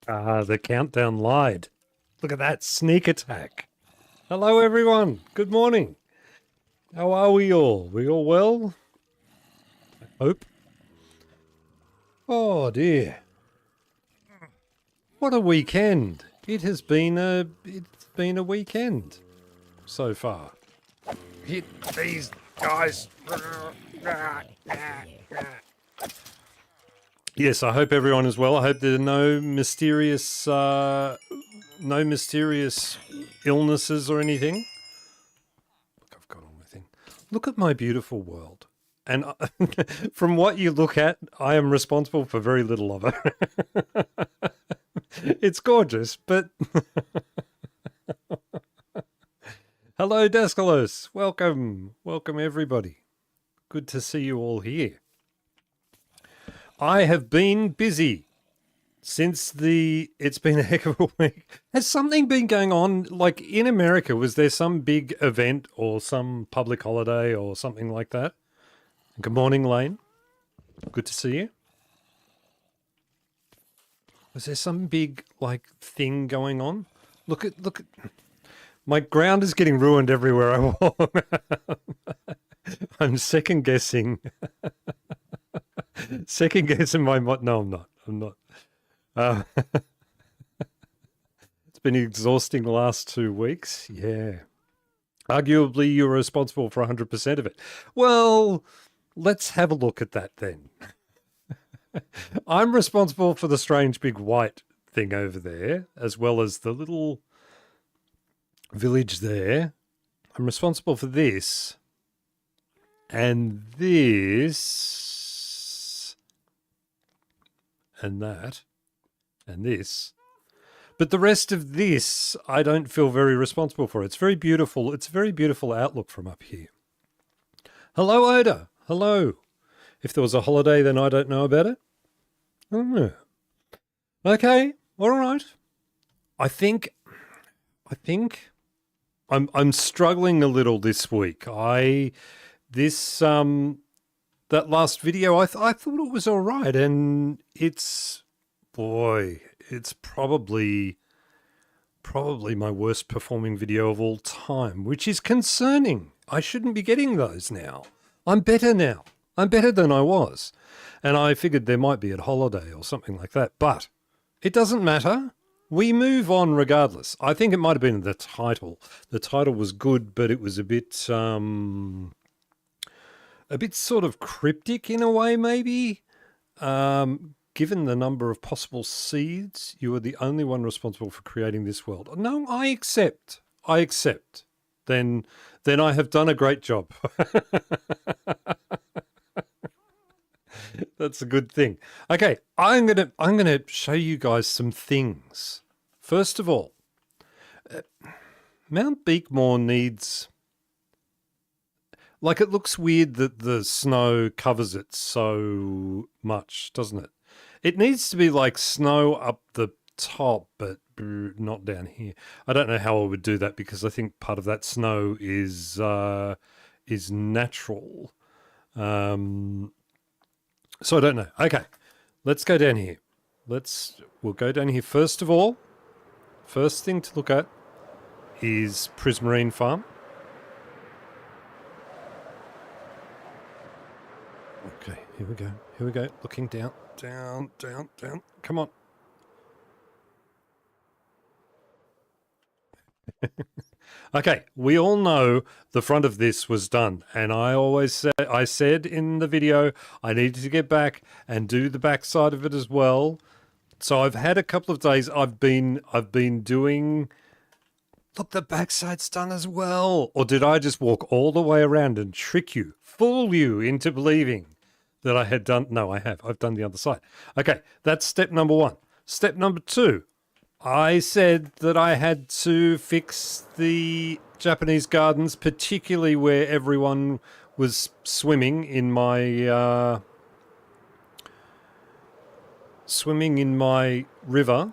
Ah, the countdown lied. Look at that sneak attack. Hello, everyone. Good morning. How are we all? We all well? I hope. Oh, dear. What a weekend. It's been a weekend so far. Hit these guys. Yes, I hope everyone is well. I hope there are no mysterious illnesses or anything. Look, I've got all my thing. Look at my beautiful world. And from what you look at, I am responsible for very little of it. It's gorgeous, but... Hello, Daskalos. Welcome. Welcome, everybody. Good to see you all here. I have been busy since it's been a heck of a week. Has something been going on, like in America? Was there some big event or some public holiday or something like that? Good morning, Lane. Good to see you. Was there some big, like, thing going on? Look at, my ground is getting ruined everywhere I walk. I'm second guessing. Second guessing my... No, I'm not. It's been exhausting the last 2 weeks. Yeah. Arguably, you're responsible for 100% of it. Well, let's have a look at that then. I'm responsible for the strange big white thing over there, as well as the little village there. I'm responsible for this. And this. And that. And this. But the rest of this, I don't feel very responsible for. It's very beautiful. It's a very beautiful outlook from up here. Hello, Oda. Hello. If there was a holiday, then I don't know about it. Oh. Okay. All right. I think I'm struggling a little this week. That last video, I thought it was all right, and it's probably my worst performing video of all time, which is concerning. I shouldn't be getting those now. I'm better now. I'm better than I was. And I figured there might be a holiday or something like that, but it doesn't matter. We move on regardless. I think it might have been the title. The title was good, but it was a bit sort of cryptic in a way, maybe. Given the number of possible seeds, you are the only one responsible for creating this world. No, I accept. Then I have done a great job. That's a good thing. Okay, I'm gonna show you guys some things. First of all, Mount Beekmore needs... Like, it looks weird that the snow covers it so much, doesn't it? It needs to be like snow up the top, but not down here. I don't know how I would do that because I think part of that snow is natural. So I don't know. Okay, let's go down here. We'll go down here first of all. First thing to look at is Prismarine Farm. Okay, here we go. Here we go. Looking down, down, down, down. Come on. Okay, we all know the front of this was done, and I said in the video I needed to get back and do the back side of it as well. So I've had a couple of days. I've been doing. Look, the backside's done as well. Or did I just walk all the way around and trick you, fool you into believing that I had done? No, I have. I've done the other side. Okay, that's step number one. Step number two. I said that I had to fix the Japanese gardens, particularly where everyone was swimming in my river.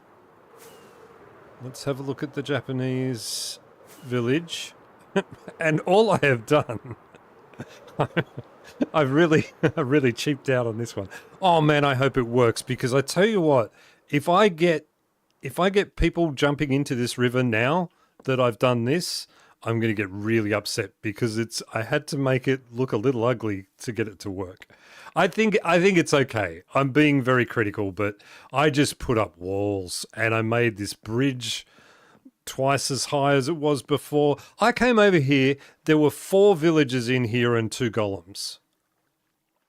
Let's have a look at the Japanese village. And all I have done, I really cheaped out on this one. Oh man, I hope it works, because I tell you what, if I get people jumping into this river now that I've done this, I'm going to get really upset, because I had to make it look a little ugly to get it to work. I think it's okay. I'm being very critical, but I just put up walls and I made this bridge twice as high as it was before. I came over here, there were 4 villagers in here and 2 golems.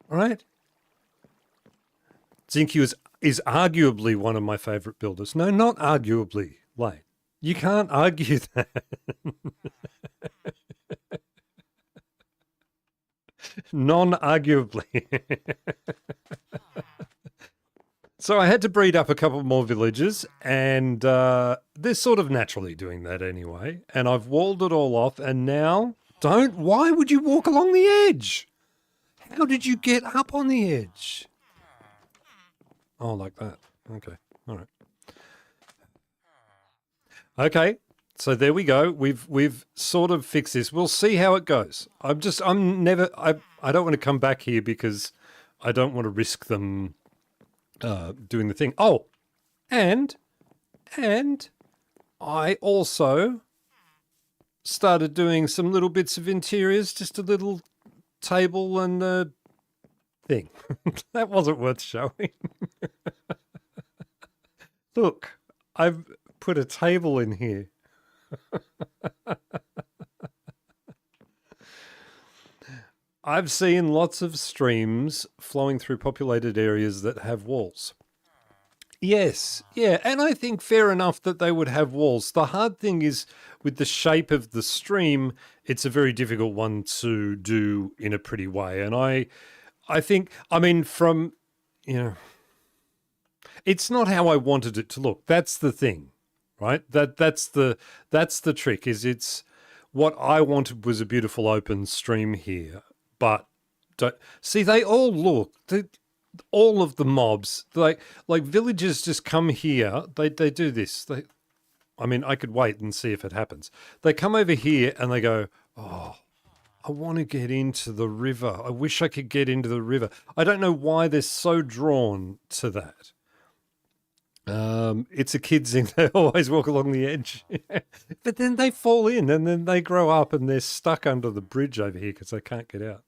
All right? Zinky is arguably one of my favorite builders. No, not arguably, Lane. You can't argue that. Non-arguably. So I had to breed up a couple more villagers, and they're sort of naturally doing that anyway. And I've walled it all off, and now why would you walk along the edge? How did you get up on the edge? Oh, like that. Okay. All right. Okay. So there we go. We've sort of fixed this. We'll see how it goes. I don't want to come back here because I don't want to risk them doing the thing. Oh, and I also started doing some little bits of interiors, just a little table and a thing. That wasn't worth showing. Look, I've put a table in here. I've seen lots of streams flowing through populated areas that have walls. Yes, yeah, and I think fair enough that they would have walls. The hard thing is with the shape of the stream, it's a very difficult one to do in a pretty way. And I think, I mean, it's not how I wanted it to look. That's the thing, right? That's the trick. Is it's what I wanted was a beautiful open stream here, but see, they all look. All of the mobs, like villagers, just come here. They do this. I mean, I could wait and see if it happens. They come over here and they go, "Oh, I want to get into the river. I wish I could get into the river." I don't know why they're so drawn to that. It's a kid thing. They always walk along the edge, but then they fall in, and then they grow up and they're stuck under the bridge over here because they can't get out.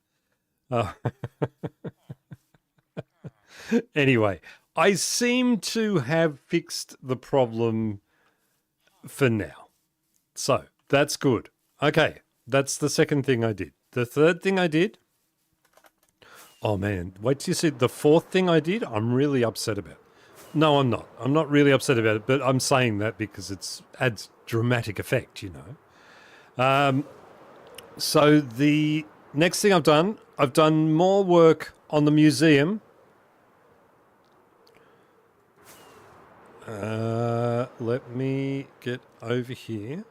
Anyway, I seem to have fixed the problem for now. So that's good. Okay, that's the second thing I did. The third thing I did, oh man, wait till you see the fourth thing I did, I'm really upset about. No, I'm not. I'm not really upset about it, but I'm saying that because it adds dramatic effect, you know. So the next thing I've done more work on the museum. Let me get over here.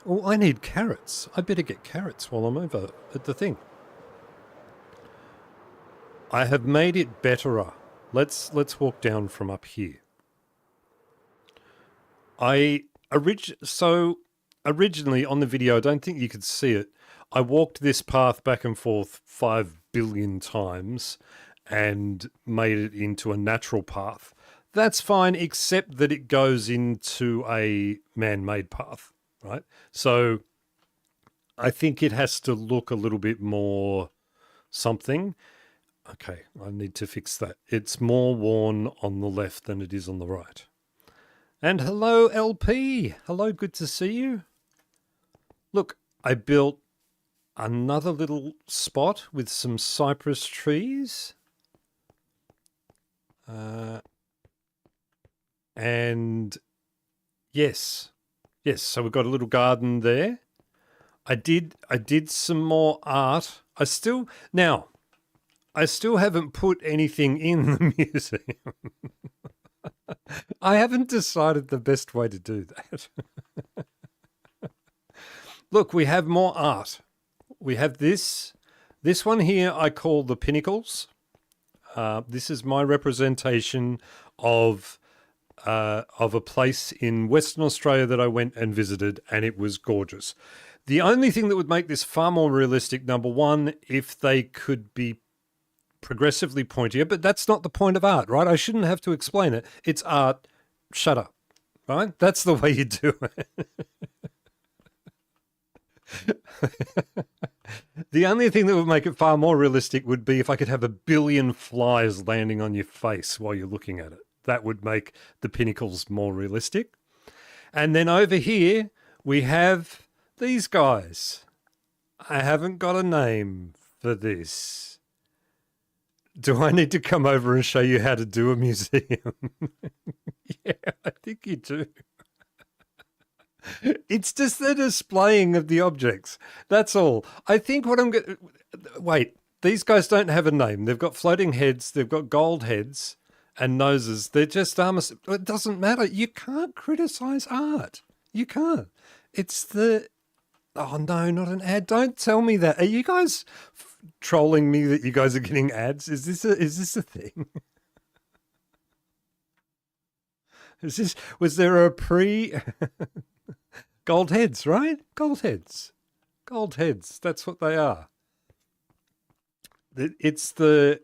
Oh, I need carrots. I better get carrots while I'm over at the thing. I have made it betterer. let's walk down from up here. So originally on the video, I don't think you could see it. I walked this path back and forth 5 billion times and made it into a natural path. That's fine, except that it goes into a man-made path, right? So I think it has to look a little bit more something. Okay, I need to fix that. It's more worn on the left than it is on the right. And hello, LP. Hello, good to see you. Look, I built another little spot with some cypress trees. And yes, so we've got a little garden there. I did some more art. I still haven't put anything in the museum. I haven't decided the best way to do that. Look, we have more art. We have this one here I call the Pinnacles. This is my representation of a place in Western Australia that I went and visited, and it was gorgeous. The only thing that would make this far more realistic, number one, if they could be progressively pointier, but that's not the point of art, right? I shouldn't have to explain it. It's art. Shut up, right? That's the way you do it. The only thing that would make it far more realistic would be if I could have 1 billion flies landing on your face while you're looking at it. That would make the Pinnacles more realistic. And then over here, we have these guys. I haven't got a name for this. Do I need to come over and show you how to do a museum? Yeah, I think you do. It's just the displaying of the objects. That's all. I think what I'm going... Wait, these guys don't have a name. They've got floating heads. They've got gold heads and noses. They're just... it doesn't matter. You can't criticize art. You can't. It's the... Oh, no, not an ad. Don't tell me that. Are you guys trolling me that you guys are getting ads? Is this a thing? Was there a pre... Gold heads, right? Gold heads. Gold heads. That's what they are. It's the...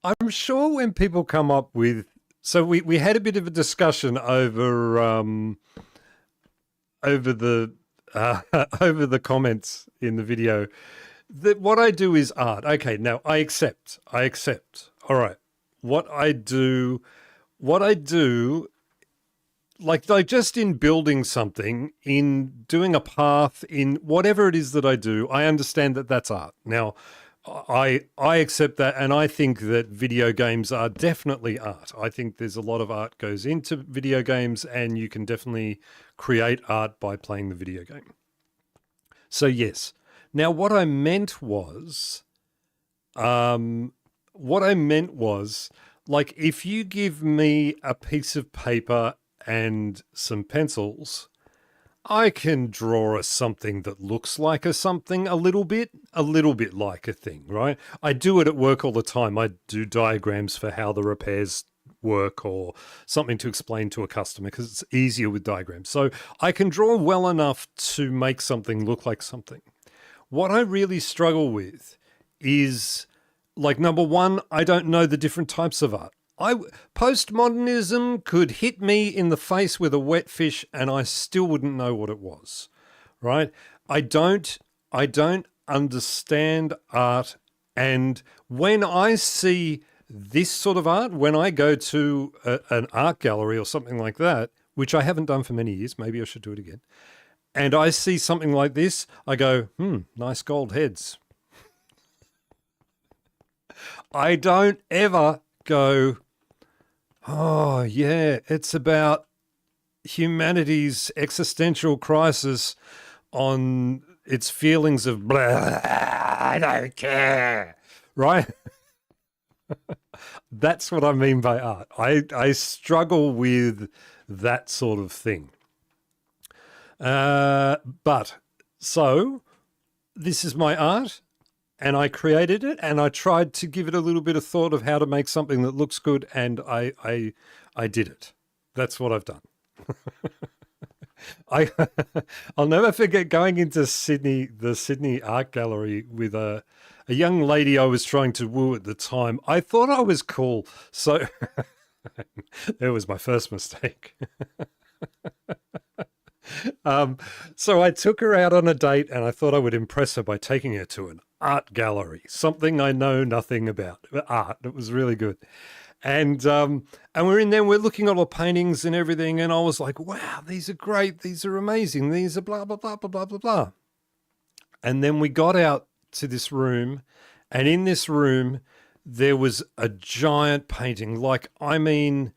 I'm sure when people come up with... So we had a bit of a discussion over the over the comments in the video that what I do is art. Okay, now I accept. All right. What I do like just in building something, in doing a path, in whatever it is that I do, I understand that that's art. Now, I accept that, and I think that video games are definitely art. I think there's a lot of art goes into video games, and you can definitely create art by playing the video game. So yes. Now, what I meant was, like, if you give me a piece of paper and some pencils, I can draw something that looks like a something a little bit like a thing, right? I do it at work all the time. I do diagrams for how the repairs work or something to explain to a customer because it's easier with diagrams. So I can draw well enough to make something look like something. What I really struggle with is, like, number one, I don't know the different types of art. Postmodernism could hit me in the face with a wet fish and I still wouldn't know what it was, right? I don't understand art, and when I see this sort of art, when I go to an art gallery or something like that, which I haven't done for many years, maybe I should do it again, and I see something like this, I go, nice gold heads. I don't ever go, oh, yeah, it's about humanity's existential crisis on its feelings of blah, I don't care, right? That's what I mean by art. I struggle with that sort of thing. But, so, this is my art. and I created it, and I tried to give it a little bit of thought of how to make something that looks good, and I did it. That's what I've done. I I'll never forget going into Sydney, the Sydney Art Gallery, with a young lady I was trying to woo at the time. I thought I was cool, so there was my first mistake. So I took her out on a date, and I thought I would impress her by taking her to an art gallery, something I know nothing about, art. It was really good. And we're in there, we're looking at all the paintings and everything, and I was like, wow, these are great, these are amazing, these are blah, blah, blah, blah, blah, blah, blah. And then we got out to this room, and in this room, there was a giant painting. Like, I mean,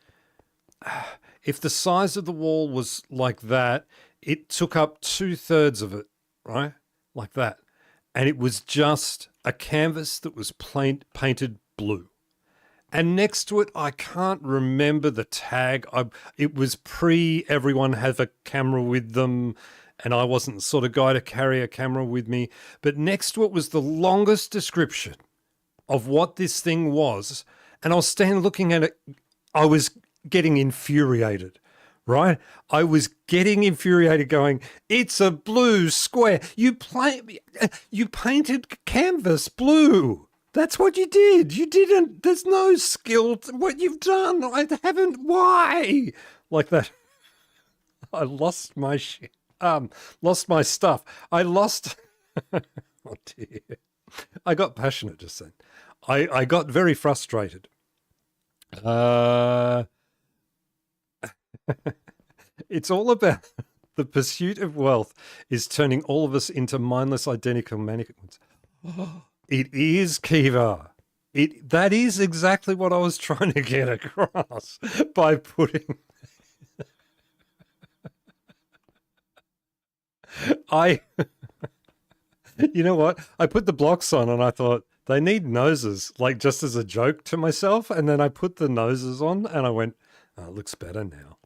if the size of the wall was like that, it took up 2/3 of it, right? Like that. And it was just a canvas that was painted blue. And next to it, I can't remember the tag. It was pre everyone had a camera with them, and I wasn't the sort of guy to carry a camera with me. But next to it was the longest description of what this thing was. And I was standing looking at it. I was getting infuriated, right? I was getting infuriated going, it's a blue square. You painted canvas blue. That's what you did. You didn't, there's no skill to what you've done. I haven't, why? Like that. I lost my shit. Lost my stuff. I lost, oh dear. I got passionate just then. I got very frustrated. It's all about the pursuit of wealth is turning all of us into mindless identical mannequins. It is, Kiva. That is exactly what I was trying to get across by putting you know what? I put the blocks on and I thought they need noses, like just as a joke to myself. And then I put the noses on and I went, oh, it looks better now.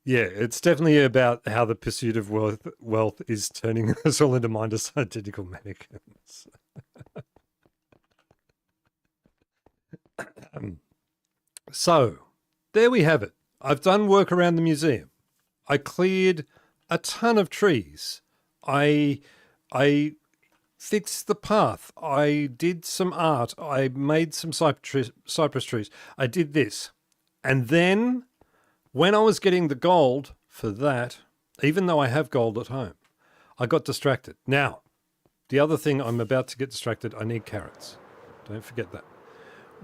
Yeah, it's definitely about how the pursuit of wealth is turning us all into mindless identical mannequins. So, there we have it. I've done work around the museum. I cleared a ton of trees. I fixed the path. I did some art. I made some cypress trees. I did this. And then when I was getting the gold for that, even though I have gold at home, I got distracted. Now, the other thing I'm about to get distracted, I need carrots. Don't forget that.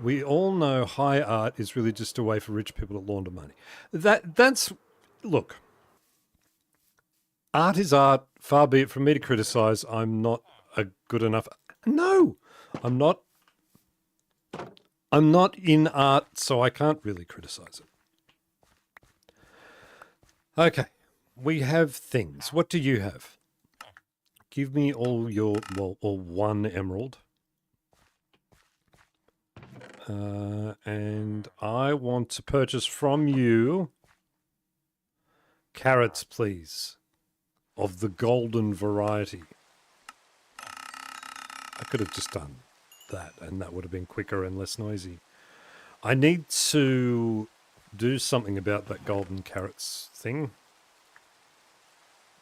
We all know high art is really just a way for rich people to launder money. Look, art is art. Far be it from me to criticize. I'm not a good enough. No, I'm not. I'm not in art, so I can't really criticize it. Okay, we have things. What do you have? Give me all your, well, or one emerald. And I want to purchase from you carrots, please, of the golden variety. I could have just done that, and that would have been quicker and less noisy. I need to do something about that golden carrots thing.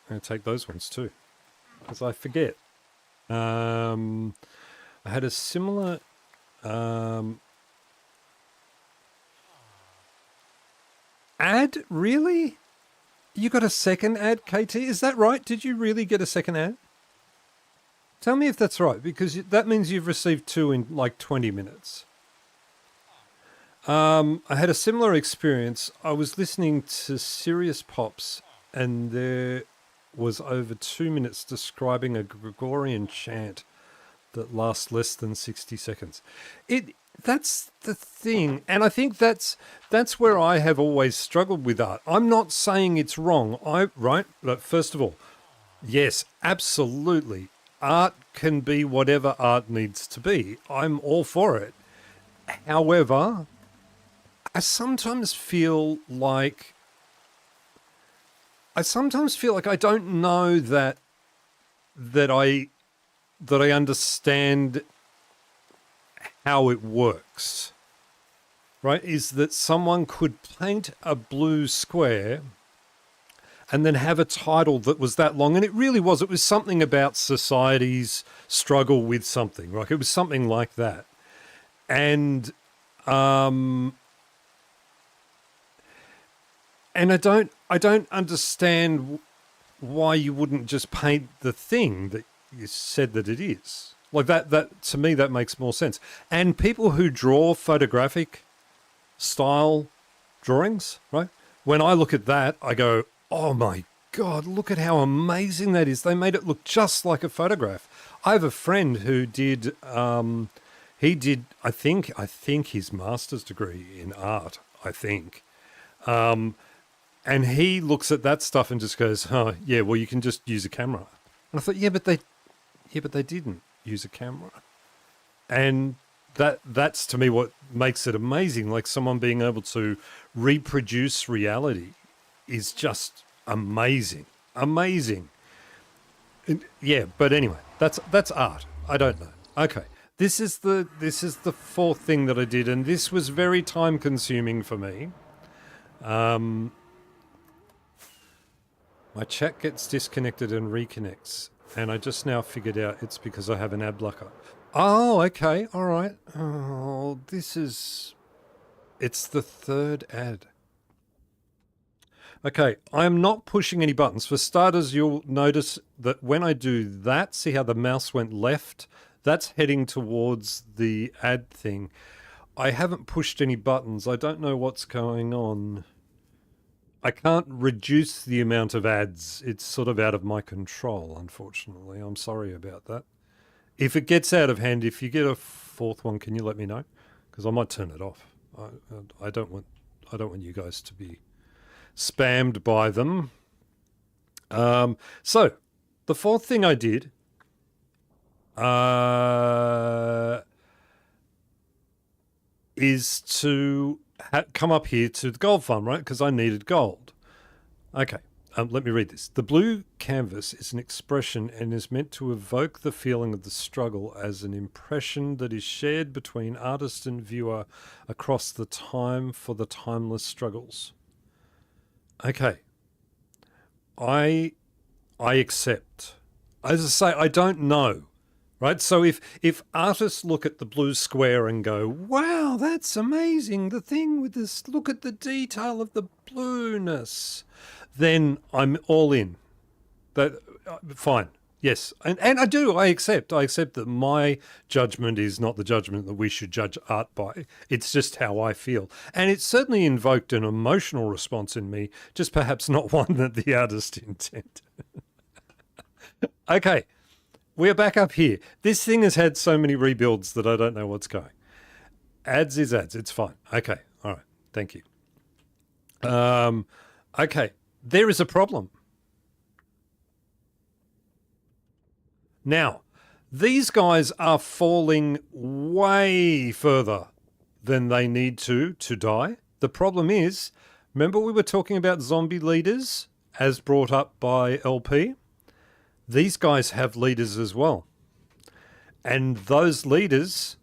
I'm going to take those ones too, because I forget. I had a similar... ad? Really? You got a second ad, KT? Is that right? Did you really get a second ad? Tell me if that's right, because that means you've received 2 in like 20 minutes. I had a similar experience. I was listening to Sirius Pops, and there was over 2 minutes describing a Gregorian chant that lasts less than 60 seconds. That's the thing, and I think that's where I have always struggled with art. I'm not saying it's wrong. But first of all, yes, absolutely. Art can be whatever art needs to be. I'm all for it. However, I sometimes feel like I don't know that I that I understand how it works, right, is that someone could paint a blue square and then have a title that was that long. And it really was. It was something about society's struggle with something, right? It was something like that. And I don't understand why you wouldn't just paint the thing that you said that it is. Like that to me, that makes more sense. And people who draw photographic style drawings, right? When I look at that, I go, oh my God, look at how amazing that is. They made it look just like a photograph. I have a friend who did, he did, I think his master's degree in art, I think. And he looks at that stuff and just goes, oh, yeah, well, you can just use a camera. And I thought, yeah, but they didn't use a camera. And that's to me what makes it amazing. Like someone being able to reproduce reality is just amazing. Amazing. And, yeah, but anyway, that's art. I don't know. Okay. This is the fourth thing that I did, and this was very time consuming for me. My chat gets disconnected and reconnects, and I just now figured out it's because I have an ad blocker. Oh, okay, all right. Oh, it's the third ad. Okay, I am not pushing any buttons. For starters, you'll notice that when I do that, see how the mouse went left? That's heading towards the ad thing. I haven't pushed any buttons. I don't know what's going on. I can't reduce the amount of ads. It's sort of out of my control, unfortunately. I'm sorry about that. If it gets out of hand, if you get a fourth one, can you let me know? Because I might turn it off. I don't want you guys to be spammed by them. So the fourth thing I did is to come up here to the gold farm, right? Because I needed gold. Okay, let me read this. The blue canvas is an expression and is meant to evoke the feeling of the struggle as an impression that is shared between artist and viewer across the time for the timeless struggles. Okay, I accept. As I say, I don't know. Right, so if artists look at the blue square and go, wow, that's amazing, the thing with this, look at the detail of the blueness, then I'm all in. That fine, yes, and I accept that my judgment is not the judgment that we should judge art by. It's just how I feel, and it certainly invoked an emotional response in me, just perhaps not one that the artist intended. Okay. We're back up here. This thing has had so many rebuilds that I don't know what's going. Ads is ads. It's fine. Okay. All right. Thank you. Okay. There is a problem. Now, these guys are falling way further than they need to die. The problem is, remember we were talking about zombie leaders as brought up by LP? These guys have leaders as well. And those leaders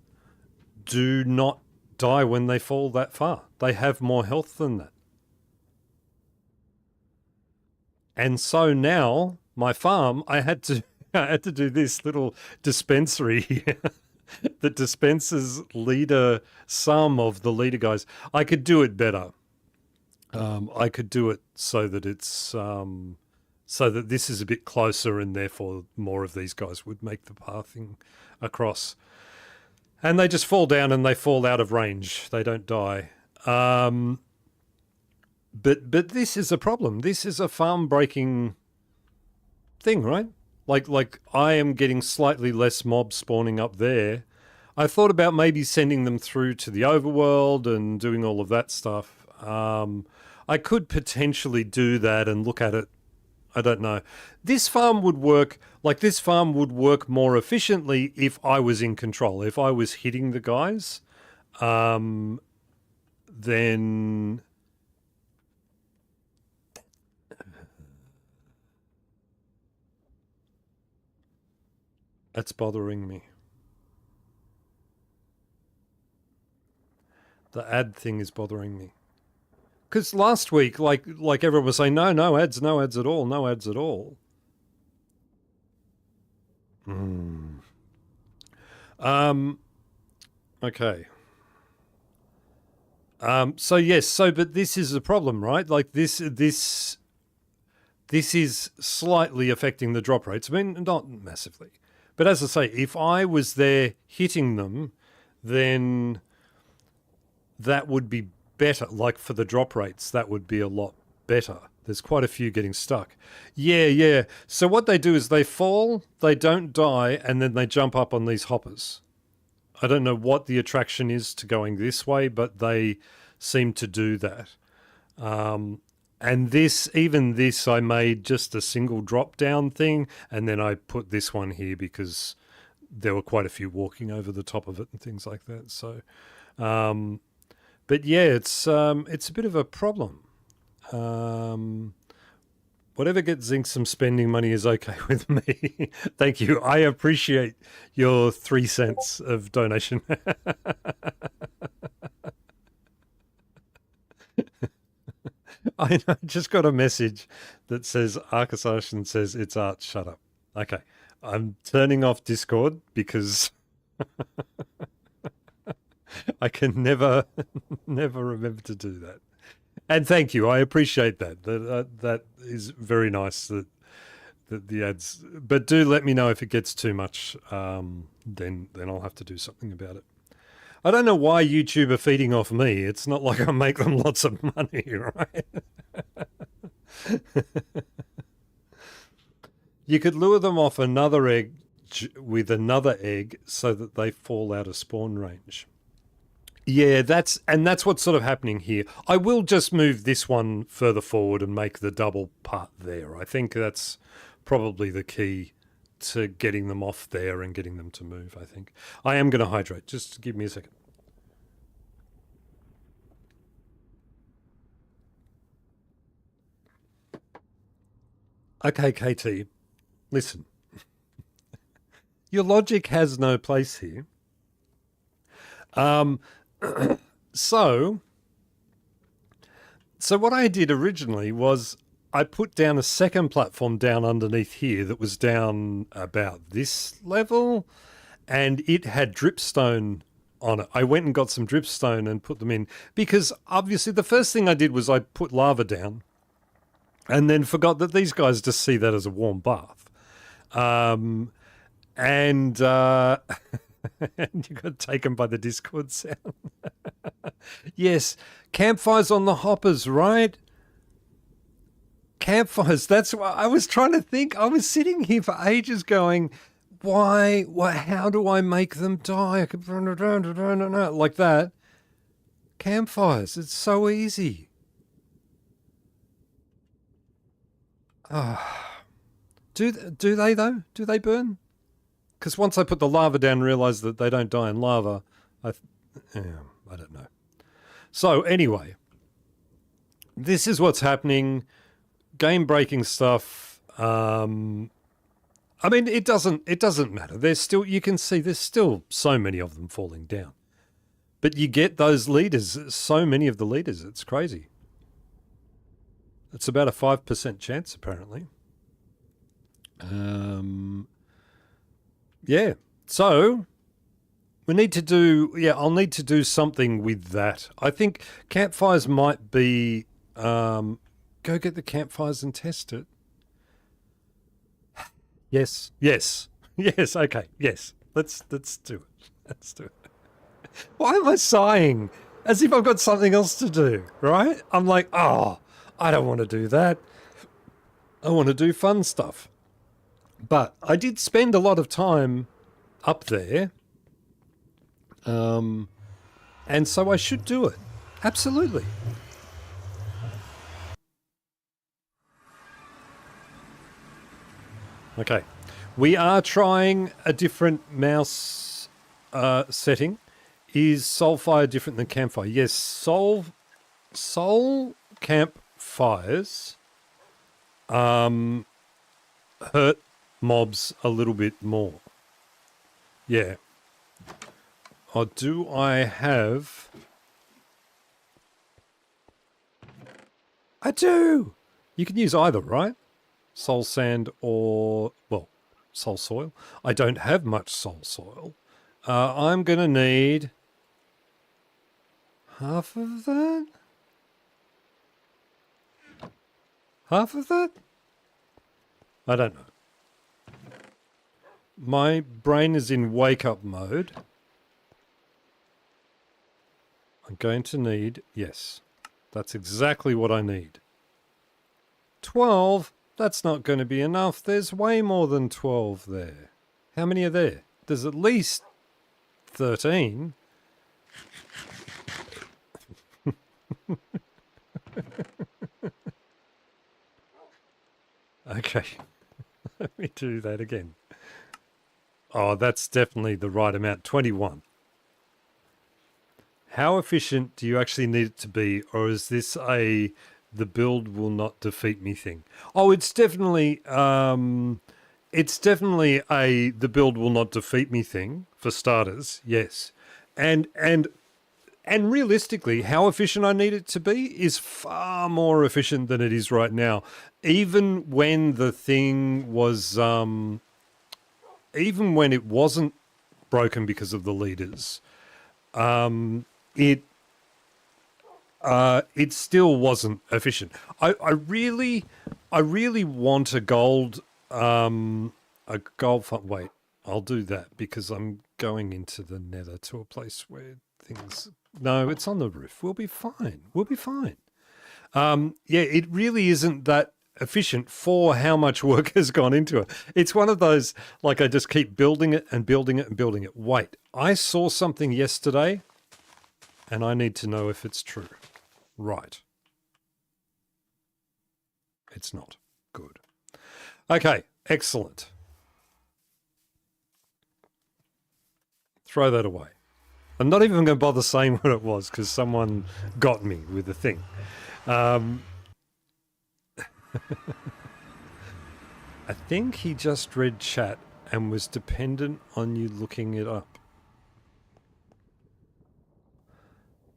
do not die when they fall that far. They have more health than that. And so now, my farm, I had to do this little dispensary here that dispenses some of the leader guys. I could do it better. I could do it so that it's... so that this is a bit closer and therefore more of these guys would make the pathing across. And they just fall down and they fall out of range. They don't die. But this is a problem. This is a farm breaking thing, right? Like I am getting slightly less mobs spawning up there. I thought about maybe sending them through to the overworld and doing all of that stuff. I could potentially do that and look at it. I don't know. This farm would work more efficiently if I was in control. If I was hitting the guys, then... That's bothering me. The ad thing is bothering me. Because last week, like everyone was saying, no ads at all, no ads at all. Okay. So yes, but this is the problem, right? Like this is slightly affecting the drop rates. I mean, not massively. But as I say, if I was there hitting them, then that would be better. Like for the drop rates, that would be a lot better. There's quite a few getting stuck. Yeah. So what they do is they fall, they don't die, and then they jump up on these hoppers. I don't know what the attraction is to going this way, but they seem to do that. And even this, I made just a single drop down thing, and then I put this one here because there were quite a few walking over the top of it and things like that. So, but yeah, it's a bit of a problem. Whatever gets Zinc some spending money is okay with me. Thank you. I appreciate your 3 cents of donation. I just got a message that says Arkasashin says it's art. Shut up. Okay. I'm turning off Discord because I can never remember to do that. And thank you. I appreciate that. That is very nice that the ads. But do let me know if it gets too much. Then I'll have to do something about it. I don't know why YouTube are feeding off me. It's not like I make them lots of money, right? You could lure them off another egg with another egg so that they fall out of spawn range. Yeah, that's what's sort of happening here. I will just move this one further forward and make the double part there. I think that's probably the key to getting them off there and getting them to move, I think. I am going to hydrate. Just give me a second. Okay, KT, listen. Your logic has no place here. So what I did originally was I put down a second platform down underneath here that was down about this level, and it had dripstone on it. I went and got some dripstone and put them in because obviously the first thing I did was I put lava down and then forgot that these guys just see that as a warm bath. And you got taken by the Discord sound. Yes, campfires on the hoppers, right? Campfires. That's what I was trying to think. I was sitting here for ages going, why? How do I make them die? I could like that. Campfires. It's so easy. Do they though? Do they burn? Because once I put the lava down and realised that they don't die in lava, I don't know. So anyway, this is what's happening. Game-breaking stuff. I mean, it doesn't matter. There's still, you can see there's still so many of them falling down. But you get those leaders, so many of the leaders, it's crazy. It's about a 5% chance, apparently. Yeah. So we need to do, I'll need to do something with that. I think campfires might be, go get the campfires and test it. Yes. Okay. Yes. Let's do it. Let's do it. Why am I sighing? As if I've got something else to do, right? I'm like, oh, I don't want to do that. I want to do fun stuff. But I did spend a lot of time up there. And so I should do it. Absolutely. Okay. We are trying a different mouse setting. Is Soulfire different than Campfire? Yes, Soul Campfires hurt mobs a little bit more. Yeah. Oh, do I have... I do! You can use either, right? Soul sand or... well, soul soil. I don't have much soul soil. I'm going to need... half of that? Half of that? I don't know. My brain is in wake-up mode. I'm going to need... yes, that's exactly what I need. 12? That's not going to be enough. There's way more than 12 there. How many are there? There's at least 13. Okay. Let me do that again. Oh, that's definitely the right amount. 21. How efficient do you actually need it to be, or is this a the build will not defeat me thing? Oh, it's definitely a the build will not defeat me thing for starters. Yes, and realistically, how efficient I need it to be is far more efficient than it is right now. Even when the thing was, even when it wasn't broken because of the leaders, it still wasn't efficient. I really want a gold fund. Wait, I'll do that because I'm going into the nether to a place where things... no, it's on the roof. We'll be fine. We'll be fine. Yeah, it really isn't that efficient for how much work has gone into it. It's one of those, like, I just keep building it and building it and building it. Wait, I saw something yesterday and I need to know if it's true. Right. It's not. Good. Okay, excellent. Throw that away. I'm not even going to bother saying what it was because someone got me with the thing. I think he just read chat and was dependent on you looking it up.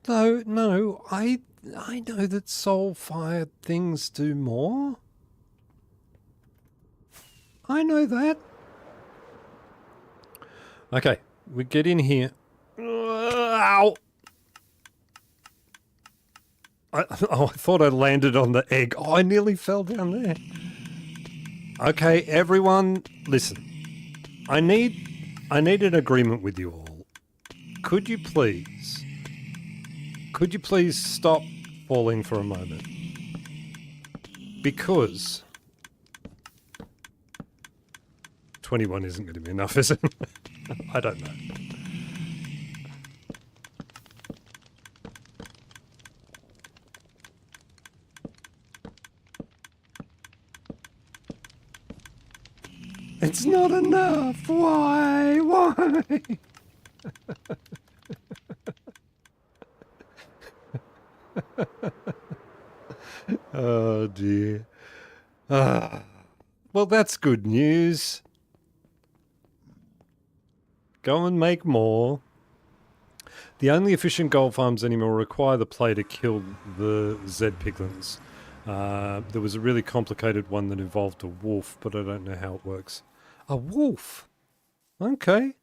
No, I know that soul-fired things do more. I know that. Okay, we get in here. Ow! I thought I landed on the egg. Oh, I nearly fell down there. Okay, everyone, listen. I need an agreement with you all. Could you please stop falling for a moment? Because 21 isn't going to be enough, is it? I don't know. It's not enough. Why? Oh dear. Well, that's good news. Go and make more. The only efficient gold farms anymore require the player to kill the Z piglins. There was a really complicated one that involved a wolf, but I don't know how it works. A wolf? Okay.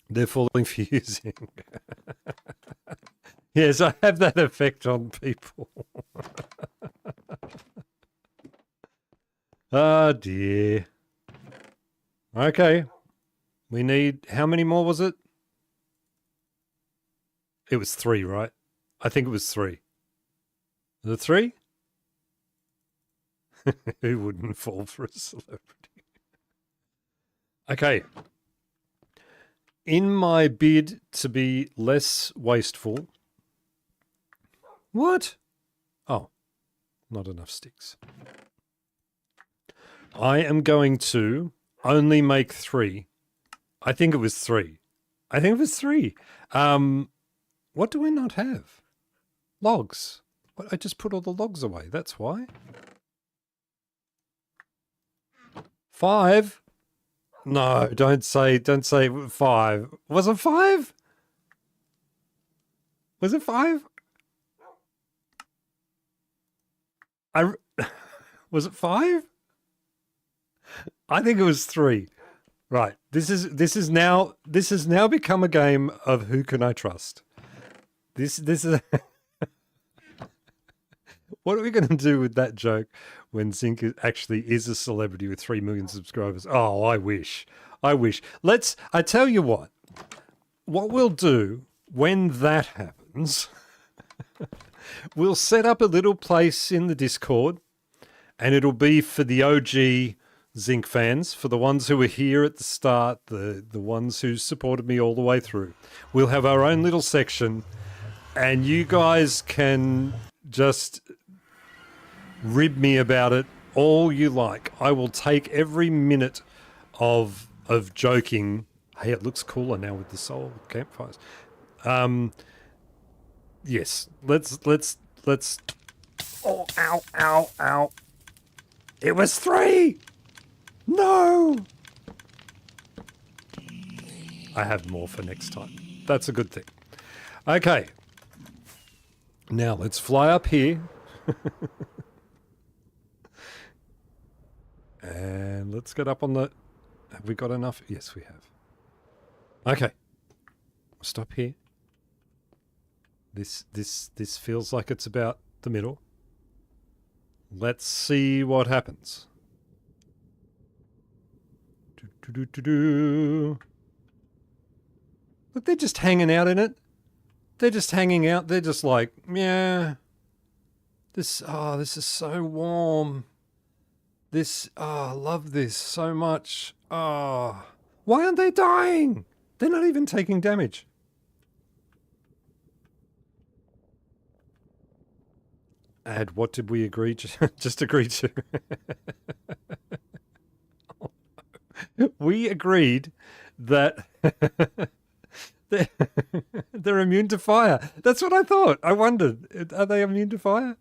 They're falling for using. Yes, I have that effect on people. Oh dear. Okay. We need... how many more was it? It was 3, right? I think it was 3. Was it 3? Who wouldn't fall for a celebrity? Okay. In my bid to be less wasteful... what? Oh, not enough sticks. I am going to only make 3. I think it was 3. I think it was 3. What do I not have? Logs. I just put all the logs away. That's why. 5. No, don't say 5. Was it 5? Was it 5? I was it 5? I think it was 3. Right. This has now become a game of who can I trust. This is what are we going to do with that joke when Zinc actually is a celebrity with 3 million subscribers? Oh, I wish. I wish. I tell you what we'll do when that happens, we'll set up a little place in the Discord and it'll be for the OG Zinc fans, for the ones who were here at the start, the ones who supported me all the way through. We'll have our own little section and you guys can just rib me about it all you like. I will take every minute of joking. Hey, it looks cooler now with the soul campfires. Yes, let's. Oh, ow, ow, ow! It was 3. No. I have more for next time. That's a good thing. Okay. Now let's fly up here. And let's get up on the... Have we got enough? Yes, we have. Okay. Stop here. This feels like it's about the middle. Let's see what happens. Look, they're just hanging out in it. They're just hanging out. They're just like, yeah. This is so warm. I love this so much. Why aren't they dying? They're not even taking damage. And what did we agree to? Just agree to? We agreed that they're immune to fire. That's what I thought. I wondered, are they immune to fire?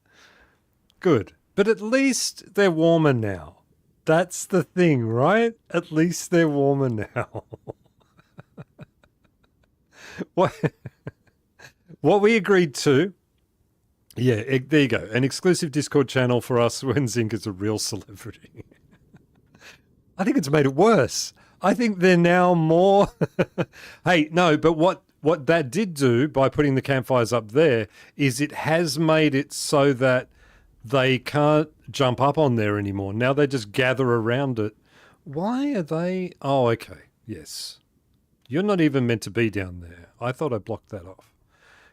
Good. But at least they're warmer now. That's the thing, right? At least they're warmer now. What we agreed to, yeah, there you go. An exclusive Discord channel for us when Zinc is a real celebrity. I think it's made it worse. I think they're now more... Hey, no, but what that did do by putting the campfires up there is it has made it so that they can't jump up on there anymore. Now they just gather around it. Why are they... Oh, okay. Yes. You're not even meant to be down there. I thought I blocked that off.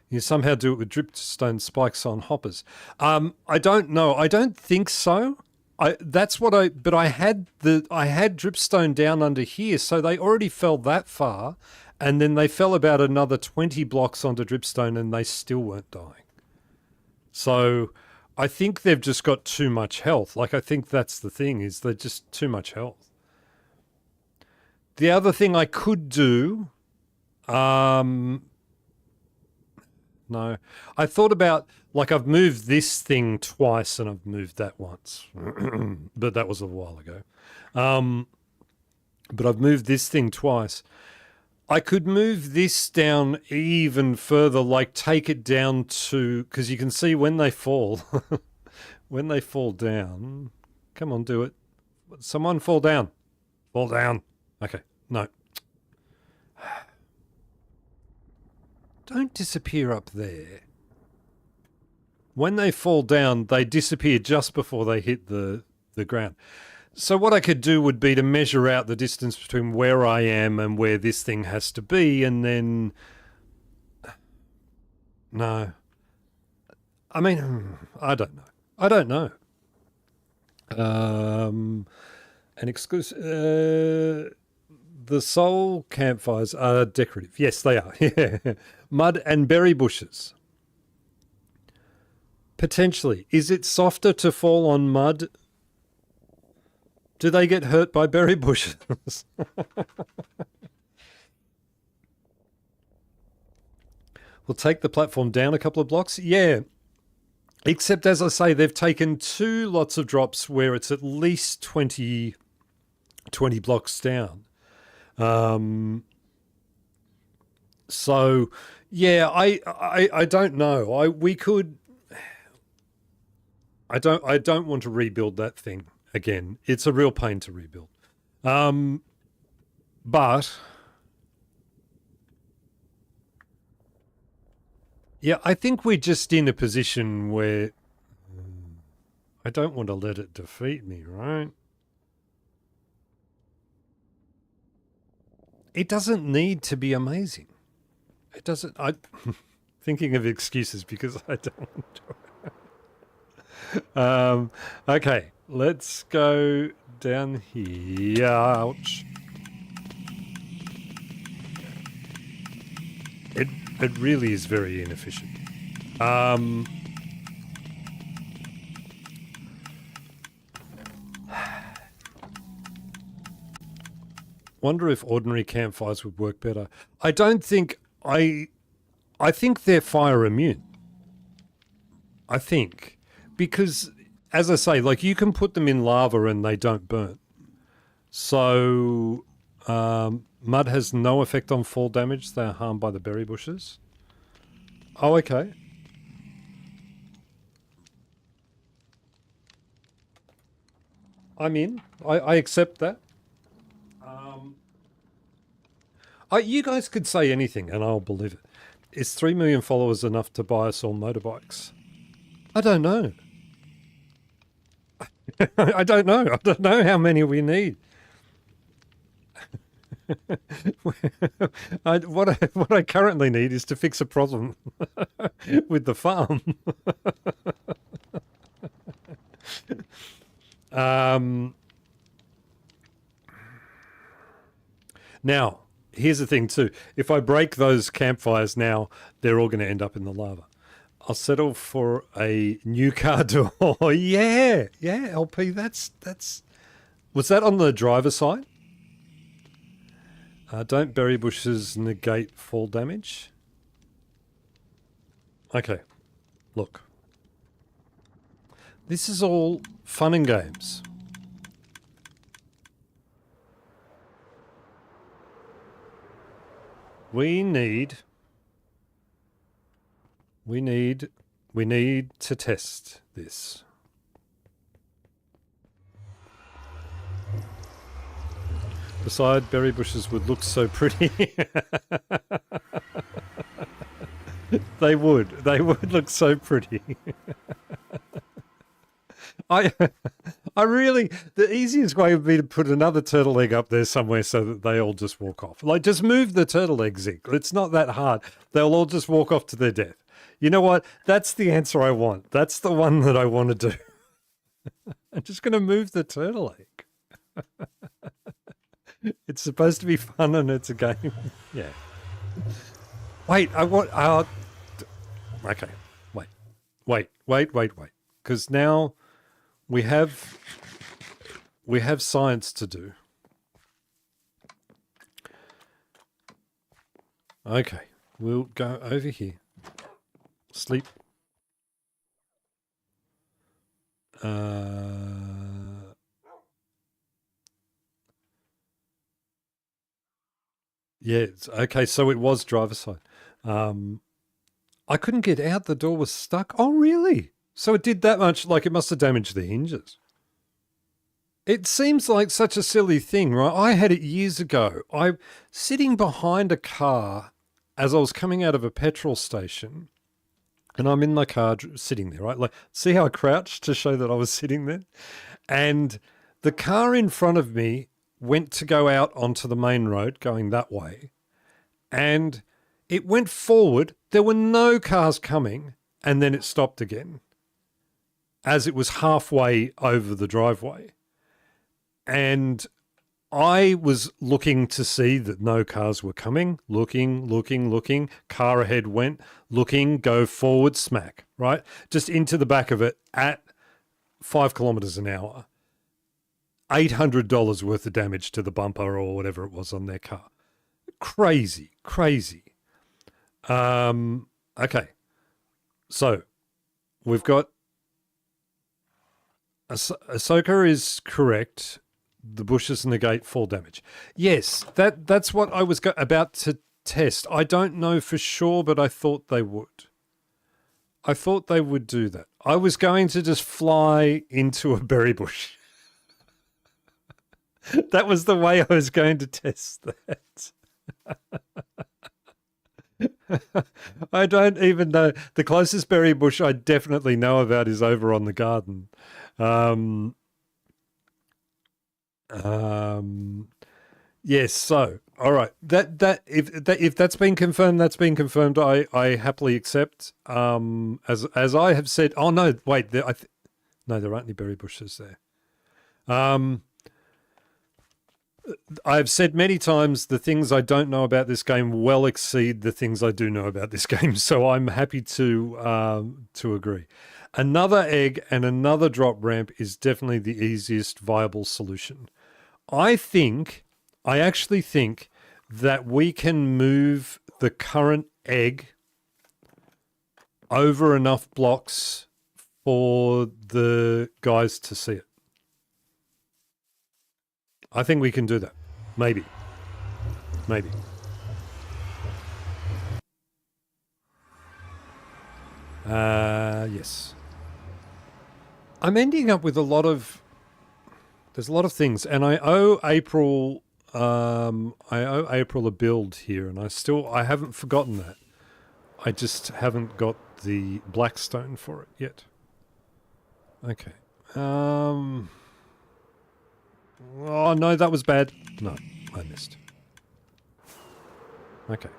You somehow do it with dripstone spikes on hoppers. I don't know. I don't think so. But I had dripstone down under here, so they already fell that far, and then they fell about another 20 blocks onto dripstone and they still weren't dying. So I think they've just got too much health. Like, I think that's the thing, is they're just too much health. The other thing I could do, no. I thought about, like, I've moved this thing twice and I've moved that once. But that was a while ago. But I've moved this thing twice. I could move this down even further, like take it down to... Because you can see when they fall... when they fall down... Come on, do it. Someone fall down. Fall down. Okay, no. Don't disappear up there. When they fall down, they disappear just before they hit the ground. So what I could do would be to measure out the distance between where I am and where this thing has to be, and then... No. I mean, I don't know. I don't know. An exclusive... the soul campfires are decorative. Yes, they are. Yeah. Mud and berry bushes. Potentially. Is it softer to fall on mud? Do they get hurt by berry bushes? We'll take the platform down a couple of blocks. Yeah. Except, as I say, they've taken 2 lots of drops where it's at least 20 blocks down. So, yeah, I don't know. We could. I don't want to rebuild that thing again. It's a real pain to rebuild. But yeah, I think we're just in a position where I don't want to let it defeat me, right? It doesn't need to be amazing. It doesn't. Thinking of excuses because I don't want to. Okay, let's go down here. Ouch. It really is very inefficient. Wonder if ordinary campfires would work better. I don't think I think they're fire immune. I think because as I say, like you can put them in lava and they don't burn. So mud has no effect on fall damage. They are harmed by the berry bushes. Oh, okay. I'm in. I accept that. You guys could say anything and I'll believe it. Is 3 million followers enough to buy us all motorbikes? I don't know. I don't know. I don't know how many we need. What I currently need is to fix a problem with the farm. Now, here's the thing too. If I break those campfires now, they're all going to end up in the lava. I'll settle for a new car door. Yeah, LP. That's. Was that on the driver's side? Don't berry bushes negate fall damage? Okay, look. This is all fun and games. We need to test this. Besides, berry bushes would look so pretty. They would look so pretty. I really, the easiest way would be to put another turtle egg up there somewhere so that they all just walk off. Like, just move the turtle egg, Zig. It's not that hard. They'll all just walk off to their death. You know what? That's the answer I want. That's the one that I want to do. I'm just going to move the turtle egg. It's supposed to be fun and it's a game. Yeah. Wait, I want... okay. Wait. Because now we have science to do. Okay. We'll go over here. Sleep. Yeah, okay, so it was driver's side. I couldn't get out, the door was stuck. Oh, really? So it did that much, like it must have damaged the hinges. It seems like such a silly thing, right? I had it years ago. I'm sitting behind a car as I was coming out of a petrol station, and I'm in my car sitting there, right? Like, see how I crouched to show that I was sitting there? And the car in front of me went to go out onto the main road going that way, and it went forward. There were no cars coming, and then it stopped again as it was halfway over the driveway. And I was looking to see that no cars were coming, looking, car ahead went, looking, go forward, smack, right? Just into the back of it at 5 kilometers an hour. $800 worth of damage to the bumper or whatever it was on their car. Crazy. Okay. So we've got Ahsoka is correct. the bushes negate fall damage. Yes, that's what I was about to test. I don't know for sure, but I thought they would. I thought they would do that. I was going to just fly into a berry bush. That was the way I was going to test that. I don't even know. The closest berry bush I definitely know about is over on the garden. Yes, so all right. If that's been confirmed, that's been confirmed. I happily accept. As I have said. Oh no, wait. No, there aren't any berry bushes there. I've said many times the things I don't know about this game well exceed the things I do know about this game, so I'm happy to agree. Another egg and another drop ramp is definitely the easiest viable solution. I actually think that we can move the current egg over enough blocks for the guys to see it. I think we can do that. Maybe. Yes. I'm ending up with there's a lot of things, and I owe April a build here, and I haven't forgotten that. I just haven't got the Blackstone for it yet. Okay. Oh, no, that was bad. No, I missed. Okay.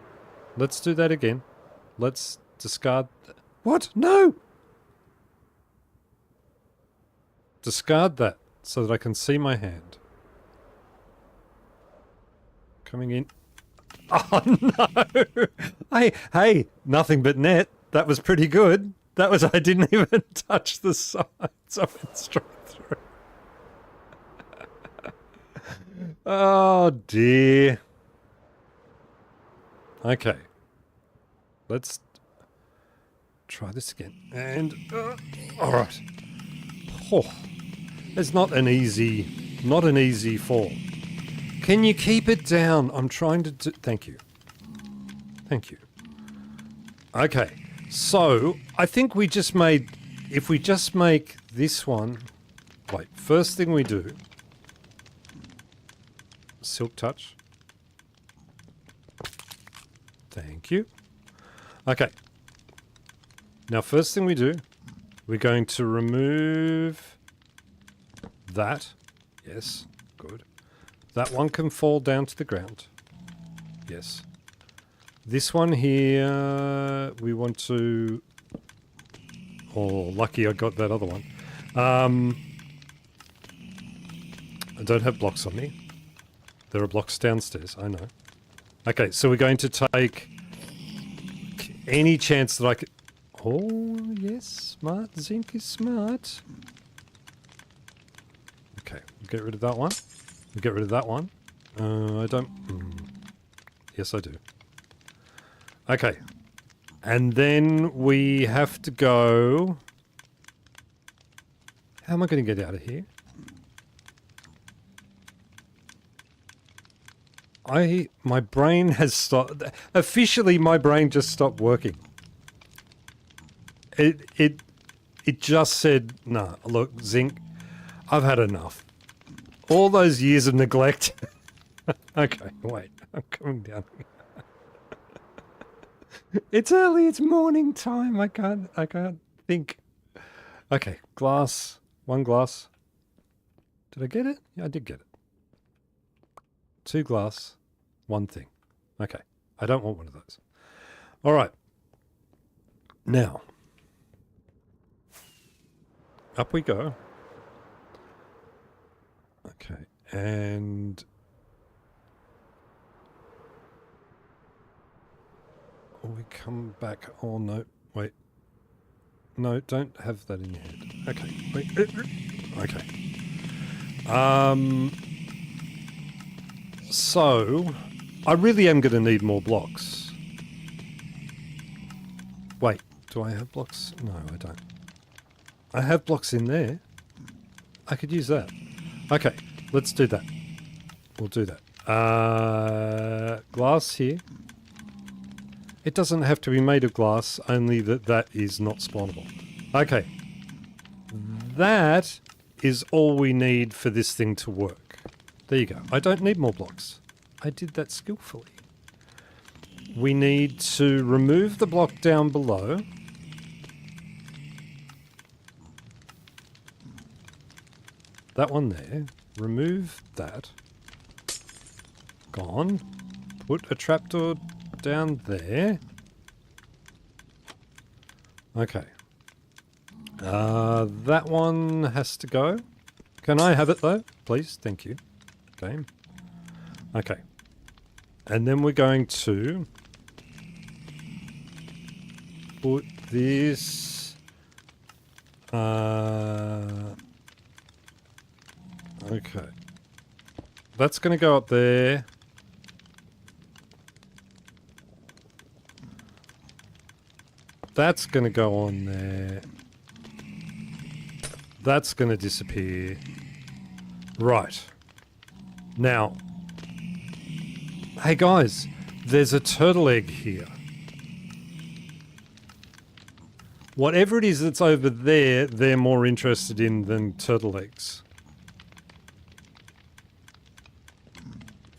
Let's do that again. Let's discard... What? No! Discard that so that I can see my hand. Coming in. Oh, no! Hey, nothing but net. That was pretty good. I didn't even touch the sides. I went straight through. Oh dear. Okay. Let's try this again. And all right. Oh, it's not an easy fall. Can you keep it down? I'm trying to do... Thank you. Okay. So, I think if we just make this one... Wait, first thing we do... Silk touch. Thank you. Okay. Now, first thing we do, we're going to remove that. Yes, good. That one can fall down to the ground. Yes. This one here, we want to... Oh, lucky I got that other one. I don't have blocks on me. There are blocks downstairs, I know. Okay, so we're going to take any chance that I could... Oh, yes, smart. Zinc is smart. Okay, we'll get rid of that one. We'll get rid of that one. I don't... Yes, I do. Okay. And then we have to go... How am I going to get out of here? My brain has stopped. Officially, my brain just stopped working. It just said, "No, look, Zinc, I've had enough. All those years of neglect." Okay, wait, I'm coming down. It's early. It's morning time. I can't think. Okay, glass. One glass. Did I get it? Yeah, I did get it. 2 glass. 1 thing. Okay. I don't want one of those. All right. Now, up we go. Okay. And we come back. Oh, no. Wait. No, don't have that in your head. Okay. Wait. Okay. So, I really am going to need more blocks. Wait, do I have blocks? No, I don't. I have blocks in there. I could use that. Okay, let's do that. We'll do that. Glass here. It doesn't have to be made of glass, only that is not spawnable. Okay. That is all we need for this thing to work. There you go. I don't need more blocks. I did that skillfully. We need to remove the block down below. That one there. Remove that. Gone. Put a trapdoor down there. Okay. That one has to go. Can I have it though? Please, thank you. Game. Okay. And then we're going to put this okay. That's going to go up there. That's going to go on there. That's going to disappear. Right. Now, hey guys, there's a turtle egg here. Whatever it is that's over there, they're more interested in than turtle eggs.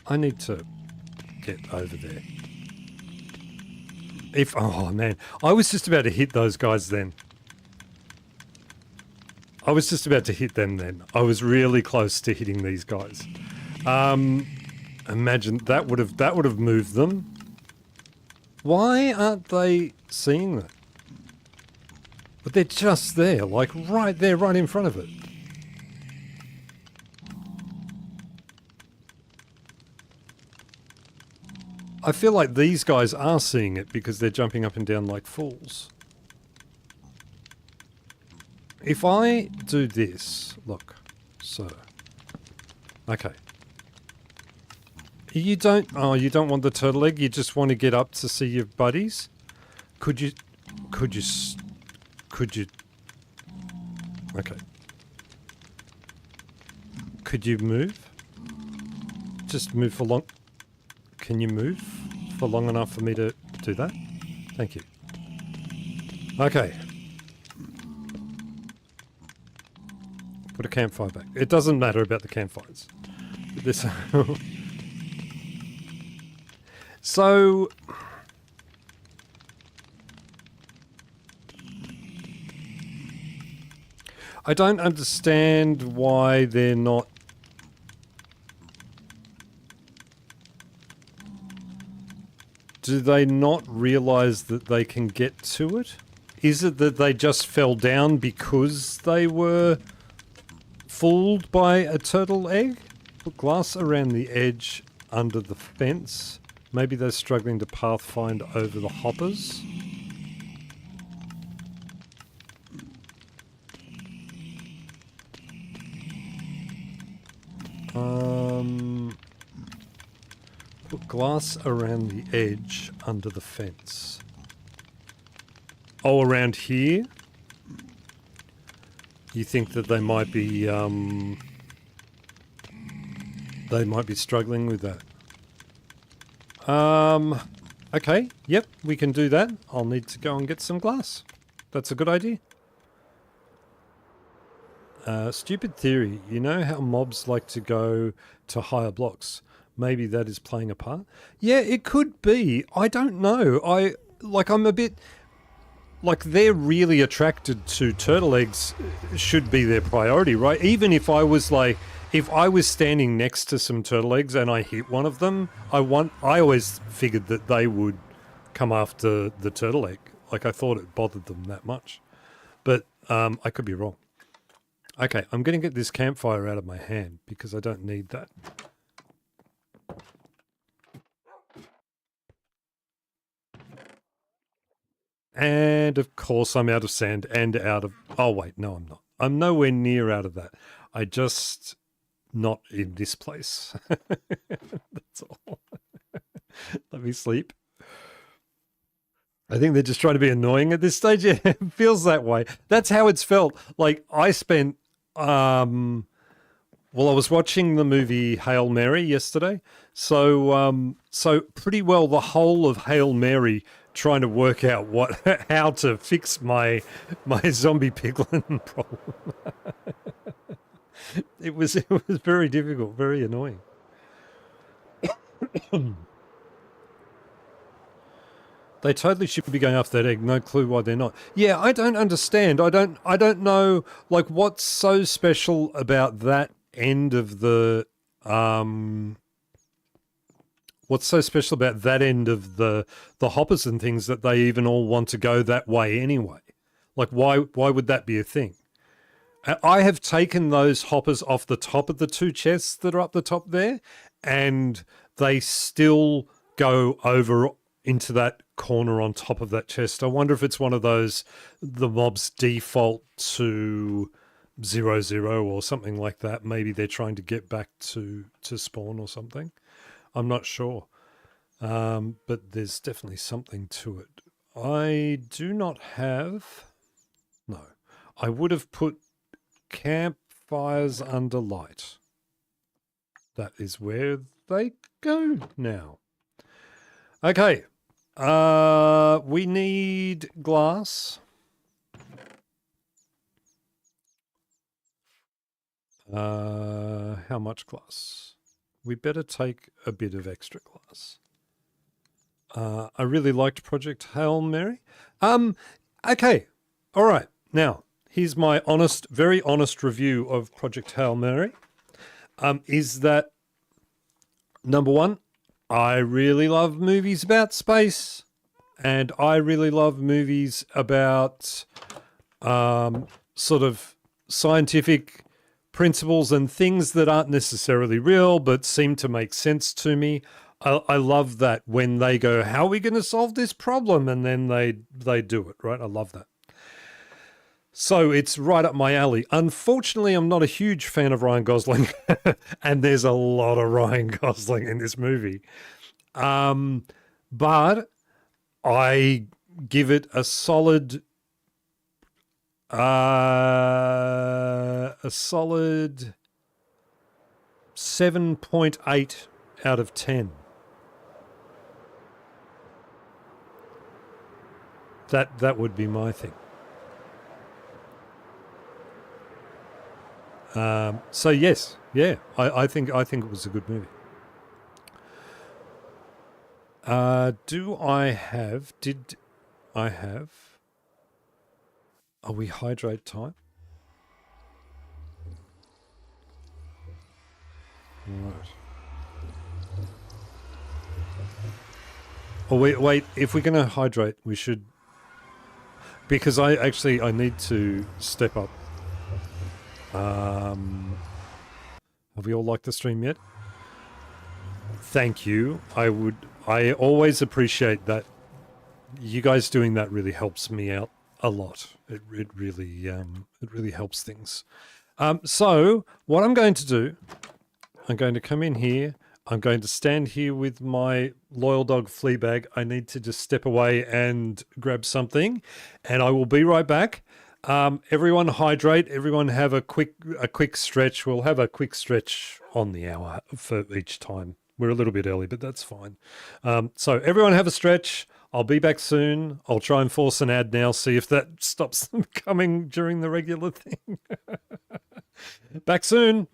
I need to get over there. Oh man, I was just about to hit those guys then. I was just about to hit them then. I was really close to hitting these guys. Imagine that would have moved them. Why aren't they seeing that? But they're just there, like right there, right in front of it. I feel like these guys are seeing it because they're jumping up and down like fools. If I do this, look, so, okay. You don't want the turtle egg, you just want to get up to see your buddies? Could you, okay. Could you move? Just move for long, can you move for long enough for me to do that? Thank you. Okay. Put a campfire back. It doesn't matter about the campfires. This so I don't understand why they're not do they not realize that they can get to it? Is it that they just fell down because they were fooled by a turtle egg? Put glass around the edge under the fence. Maybe they're struggling to pathfind over the hoppers. Put glass around the edge under the fence. Oh, around here? You think that they might be struggling with that? Okay, yep, we can do that. I'll need to go and get some glass. That's a good idea. Stupid theory. You know how mobs like to go to higher blocks? Maybe that is playing a part? Yeah, it could be. I don't know. I'm a bit... Like, they're really attracted to turtle eggs, should be their priority, right? Even if I was like... If I was standing next to some turtle eggs and I hit one of them, I always figured that they would come after the turtle egg. Like, I thought it bothered them that much. But I could be wrong. Okay, I'm going to get this campfire out of my hand because I don't need that. And of course I'm out of sand and out of... Oh wait, no I'm not. I'm nowhere near out of that. I just... Not in this place. That's all. Let me sleep. I think they're just trying to be annoying at this stage. Yeah, it feels that way. That's how it's felt. Like, I spent... Well, I was watching the movie Hail Mary yesterday, so pretty well the whole of Hail Mary trying to work out what how to fix my zombie piglin problem. It was very difficult, very annoying. They totally should be going after that egg. No clue why they're not. Yeah, I don't understand. I don't know like what's so special about that end of the what's so special about that end of the hoppers and things that they even all want to go that way anyway. Like why would that be a thing? I have taken those hoppers off the top of the two chests that are up the top there, and they still go over into that corner on top of that chest. I wonder if it's one of those, the mobs default to 0, 0 or something like that. Maybe they're trying to get back to spawn or something. I'm not sure. But there's definitely something to it. I do not have... No. I would have put campfires under light. That is where they go now. Okay. We need glass. How much glass? We better take a bit of extra glass. I really liked Project Hail Mary. Okay. All right. Now, here's my honest, very honest review of Project Hail Mary. Is that, number one, I really love movies about space, and I really love movies about sort of scientific principles and things that aren't necessarily real but seem to make sense to me. I love that when they go, how are we going to solve this problem? And then they do it, right? I love that. So it's right up my alley. Unfortunately, I'm not a huge fan of Ryan Gosling, and there's a lot of Ryan Gosling in this movie. But I give it a solid 7.8 out of 10. That would be my thing. So yes, yeah, I think it was a good movie. Do I have? Did I have? Are we hydrate time? Right. Oh wait. If we're going to hydrate, we should, because I need to step up. Have we all liked the stream yet? Thank you. I always appreciate that. You guys doing that really helps me out a lot. It really helps things. So what I'm going to do, I'm going to come in here. I'm going to stand here with my loyal dog Fleabag. I need to just step away and grab something, and I will be right back. Everyone hydrate. Everyone have a quick stretch. We'll have a quick stretch on the hour for each time. We're a little bit early, but that's fine. So everyone have a stretch. I'll be back soon. I'll try and force an ad now, see if that stops them coming during the regular thing. Back soon.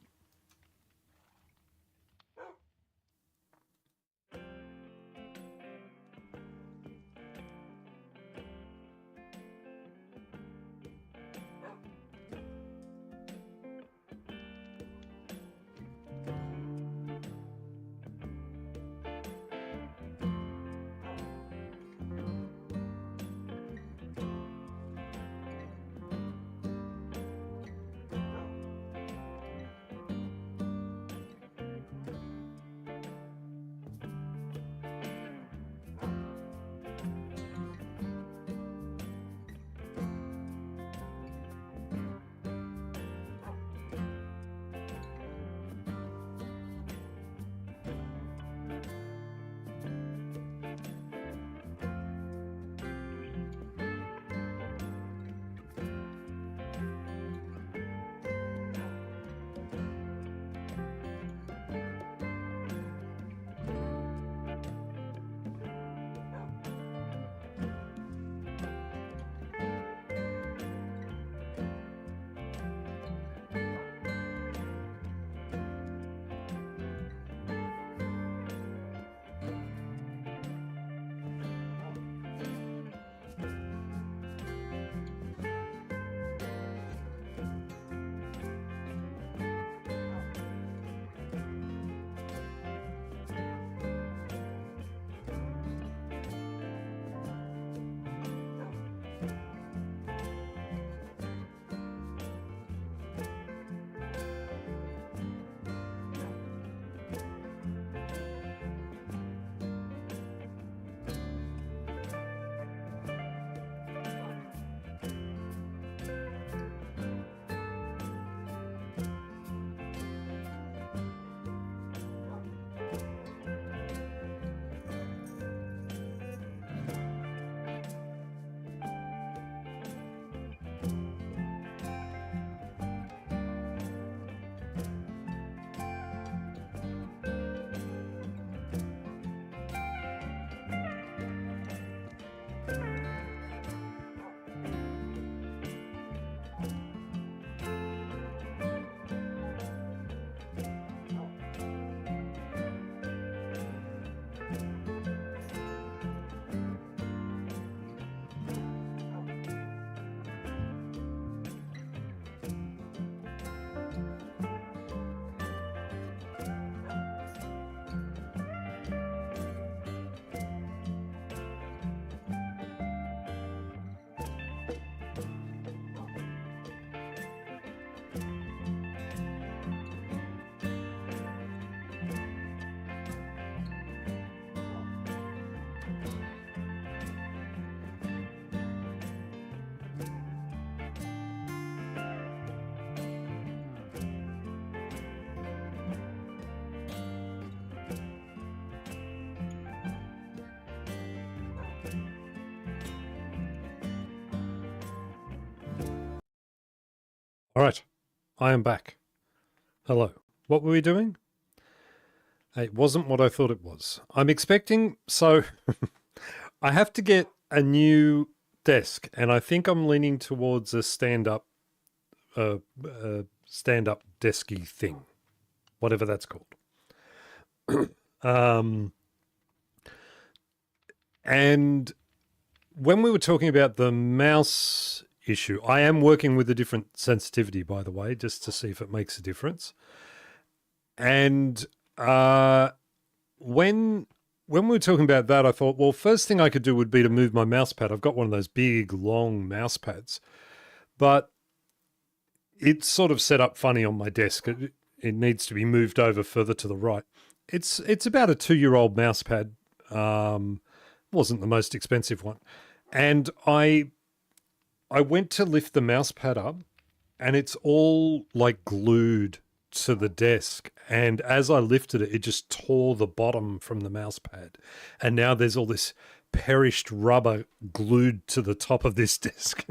All right, I am back. Hello. What were we doing? It wasn't what I thought it was. I'm expecting, so I have to get a new desk, and I think I'm leaning towards a stand-up desky thing, whatever that's called. And when we were talking about the mouse issue, I am working with a different sensitivity, by the way, just to see if it makes a difference. And when we were talking about that, I thought, well, first thing I could do would be to move my mouse pad. I've got one of those big, long mouse pads, but it's sort of set up funny on my desk. It needs to be moved over further to the right. It's about a 2-year-old mouse pad. Wasn't the most expensive one, and I went to lift the mouse pad up, and it's all like glued to the desk. And as I lifted it, it just tore the bottom from the mouse pad, and now there's all this perished rubber glued to the top of this desk.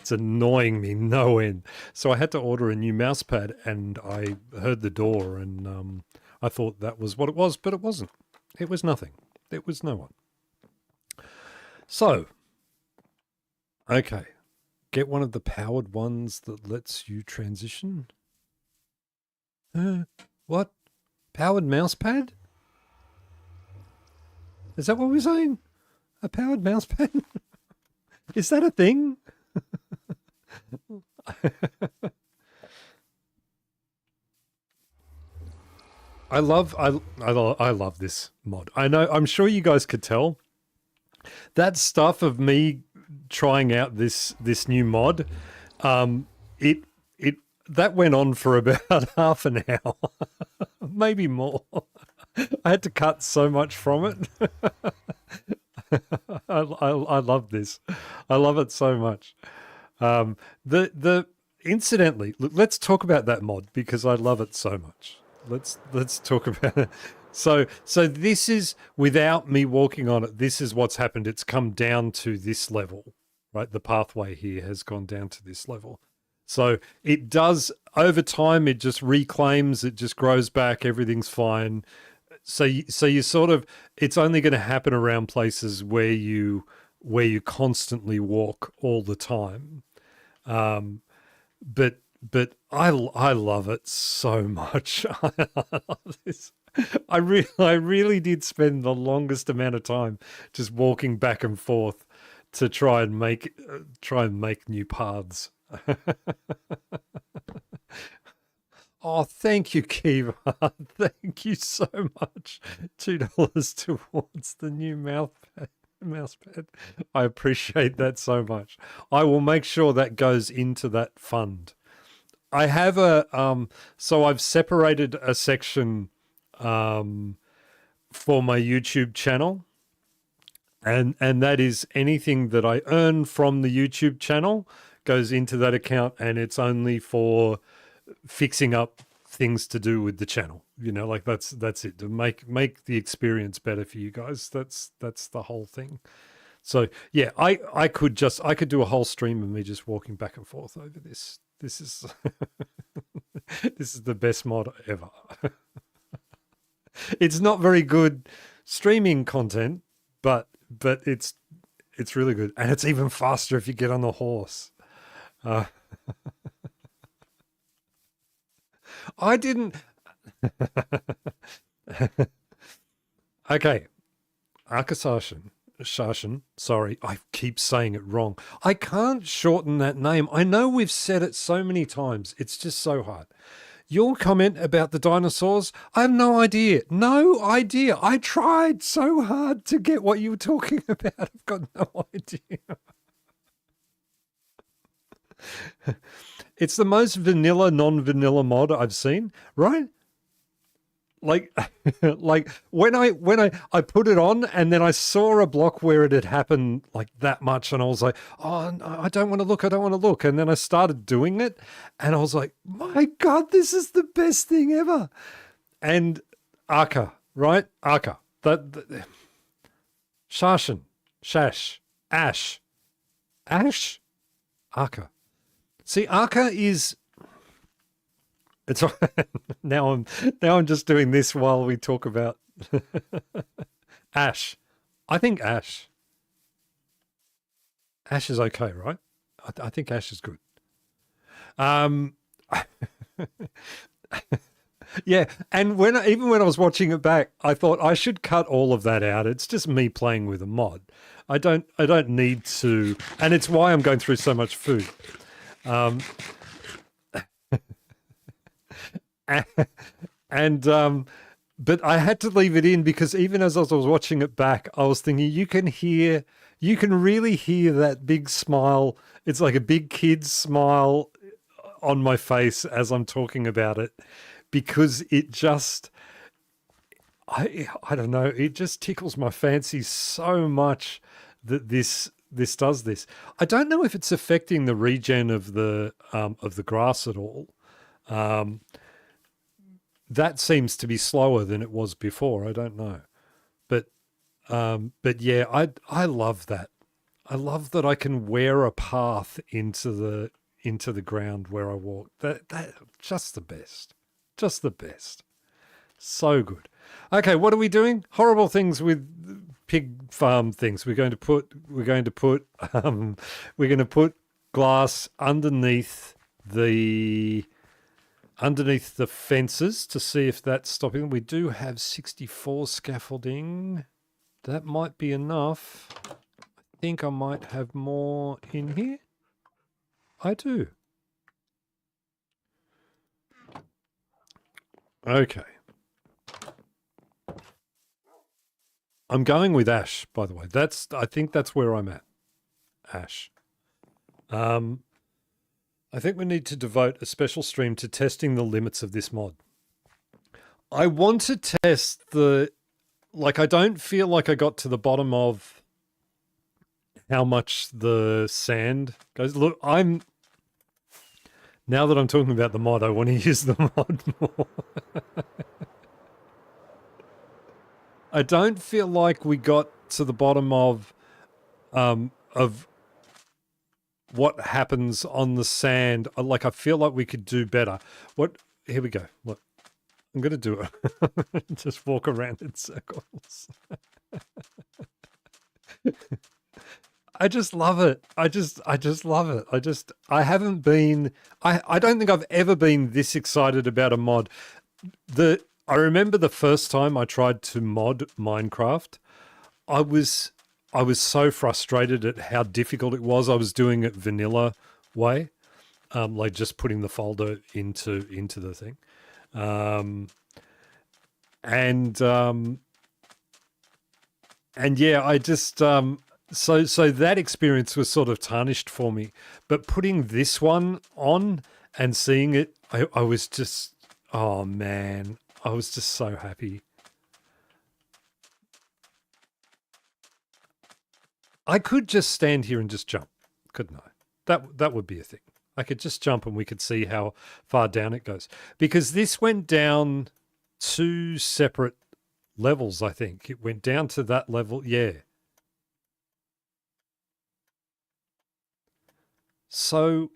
It's annoying me no end. So I had to order a new mouse pad, and I heard the door, and I thought that was what it was, but it wasn't. It was nothing. It was no one. So, okay, get one of the powered ones that lets you transition. What? Powered mouse pad? Is that what we're saying? A powered mouse pad? Is that a thing? I love this mod. I know, I'm sure you guys could tell. That stuff of me trying out this new mod, it that went on for about half an hour, maybe more. I had to cut so much from it. I love this. I love it so much. Incidentally, look, let's talk about that mod because I love it so much. Let's talk about it. So this is, without me walking on it, this is what's happened. It's come down to this level, right? The pathway here has gone down to this level. So it does, over time, it just reclaims, it just grows back, everything's fine. So you sort of, it's only going to happen around places where you constantly walk all the time. But I love it so much. I love this. I really did spend the longest amount of time just walking back and forth to try and make new paths. Oh, thank you, Kiva. Thank you so much. $2 towards the new mouse pad. I appreciate that so much. I will make sure that goes into that fund. I have so I've separated a section for my YouTube channel, and that is anything that I earn from the YouTube channel goes into that account, and it's only for fixing up things to do with the channel. You know, like that's it, to make the experience better for you guys. That's the whole thing. So yeah, I could do a whole stream of me just walking back and forth over this. This is this is the best mod ever. It's not very good streaming content, but it's really good, and it's even faster if you get on the horse. I didn't. Okay, Shashan, sorry, I keep saying it wrong. I can't shorten that name. I know we've said it so many times. It's just so hard. Your comment about the dinosaurs, I have no idea. No idea. I tried so hard to get what you were talking about. I've got no idea. It's the most vanilla, non-vanilla mod I've seen, right? Like, like when I put it on, and then I saw a block where it had happened like that much, and I was like, oh, no, I don't want to look. I don't want to look. And then I started doing it, and I was like, my God, this is the best thing ever. And Aka, right? Aka, Shashan, Shash, Ash, Aka. See, Aka is, It's now I'm just doing this while we talk about Ash. I think Ash is okay, right? I think Ash is good. Um, yeah, and even when I was watching it back, I thought I should cut all of that out. It's just me playing with a mod. I don't need to, and it's why I'm going through so much food. Um, and but I had to leave it in because even as I was watching it back, I was thinking you can really hear that big smile. It's like a big kid's smile on my face as I'm talking about it because it just I don't know, it just tickles my fancy so much that this does this. I don't know if it's affecting the regen of the grass at all. Um, that seems to be slower than it was before. I don't know, but yeah, I love that. I love that I can wear a path into the ground where I walk. That just the best, just the best. So good. Okay, what are we doing? Horrible things with pig farm things. We're going to put glass underneath the fences to see if that's stopping them. We do have 64 scaffolding. That might be enough. I think I might have more in here. I do. Okay. I'm going with Ash, by the way. I think that's where I'm at. Ash. I think we need to devote a special stream to testing the limits of this mod. I want to test I don't feel like I got to the bottom of how much the sand goes. Look, now that I'm talking about the mod, I want to use the mod more. I don't feel like we got to the bottom of what happens on the sand. Like, I feel like we could do better. Here we go. Look, I'm going to do it. Just walk around in circles. I just love it. I just love it. I haven't been, I don't think I've ever been this excited about a mod. I remember the first time I tried to mod Minecraft, I was so frustrated at how difficult it was. I was doing it vanilla way, like just putting the folder into the thing, and yeah, I just so that experience was sort of tarnished for me. But putting this one on and seeing it, I was just, oh man, I was just so happy. I could just stand here and just jump, couldn't I? That would be a thing. I could just jump and we could see how far down it goes. Because this went down 2 separate levels, I think. It went down to that level, yeah. So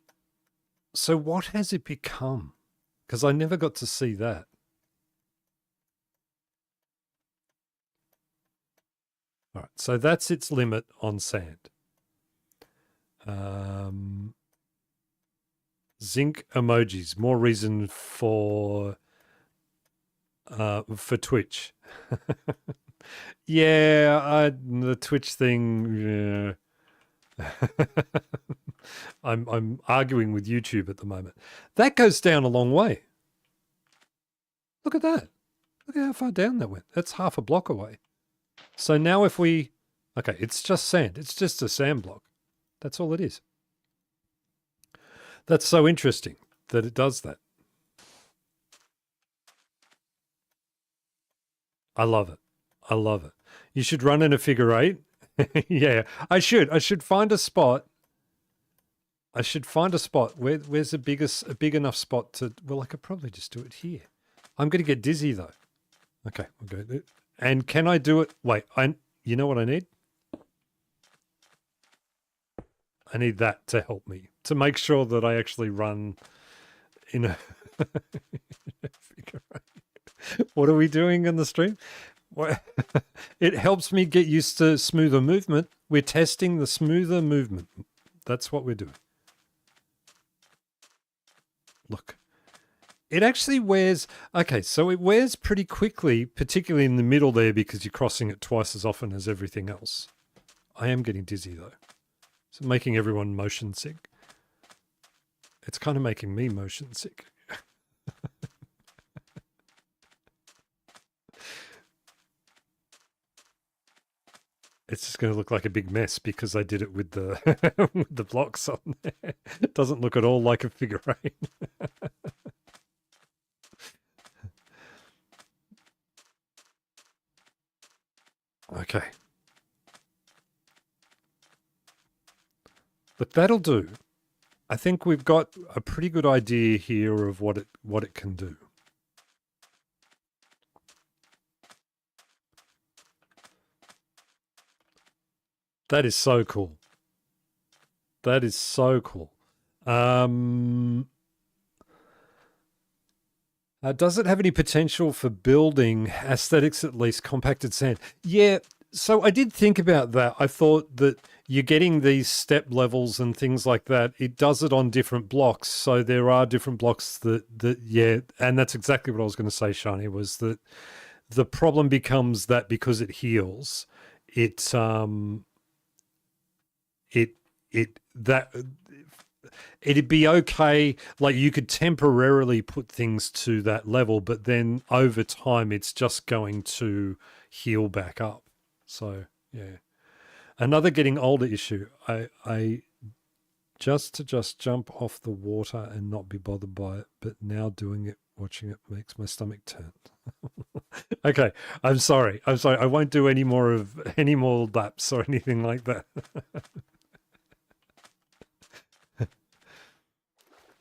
what has it become? Because I never got to see that. All right, so that's its limit on sand. Zinc emojis, more reason for Twitch. Yeah, the Twitch thing. Yeah. I'm arguing with YouTube at the moment. That goes down a long way. Look at that. Look at how far down that went. That's half a block away. So now if we... Okay, it's just sand. It's just a sand block. That's all it is. That's so interesting that it does that. I love it. I love it. You should run in a figure 8. Yeah, I should. I should find a spot. Where's a big enough spot to... Well, I could probably just do it here. I'm going to get dizzy, though. Okay, we'll go. And can I do it? Wait, you know what I need? I need that to help me, to make sure that I actually run in a... What are we doing in the stream? It helps me get used to smoother movement. We're testing the smoother movement. That's what we're doing. Look. It actually wears... Okay, so it wears pretty quickly, particularly in the middle there because you're crossing it twice as often as everything else. I am getting dizzy though. It's making everyone motion sick. It's kind of making me motion sick. It's just going to look like a big mess because I did it with the with the blocks on there. It doesn't look at all like a figure eight. Okay. But that'll do. I think we've got a pretty good idea here of what it can do. That is so cool. That is so cool. Does it have any potential for building aesthetics, at least compacted sand? Yeah, so I did think about that. I thought that you're getting these step levels and things like that. It does it on different blocks. So there are different blocks that yeah, and that's exactly what I was going to say, Shani, was that the problem becomes that because it heals, it'd be okay, like you could temporarily put things to that level, but then over time it's just going to heal back up. So yeah, another getting older issue. I just jump off the water and not be bothered by it, but now doing it, watching it makes my stomach turn. Okay, I'm sorry. I won't do any more laps or anything like that.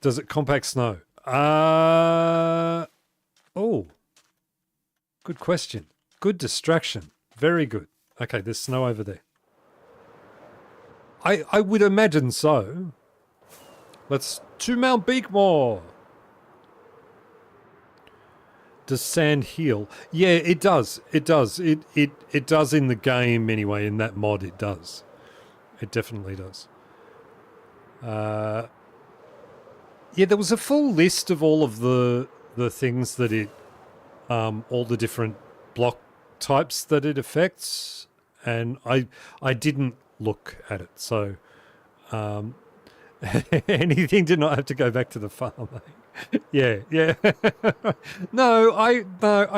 Does it compact snow? Oh, good question. Good distraction. Very good. Okay, there's snow over there. I would imagine so. Let's to Mount Beekmore. Does sand heal? Yeah, it does. It does. It does in the game anyway. In that mod, it does. It definitely does. Yeah, there was a full list of all of the things that it, all the different block types that it affects, and I didn't look at it, so anything did not have to go back to the farm. Yeah. No, I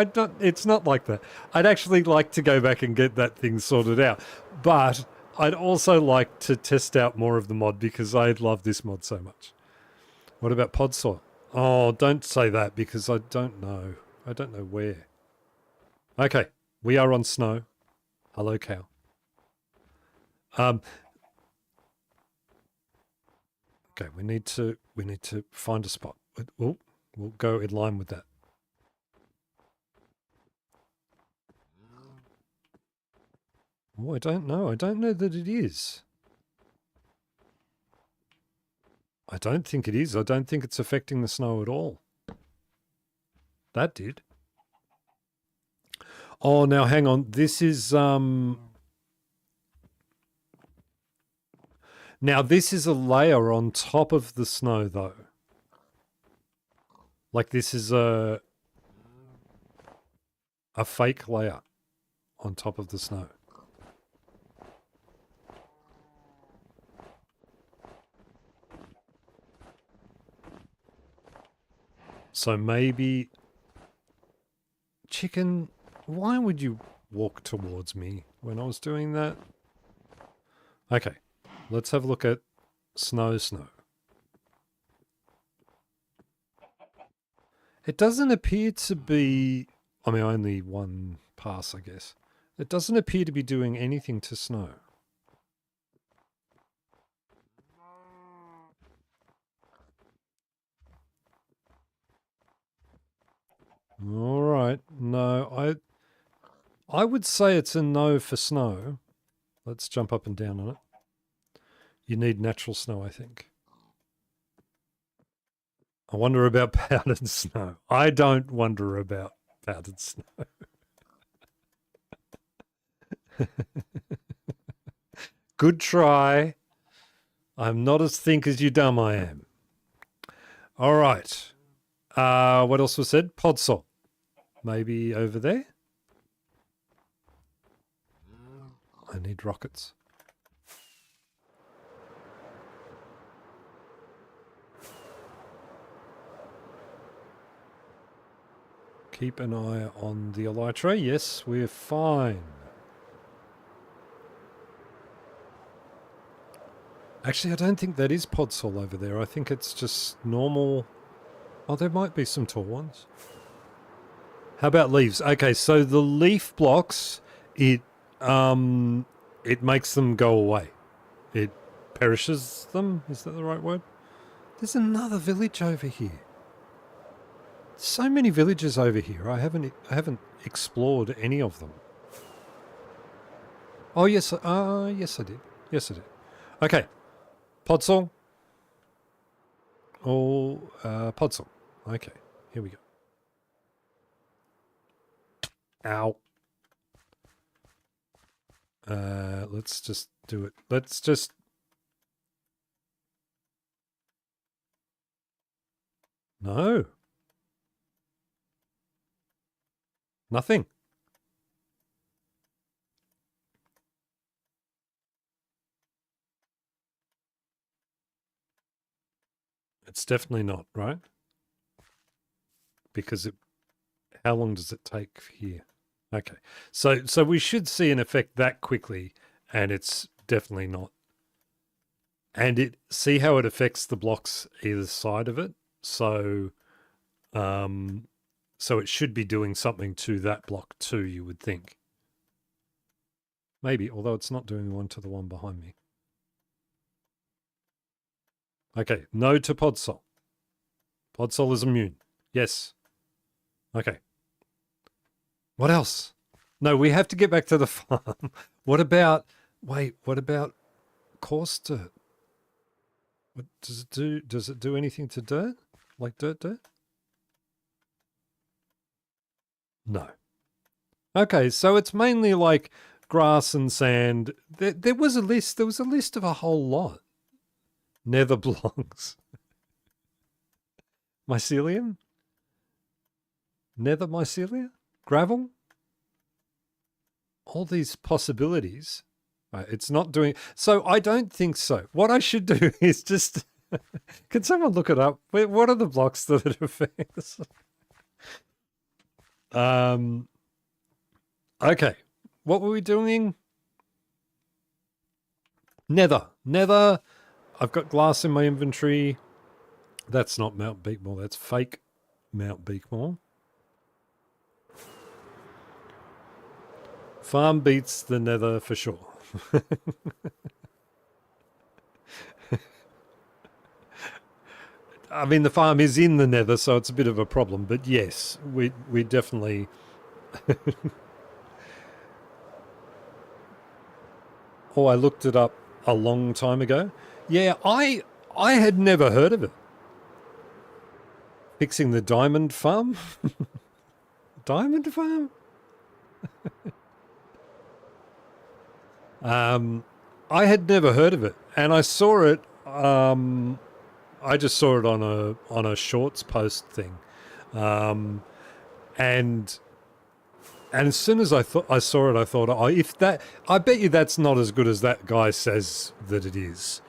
don't. It's not like that. I'd actually like to go back and get that thing sorted out, but I'd also like to test out more of the mod because I love this mod so much. What about Podsaw? Oh, don't say that because I don't know. I don't know where. Okay, we are on snow. Hello, cow. Okay, we need to find a spot. We'll go in line with that. Oh, I don't know. I don't know that it is. I don't think it is. I don't think it's affecting the snow at all. That did. Oh, now hang on. This is now this is a layer on top of the snow though. Like this is a fake layer on top of the snow. So maybe... Chicken, why would you walk towards me when I was doing that? Okay, let's have a look at snow. It doesn't appear to be... I mean, only one pass, I guess. It doesn't appear to be doing anything to snow. All right. No, I would say it's a no for snow. Let's jump up and down on it. You need natural snow, I think. I wonder about powdered snow. I don't wonder about powdered snow. Good try. I'm not as think as you dumb I am. All right. What else was said? Podsol. Maybe over there? I need rockets. Keep an eye on the elytra. Yes, we're fine. Actually, I don't think that is podsol over there. I think it's just normal. Oh, there might be some tall ones. How about leaves? Okay, so the leaf blocks, it makes them go away. It perishes them. Is that the right word? There's another village over here. So many villages over here. I haven't explored any of them. Oh yes, yes I did. Yes I did. Okay, podsol. Oh, podsol. Okay, here we go. Ow. Let's just do it. Let's just. No. Nothing. It's definitely not, right? Because how long does it take here? Okay. So we should see an effect that quickly, and it's definitely not. And see how it affects the blocks either side of it. So so it should be doing something to that block too, you would think. Maybe, although it's not doing one to the one behind me. Okay, no to Podsol. Podsol is immune. Yes. Okay. What else? No, we have to get back to the farm. What about coarse dirt? What does it do? Does it do anything to dirt? Like dirt? No. Okay, so it's mainly like grass and sand. There was a list. There was a list of a whole lot. Nether blocks. Mycelium? Nether mycelia? Gravel? All these possibilities. It's not doing... So I don't think so. What I should do is just... Can someone look it up? What are the blocks that it affects? Okay. What were we doing? Nether. Nether. I've got glass in my inventory. That's not Mount Beakmore. That's fake Mount Beakmore. Farm beats the Nether for sure. I mean, the farm is in the Nether, so it's a bit of a problem. But yes, we definitely... Oh, I looked it up a long time ago. Yeah, I had never heard of it. Fixing the diamond farm? Diamond farm? I had never heard of it, and I saw it. I just saw it on a shorts post thing, and as soon as I saw it, I thought, oh, I bet you that's not as good as that guy says that it is.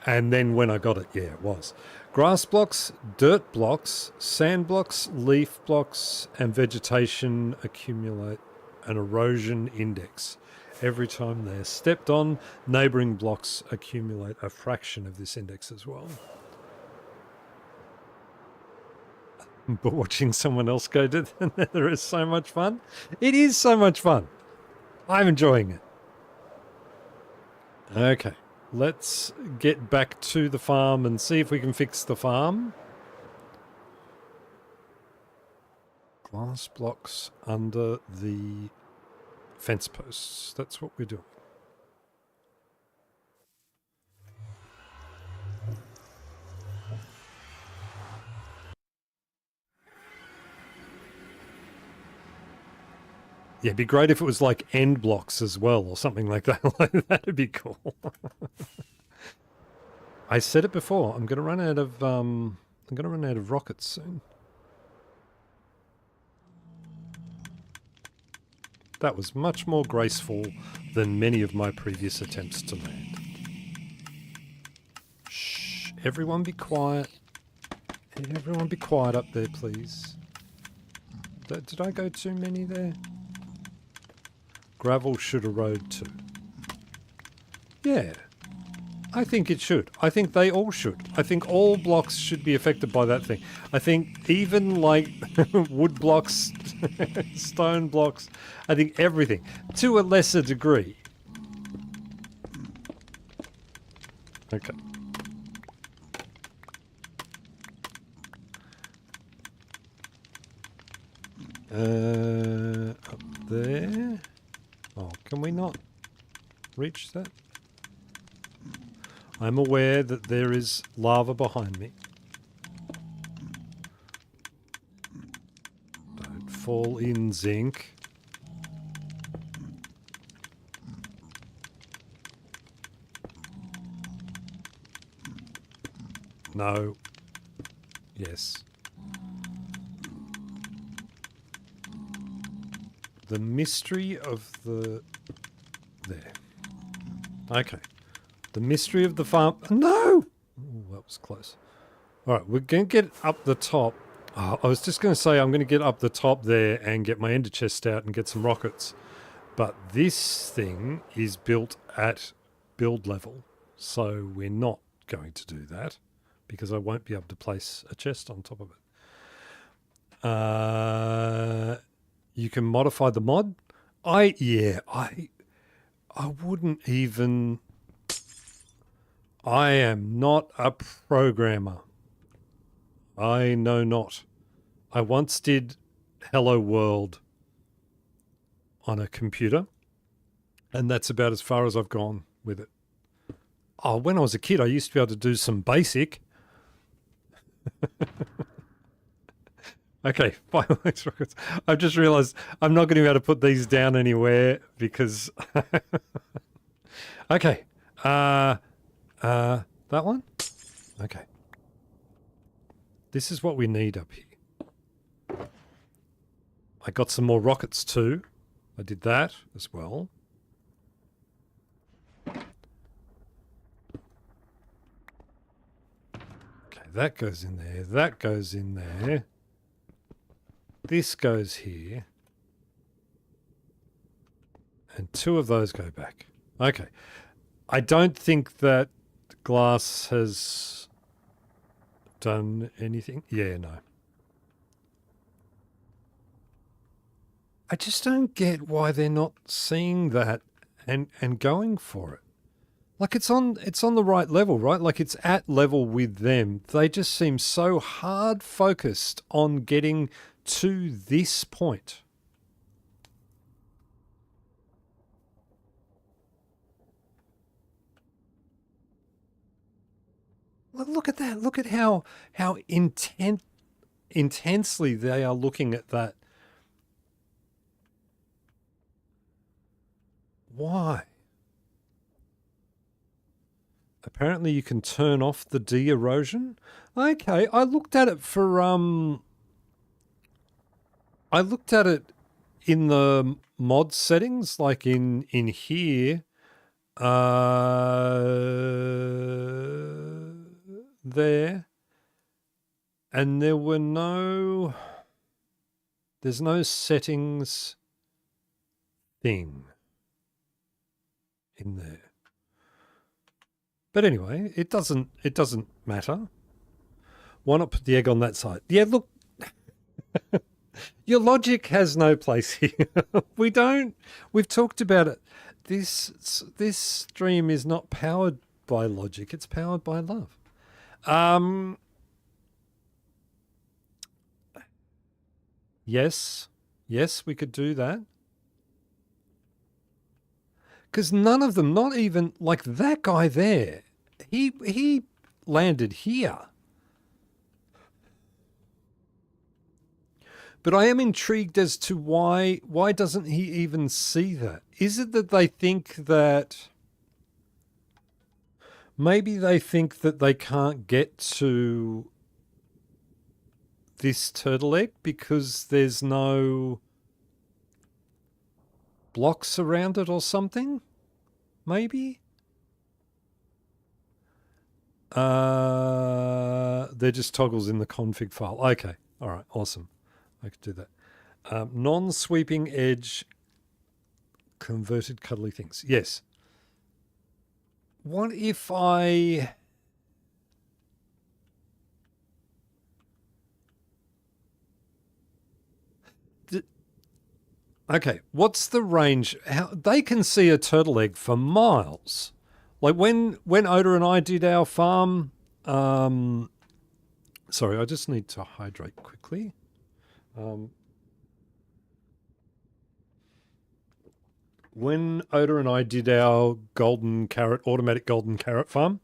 And then when I got it, yeah, it was. Grass blocks, dirt blocks, sand blocks, leaf blocks, and vegetation accumulate an erosion index. Every time they're stepped on, neighbouring blocks accumulate a fraction of this index as well. But watching someone else go to the Nether is so much fun. It is so much fun. I'm enjoying it. Okay, let's get back to the farm and see if we can fix the farm. Glass blocks under the fence posts. That's what we're doing. Yeah, it'd be great if it was like end blocks as well or something like that. Like, that'd be cool. I said it before. I'm gonna run out of rockets soon. That was much more graceful than many of my previous attempts to land. Shh. Everyone be quiet. Everyone be quiet up there, please. Did I go too many there? Gravel should erode too. Yeah. I think it should. I think they all should. I think all blocks should be affected by that thing. I think even like wood blocks, stone blocks, I think everything, to a lesser degree. Okay. Up there. Oh, can we not reach that? I'm aware that there is lava behind me. Don't fall in, zinc. No. Yes. The mystery of the... There. Okay. The mystery of the farm... No! Ooh, that was close. Alright, we're going to get up the top. Oh, I was just going to say I'm going to get up the top there and get my ender chest out and get some rockets. But this thing is built at build level. So we're not going to do that because I won't be able to place a chest on top of it. You can modify the mod. I wouldn't even... I am not a programmer. I know not. I once did Hello World on a computer, and that's about as far as I've gone with it. Oh, when I was a kid, I used to be able to do some basic. Okay, fireworks rockets. I've just realised I'm not going to be able to put these down anywhere because... Okay. That one? Okay. This is what we need up here. I got some more rockets too. I did that as well. Okay, that goes in there. That goes in there. This goes here. And two of those go back. Okay. I don't think that glass has done anything. Yeah, no. I just don't get why they're not seeing that and going for it. Like it's on the right level, right? Like it's at level with them. They just seem so hard focused on getting to this point. Look at that. Look at how intensely they are looking at that. Why? Apparently you can turn off the de-erosion. Okay, I looked at it for I looked at it in the mod settings, like in here. There, and there were there's no settings thing in there. But anyway, it doesn't matter. Why not put the egg on that side? Yeah, look, your logic has no place here. We've talked about it. This stream is not powered by logic, it's powered by love. Yes, we could do that. Because none of them, not even like that guy there, he landed here. But I am intrigued as to why doesn't he even see that? Is it that they think that maybe they think that they can't get to this turtle egg because there's no blocks around it or something? Maybe? They're just toggles in the config file. Okay. All right. Awesome. I could do that. Non-sweeping edge converted cuddly things. Yes. What if I... Okay, what's the range? How they can see a turtle egg for miles. Like when Oda and I did our farm, sorry, I just need to hydrate quickly. When Oda and I did our automatic golden carrot farm,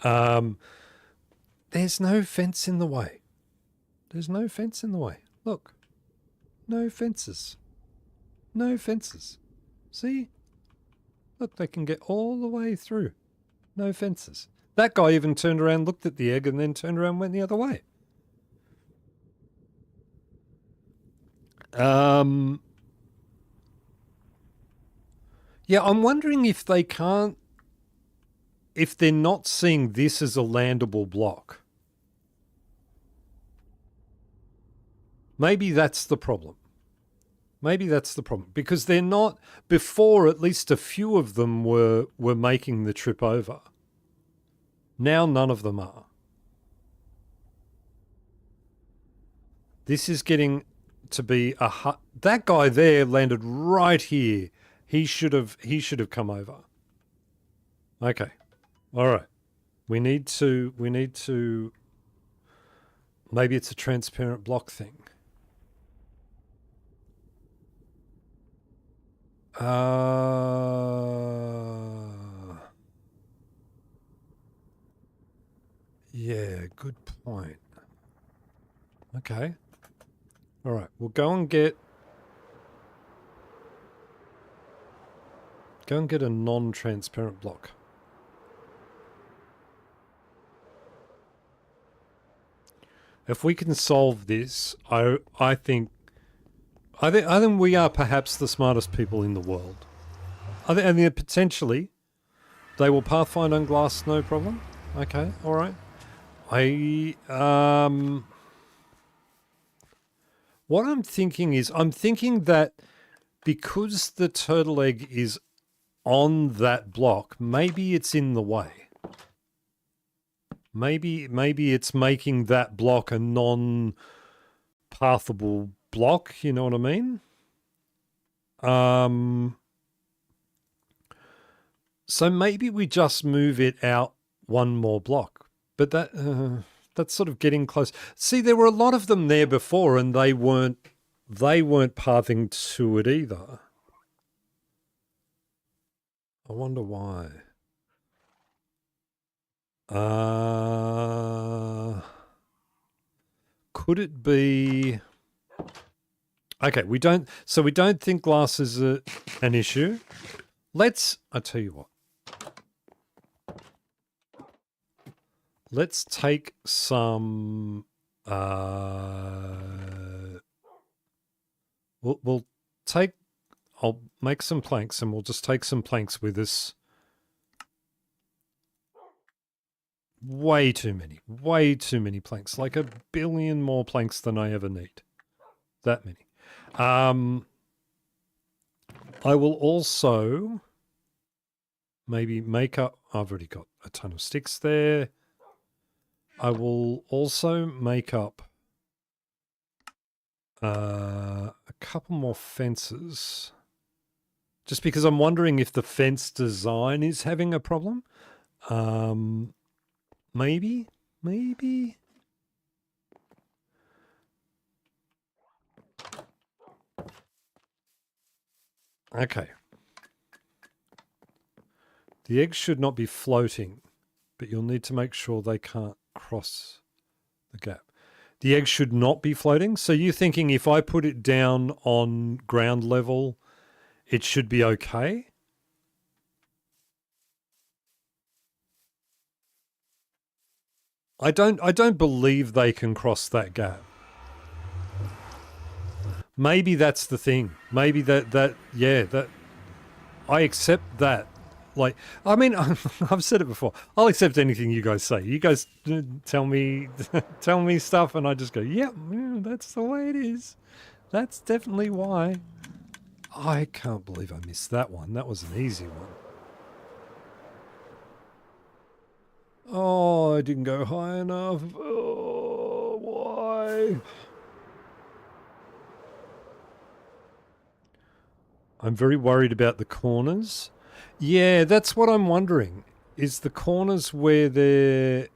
there's no fence in the way. There's no fence in the way. Look, no fences. No fences. See? Look, they can get all the way through. No fences. That guy even turned around, looked at the egg, and then turned around and went the other way. Yeah, I'm wondering if they can't... If they're not seeing this as a landable block. Maybe that's the problem. Maybe that's the problem. Because they're not... Before, at least a few of them were making the trip over. Now none of them are. This is getting to be a... That guy there landed right here. He should have come over. Okay. All right. We need to... Maybe it's a transparent block thing. Yeah, good point. Okay. All right, we'll go and get a non-transparent block. If we can solve this, I think we are perhaps the smartest people in the world. I think potentially they will pathfind on glass, no problem. Okay, all right. What I'm thinking is, that because the turtle egg is on that block, maybe it's in the way. Maybe it's making that block a non-pathable block, you know what I mean? So maybe we just move it out one more block. But that's sort of getting close. See, there were a lot of them there before, and they weren't pathing to it either. I wonder why. Could it be... Okay, we don't think glass is an issue. I tell you what. Let's take some... We'll take... I'll make some planks, and we'll just take some planks with us. Way too many planks. Like 1 billion more planks than I ever need. That many. I will also maybe make up... I've already got a ton of sticks there. I will also make up a couple more fences. Just because I'm wondering if the fence design is having a problem. Maybe. Okay. The eggs should not be floating, but you'll need to make sure they can't cross the gap. The egg should not be floating. So you're thinking if I put it down on ground level, it should be okay? I don't believe they can cross that gap. Maybe that's the thing. Maybe that I accept that. Like, I mean, I've said it before. I'll accept anything you guys say. You guys tell me stuff, and I just go, yeah, that's the way it is. That's definitely why. I can't believe I missed that one. That was an easy one. Oh, I didn't go high enough. Oh, why? I'm very worried about the corners. Yeah, that's what I'm wondering. Is the corners where they're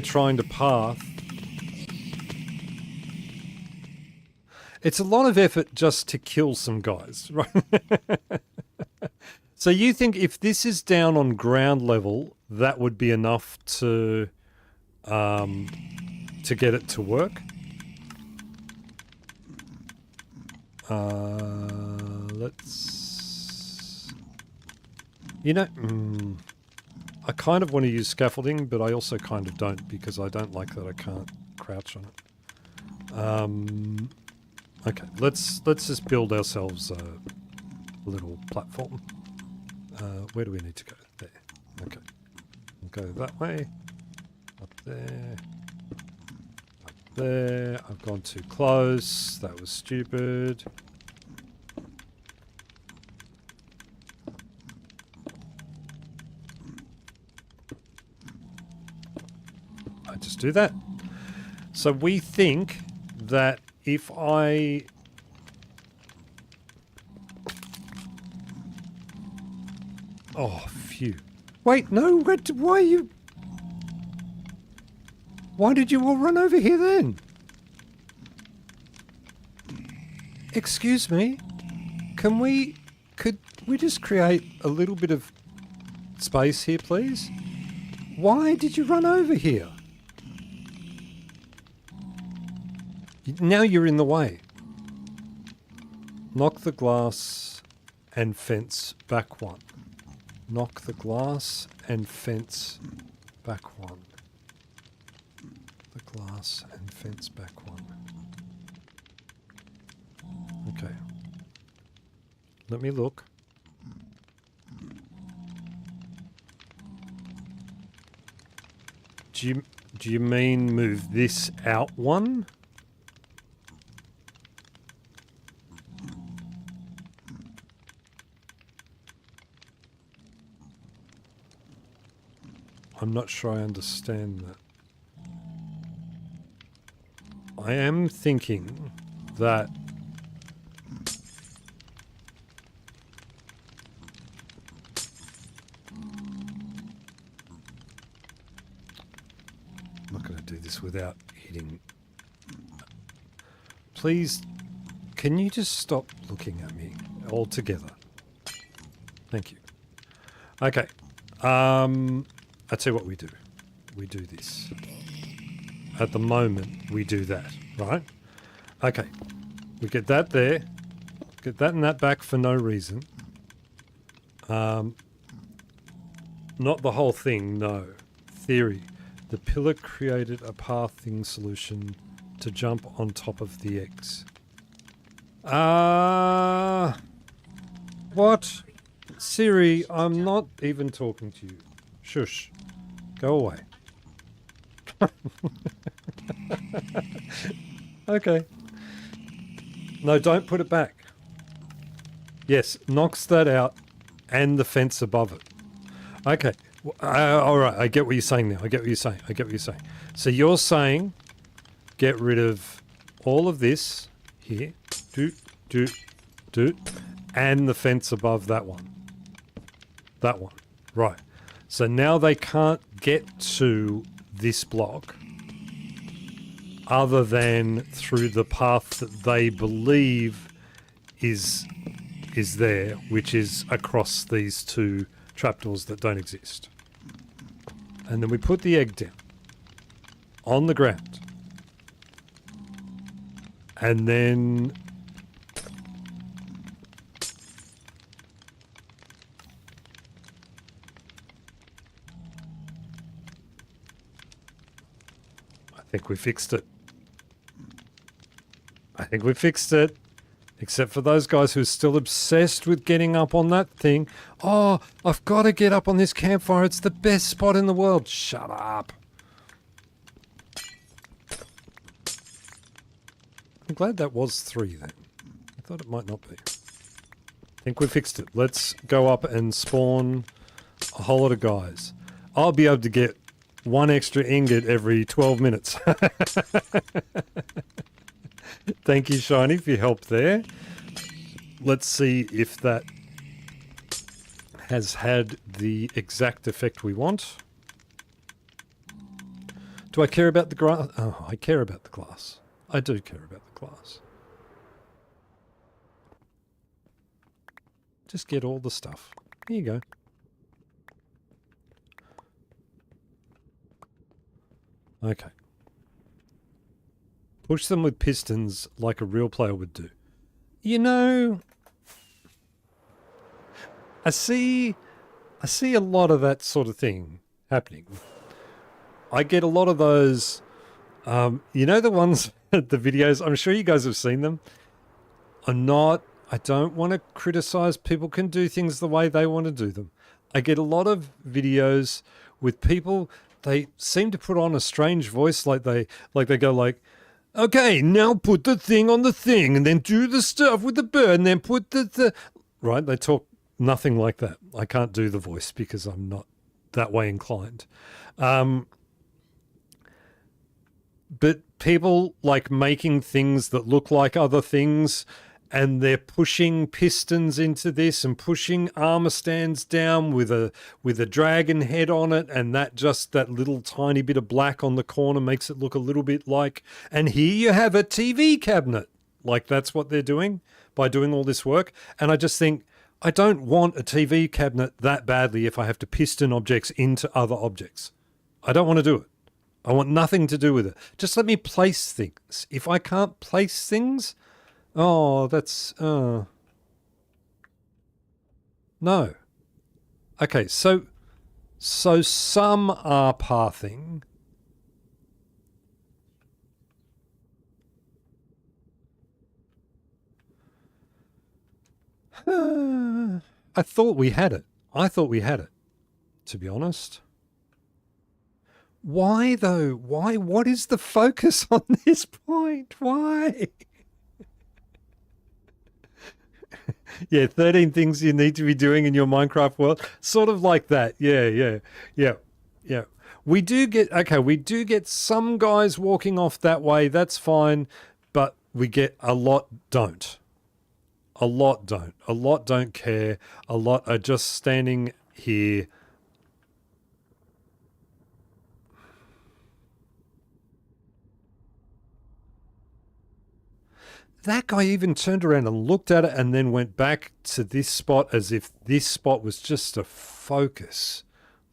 trying to path. It's a lot of effort just to kill some guys, right? So you think if this is down on ground level, that would be enough to get it to work? Let's... You know, I kind of want to use scaffolding, but I also kind of don't because I don't like that I can't crouch on it. Okay, let's just build ourselves a little platform. Where do we need to go? There. Okay. We'll go that way. Up there. Up there. I've gone too close. That was stupid. I just do that. So we think that if I... Oh, phew. Wait, no, why you... Why did you all run over here then? Excuse me? Could we just create a little bit of space here, please? Why did you run over here? Now you're in the way. Knock the glass and fence back one. Knock the glass and fence back one. The glass and fence back one. Okay. Let me look. Do you mean move this out one? I'm not sure I understand that. I am thinking that I'm not going to do this without hitting. Please, can you just stop looking at me altogether? Thank you. Okay. I'll tell you what we do. We do this. At the moment, we do that, right? Okay. We get that there. Get that and that back for no reason. Not the whole thing, no. Theory. The pillar created a pathing solution to jump on top of the eggs. What? Siri, I'm not even talking to you. Shush. Go away. Okay. No, don't put it back. Yes, knocks that out and the fence above it. Okay. All right, I get what you're saying now. I get what you're saying. So you're saying get rid of all of this here. And the fence above that one. That one. Right. So now they can't get to this block other than through the path that they believe is there, which is across these two trapdoors that don't exist. And then we put the egg down. on the ground. And then I think we fixed it. I think we fixed it. Except for those guys who are still obsessed with getting up on that thing. Oh, I've got to get up on this campfire. It's the best spot in the world. Shut up. I'm glad that was 3 then. I thought it might not be. I think we fixed it. Let's go up and spawn a whole lot of guys. I'll be able to get 1 extra ingot every 12 minutes. Thank you, Shiny, for your help there. Let's see if that has had the exact effect we want. Do I care about the grass? Oh, I care about the glass. I do care about the glass. Just get all the stuff. Here you go. Okay. Push them with pistons like a real player would do. You know, I see a lot of that sort of thing happening. I get a lot of those, you know, the ones, the videos, I'm sure you guys have seen them. I don't want to criticize. People can do things the way they want to do them. I get a lot of videos with people, they seem to put on a strange voice, like they go like, okay, now put the thing on the thing and then do the stuff with the bird and then put the... Right, they talk nothing like that. I can't do the voice because I'm not that way inclined. But people like making things that look like other things, and they're pushing pistons into this and pushing armor stands down with a dragon head on it, and that little tiny bit of black on the corner makes it look a little bit like, and here you have a TV cabinet. Like, that's what they're doing by doing all this work. And I just think, I don't want a TV cabinet that badly if I have to piston objects into other objects. I don't want to do it. I want nothing to do with it. Just let me place things. If I can't place things... Oh, that's... No. Okay, so some are pathing. I thought we had it. To be honest. Why, though? Why? What is the focus on this point? Why? Yeah, 13 things you need to be doing in your Minecraft world. Sort of like that. Yeah. We do get some guys walking off that way. That's fine. But we get a lot don't. A lot don't. A lot don't care. A lot are just standing here. That guy even turned around and looked at it and then went back to this spot as if this spot was just a focus.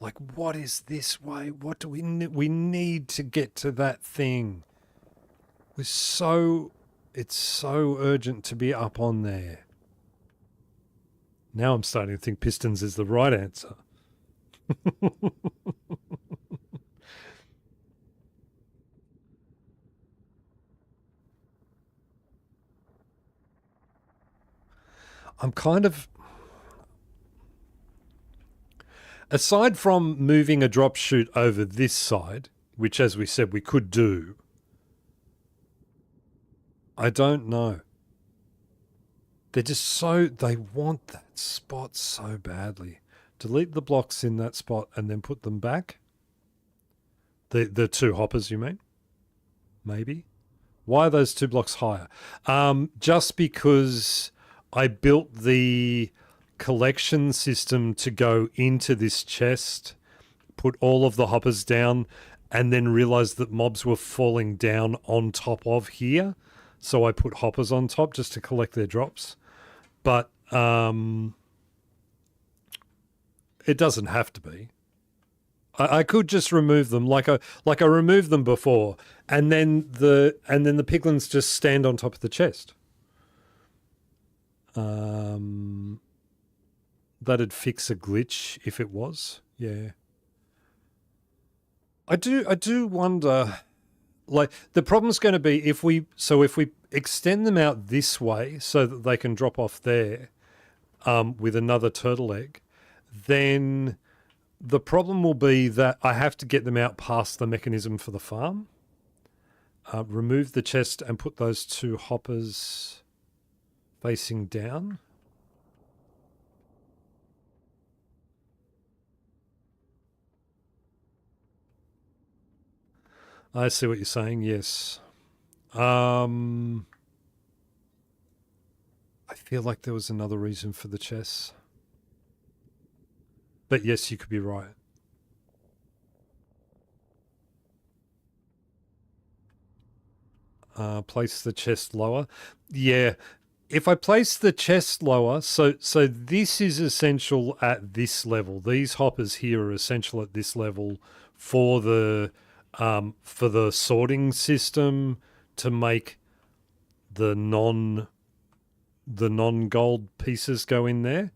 Like, what is this way? What do we need to get to that thing? It's so urgent to be up on there. Now I'm starting to think pistons is the right answer. I'm kind of... Aside from moving a drop chute over this side, which, as we said, we could do, I don't know. They're just so... They want that spot so badly. Delete the blocks in that spot and then put them back. The 2 hoppers, you mean? Maybe? Why are those 2 blocks higher? Just because... I built the collection system to go into this chest, put all of the hoppers down, and then realized that mobs were falling down on top of here. So I put hoppers on top just to collect their drops. But it doesn't have to be. I could just remove them like I removed them before, and then the piglins just stand on top of the chest. That'd fix a glitch if it was. Yeah. I do wonder, like, the problem's going to be if we extend them out this way so that they can drop off there with another turtle egg, then the problem will be that I have to get them out past the mechanism for the farm. Remove the chest and put those two hoppers facing down. I see what you're saying, yes. I feel like there was another reason for the chess. But yes, you could be right. Place the chest lower. Yeah. If I place the chest lower, so this is essential at this level. These hoppers here are essential at this level for the sorting system to make the non-gold pieces go in there.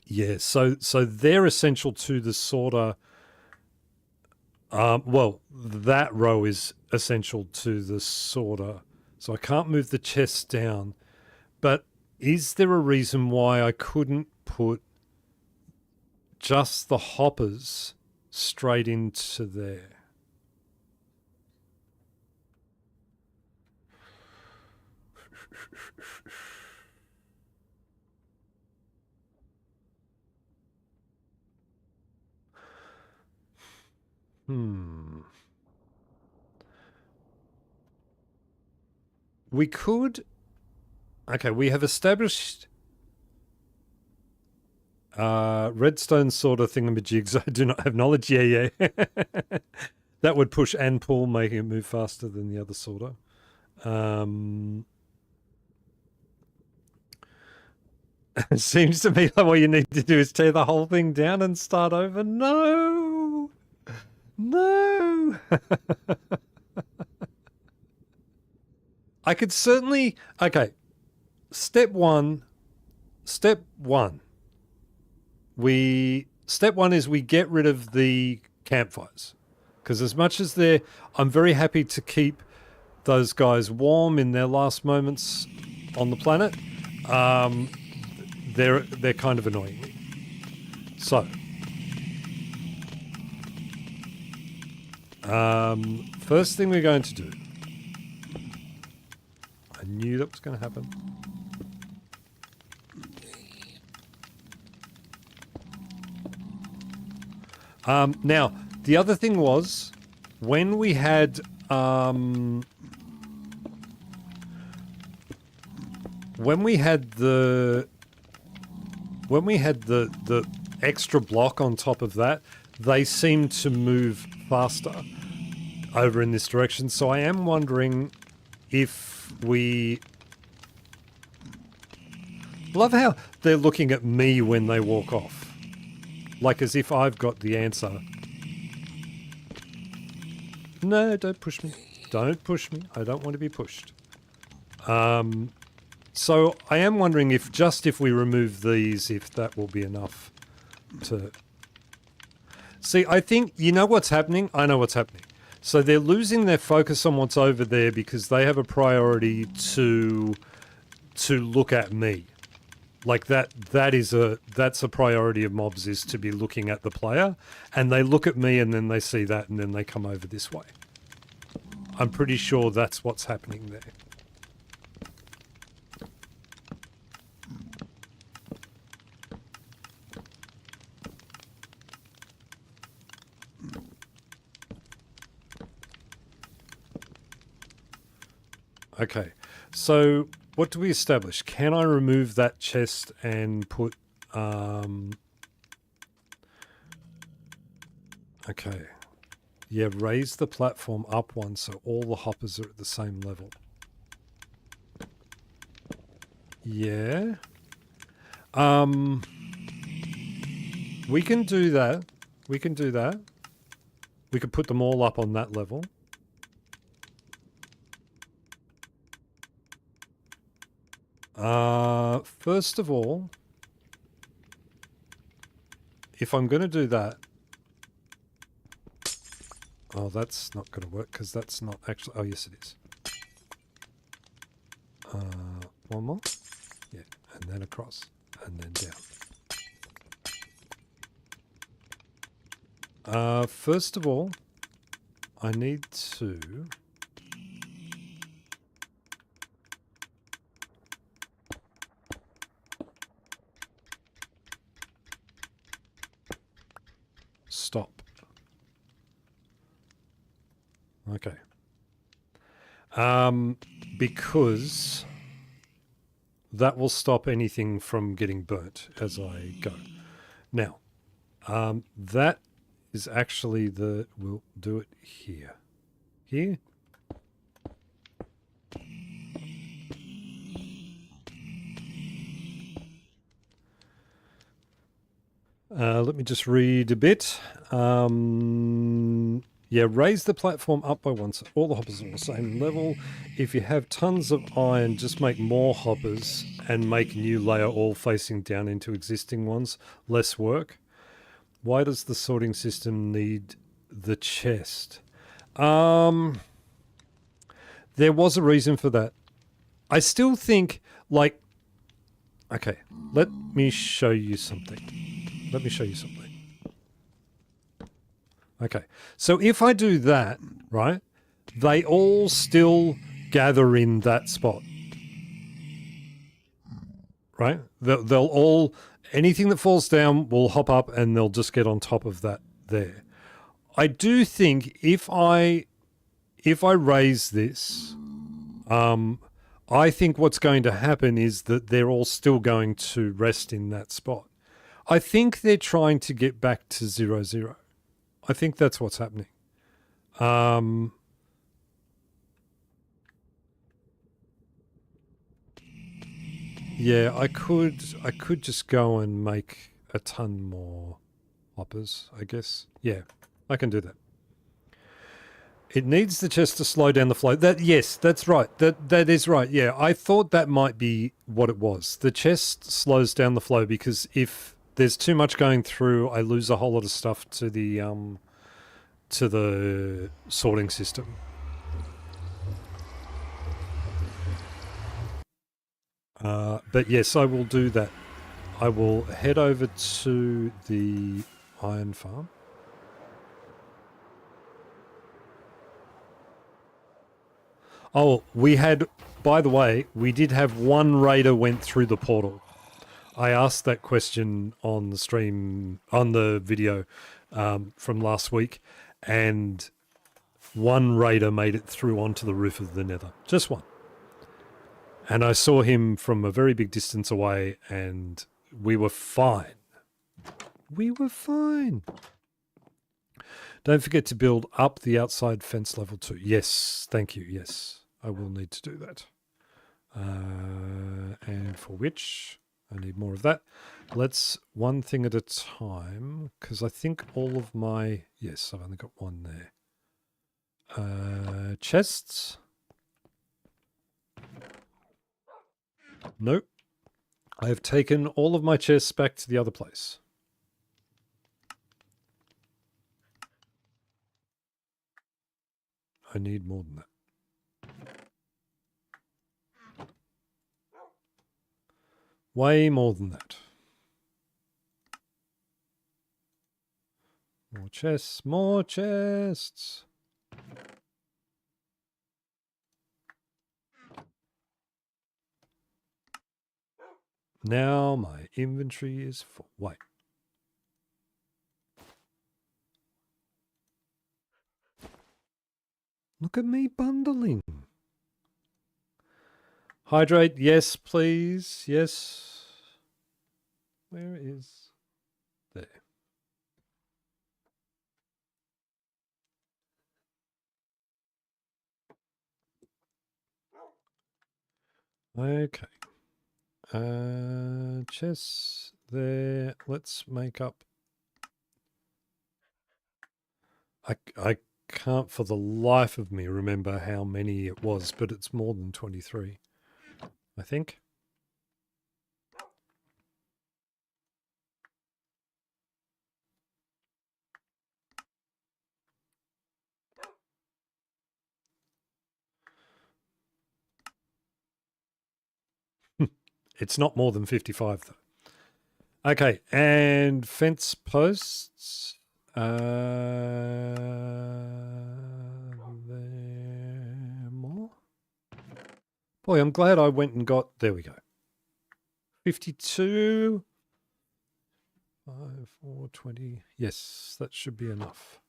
Yeah, so they're essential to the sorter. Well, that row is essential to the sorter. So I can't move the chest down. But is there a reason why I couldn't put just the hoppers straight into there? We could... Okay, we have established redstone sorter thingamajigs. I do not have knowledge. Yeah. That would push and pull, making it move faster than the other sorter. It seems to me like what you need to do is tear the whole thing down and start over. No! No! I could certainly... Okay. Step one. Step one is we get rid of the campfires. Because as much as I'm very happy to keep those guys warm in their last moments on the planet. They're kind of annoying me. So, first thing we're going to do. I knew that was going to happen. Now, the other thing was when we had the extra block on top of that, they seemed to move faster over in this direction. So I am wondering if we... Love how they're looking at me when they walk off. Like as if I've got the answer. No, don't push me. Don't push me. I don't want to be pushed. So I am wondering if we remove these, if that will be enough to... See, I think, you know what's happening? I know what's happening. So they're losing their focus on what's over there because they have a priority to look at me. Like that's a priority of mobs, is to be looking at the player, and they look at me and then they see that and then they come over this way. I'm pretty sure that's what's happening there. Okay, so what do we establish? Can I remove that chest and put... Okay. Yeah, raise the platform up one so all the hoppers are at the same level. Yeah. We can do that. We can do that. We could put them all up on that level. First of all, if I'm going to do that... Oh, that's not going to work because that's not actually... Oh, yes, it is. One more. Yeah, and then across. And then down. First of all, I need to... Stop. Okay. Because that will stop anything from getting burnt as I go. Now, that is actually the... We'll do it here. Here? Let me just read a bit. Yeah, raise the platform up by one. So all the hoppers are on the same level. If you have tons of iron, just make more hoppers and make a new layer all facing down into existing ones. Less work. Why does the sorting system need the chest? There was a reason for that. I still think, like... Okay, let me show you something. Let me show you something. Okay, so if I do that, right, they all still gather in that spot. Right? They'll all... Anything that falls down will hop up and they'll just get on top of that there. I do think if I raise this, I think what's going to happen is that they're all still going to rest in that spot. I think they're trying to get back to 0, 0. I think that's what's happening. Yeah, I could just go and make a ton more hoppers, I guess. Yeah, I can do that. It needs the chest to slow down the flow. Yes, that's right. That is right. Yeah, I thought that might be what it was. The chest slows down the flow because if there's too much going through, I lose a whole lot of stuff to the sorting system. But yes, I will do that. I will head over to the iron farm. Oh, we had, by the way, we did have one raider went through the portal. I asked that question on the stream, on the video from last week, and one raider made it through onto the roof of the nether. Just one. And I saw him from a very big distance away, and we were fine. We were fine. Don't forget to build up the outside fence level 2. Yes, thank you. Yes, I will need to do that. And for which... I need more of that. Let's one thing at a time, because I think all of my... Yes, I've only got one there. Chests. Nope. I have taken all of my chests back to the other place. I need more than that. Way more than that. More chests, more chests. Now my inventory is full. Wait. Look at me bundling. Hydrate, yes, please. Yes. Where is... There. Okay. Chests there. Let's make up I can't for the life of me remember how many it was, but it's more than 23, I think. It's not more than 55, though. Okay, and fence posts. There more. Boy, I'm glad I went and got. There we go. 52. 5, 4, 20. Yes, that should be enough.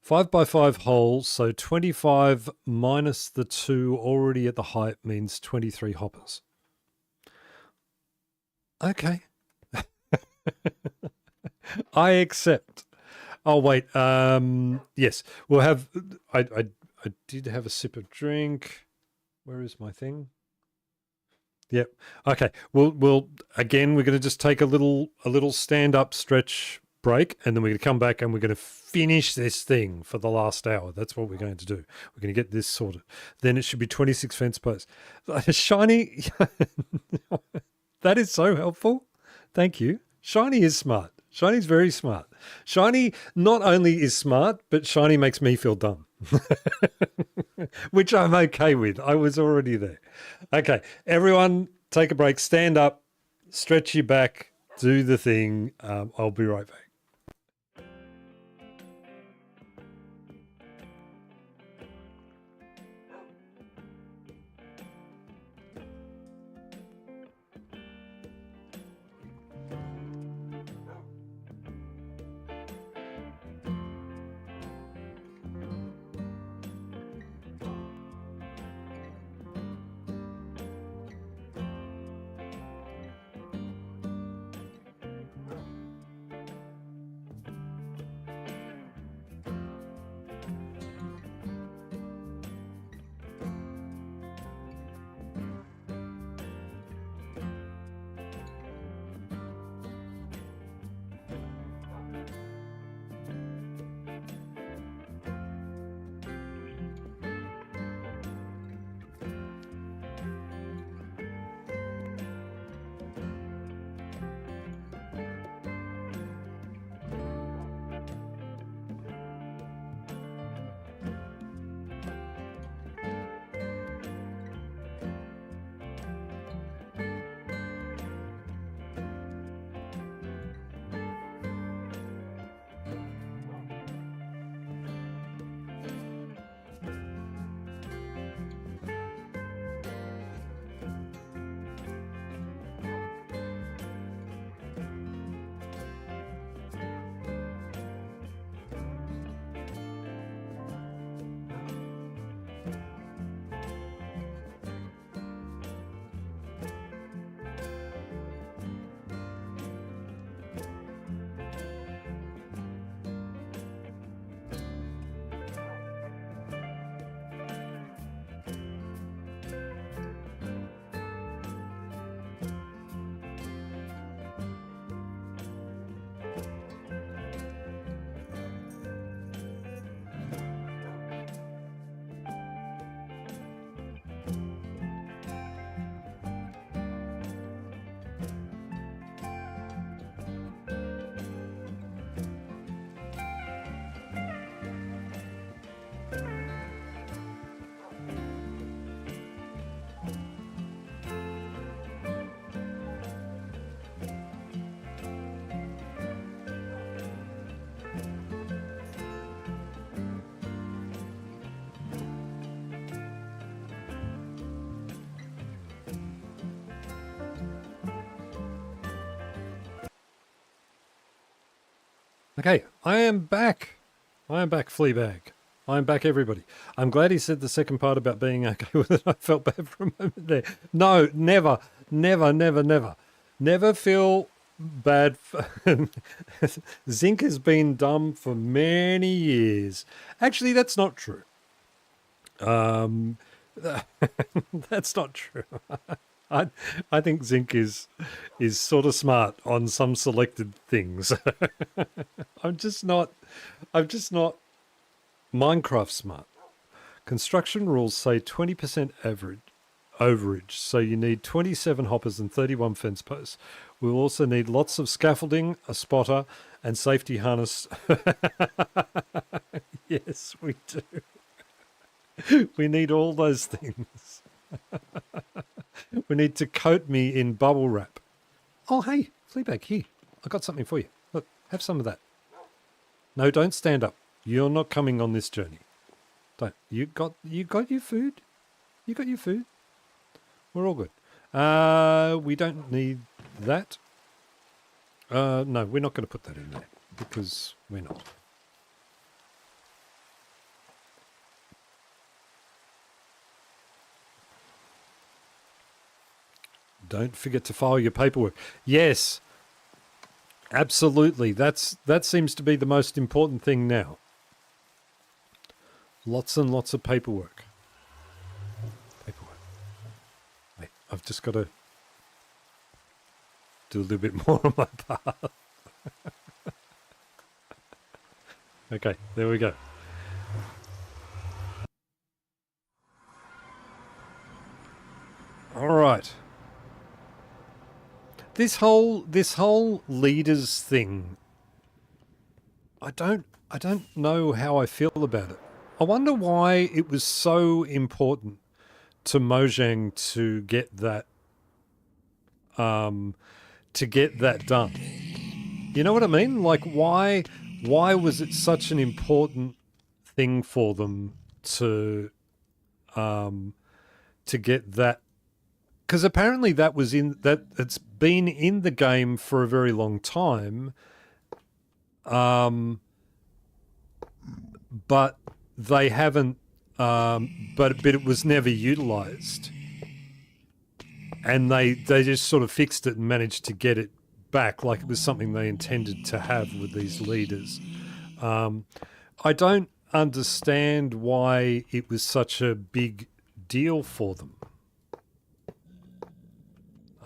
5 by 5 holes, so 25 minus the 2 already at the height means 23 hoppers. Okay. I accept. Oh wait, yes, we'll have. I did have a sip of drink. Where is my thing? Yep. Okay. We'll again. We're going to just take a little stand up stretch break, and then we're going to come back and we're going to finish this thing for the last hour. That's what we're going to do. We're going to get this sorted. Then it should be 26 fence posts. Shiny. That is so helpful. Thank you. Shiny is smart. Shiny's very smart. Shiny not only is smart, but Shiny makes me feel dumb, which I'm okay with. I was already there. Okay, everyone take a break, stand up, stretch your back, do the thing. I'll be right back. Okay, I am back. I am back, Fleabag. I am back, everybody. I'm glad he said the second part about being okay with it. I felt bad for a moment there. No, never, never, never, never. Never feel bad. Zinc has been dumb for many years. Actually, that's not true. That's not true. I I think zinc is sort of smart on some selected things. I'm just not Minecraft smart. Construction rules say 20% average overage, so you need 27 hoppers and 31 fence posts. We'll also need lots of scaffolding, a spotter, and safety harness. Yes, we do. We need all those things. We need to coat me in bubble wrap. Oh, hey, Fleabag, here. I got something for you. Look, have some of that. No, don't stand up. You're not coming on this journey. Don't. You got your food? You got your food? We're all good. We don't need that. No, we're not going to put that in there because we're not. Don't forget to file your paperwork. Yes, absolutely. That seems to be the most important thing now. Lots and lots of paperwork. Wait, I've just got to do a little bit more on my part. Okay, there we go. All right. This whole leaders thing, I don't know how I feel about it. I wonder why it was so important to Mojang to get that done. You know what I mean? Like why was it such an important thing for them to get that? Because apparently that was it's been in the game for a very long time, but they haven't. But it was never utilized, and they just sort of fixed it and managed to get it back, like it was something they intended to have with these leaders. I don't understand why it was such a big deal for them.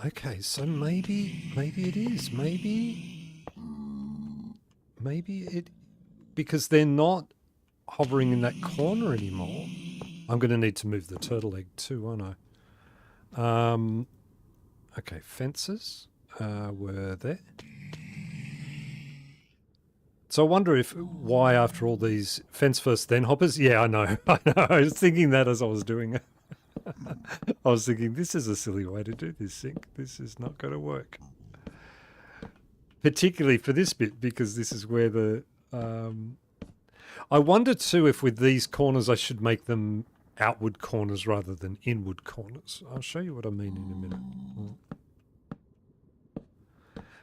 Okay, so maybe it is. Maybe it, because they're not hovering in that corner anymore. I'm going to need to move the turtle egg too, aren't I? Okay, fences were there. So I wonder why after all these fence first then hoppers. Yeah, I know. I was thinking that as I was doing it. I was thinking, this is a silly way to do this, Zinc. This is not going to work. Particularly for this bit, because this is where the... I wonder too if with these corners I should make them outward corners rather than inward corners. I'll show you what I mean in a minute.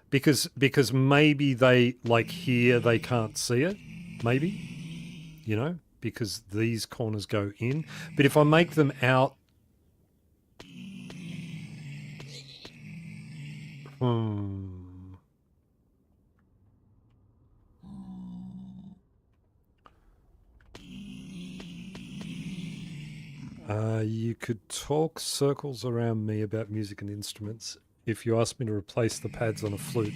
Because maybe they, like here, they can't see it. Maybe, you know, because these corners go in. But if I make them out... you could talk circles around me about music and instruments. If you asked me to replace the pads on a flute,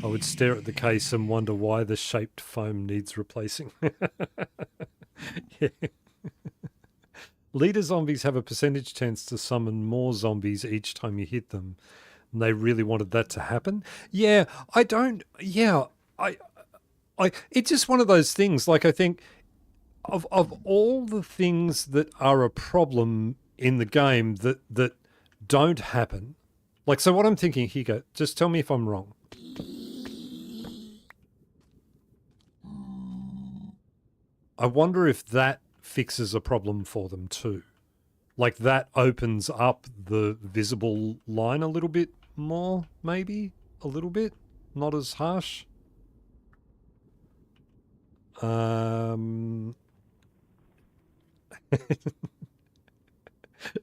I would stare at the case and wonder why the shaped foam needs replacing. Yeah. Leader zombies have a percentage chance to summon more zombies each time you hit them. And they really wanted that to happen. Yeah, it's just one of those things. Like, I think of all the things that are a problem in the game that don't happen, like, so what I'm thinking, here you go, just tell me if I'm wrong. I wonder if that fixes a problem for them too. Like, that opens up the visible line a little bit more, maybe? A little bit? Not as harsh?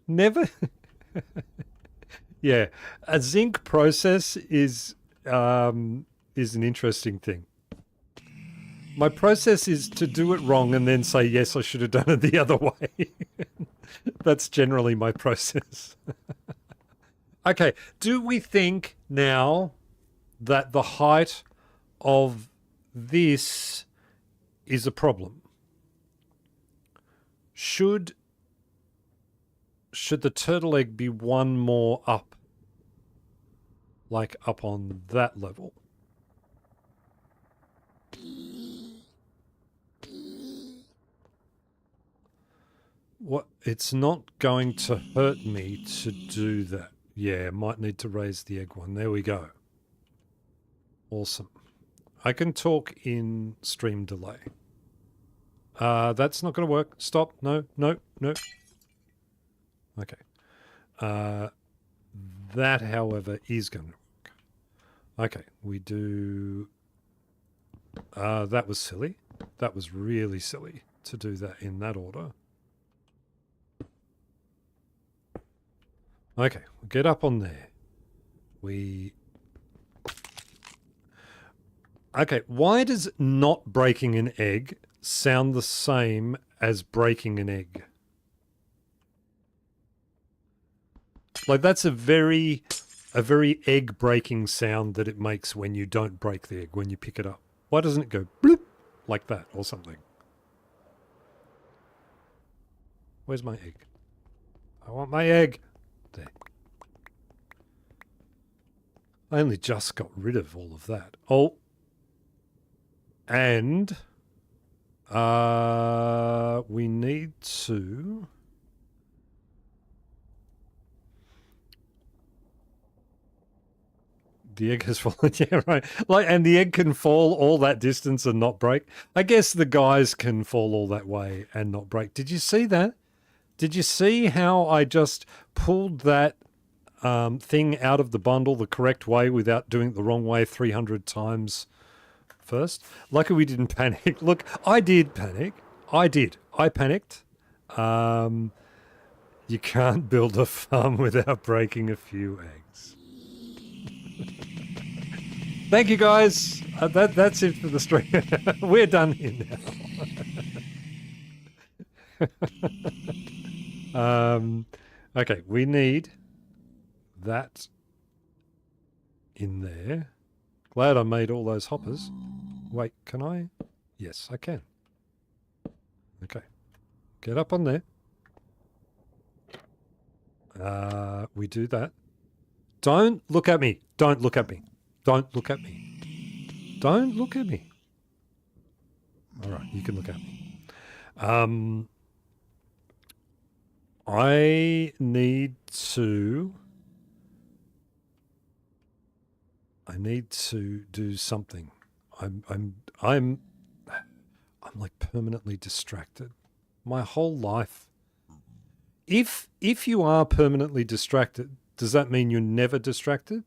Never... Yeah, a zinc process is an interesting thing. My process is to do it wrong and then say, yes, I should have done it the other way. That's generally my process. Okay, do we think now that the height of this is a problem? Should the turtle egg be one more up? Like up on that level? What? It's not going to hurt me to do that. Yeah, might need to raise the egg one. There we go. Awesome. I can talk in stream delay. That's not going to work. Stop. No, no, no. Okay. That, however, is going to work. Okay, we do... that was silly. That was really silly to do that in that order. Okay, we'll get up on there. Okay, why does not breaking an egg sound the same as breaking an egg? Like, that's a very egg-breaking sound that it makes when you don't break the egg, when you pick it up. Why doesn't it go bloop like that or something? Where's my egg? I want my egg. There. I only just got rid of all of that. Oh. And we need to... The egg has fallen. Yeah, right. Like, and the egg can fall all that distance and not break. I guess the guys can fall all that way and not break. Did you see that? Did you see how I just pulled that thing out of the bundle the correct way without doing it the wrong way 300 times first? Lucky we didn't panic. Look, I did panic. I did. I panicked. You can't build a farm without breaking a few eggs. Thank you, guys. That's it for the stream. We're done here now. Okay, we need that in there. Glad I made all those hoppers. Wait, can I? Yes, I can. Okay. Get up on there. We do that. Don't look at me. Don't look at me. Don't look at me. Don't look at me. All right, you can look at me. I need to do something. I'm like permanently distracted. My whole life. If you are permanently distracted, does that mean you're never distracted?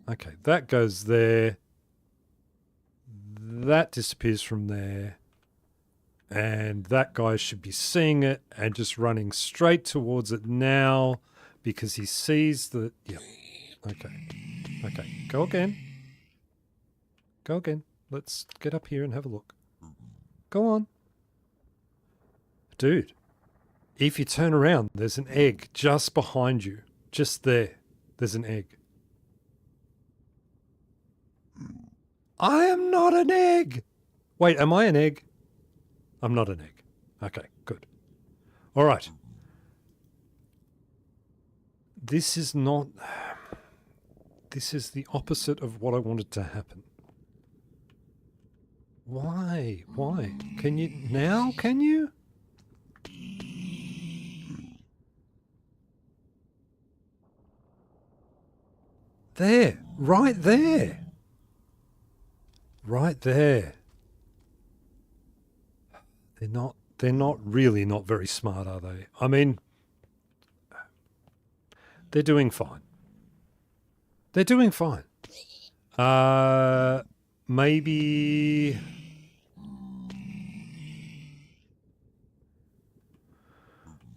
Okay, that goes there. That disappears from there. And that guy should be seeing it and just running straight towards it now because he sees the... Yeah. Okay. Okay. Go again. Go again. Let's get up here and have a look. Go on. Dude, if you turn around, there's an egg just behind you. Just there. There's an egg. I am not an egg. Wait, am I an egg? I'm not an egg. Okay, good. All right. This is not... This is the opposite of what I wanted to happen. Why? Why? Can you... Now, can you? There. Right there. Right there. They're not really not very smart, are they? I mean, they're doing fine. They're doing fine. Maybe...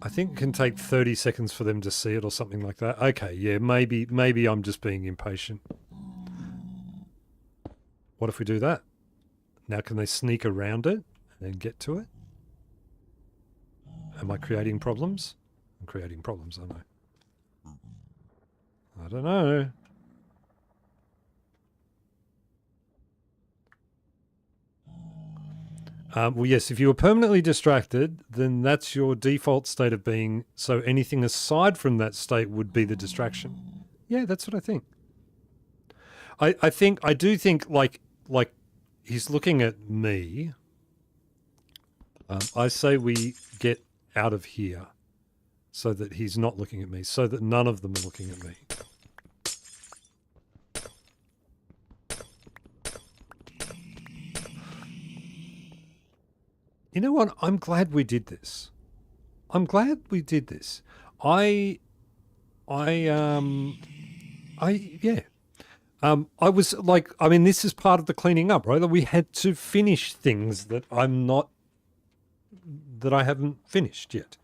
I think it can take 30 seconds for them to see it or something like that. Okay, yeah, maybe I'm just being impatient. What if we do that? Now can they sneak around it and get to it? Am I creating problems? I'm creating problems, aren't I? I don't know. Well, yes, if you were permanently distracted, then that's your default state of being. So anything aside from that state would be the distraction. Yeah, that's what I think. I do think like he's looking at me. I say we get out of here so that he's not looking at me, so that none of them are looking at me. You know what? I'm glad we did this. I'm glad we did this. I was like, I mean, this is part of the cleaning up, right? That we had to finish things that I haven't finished yet.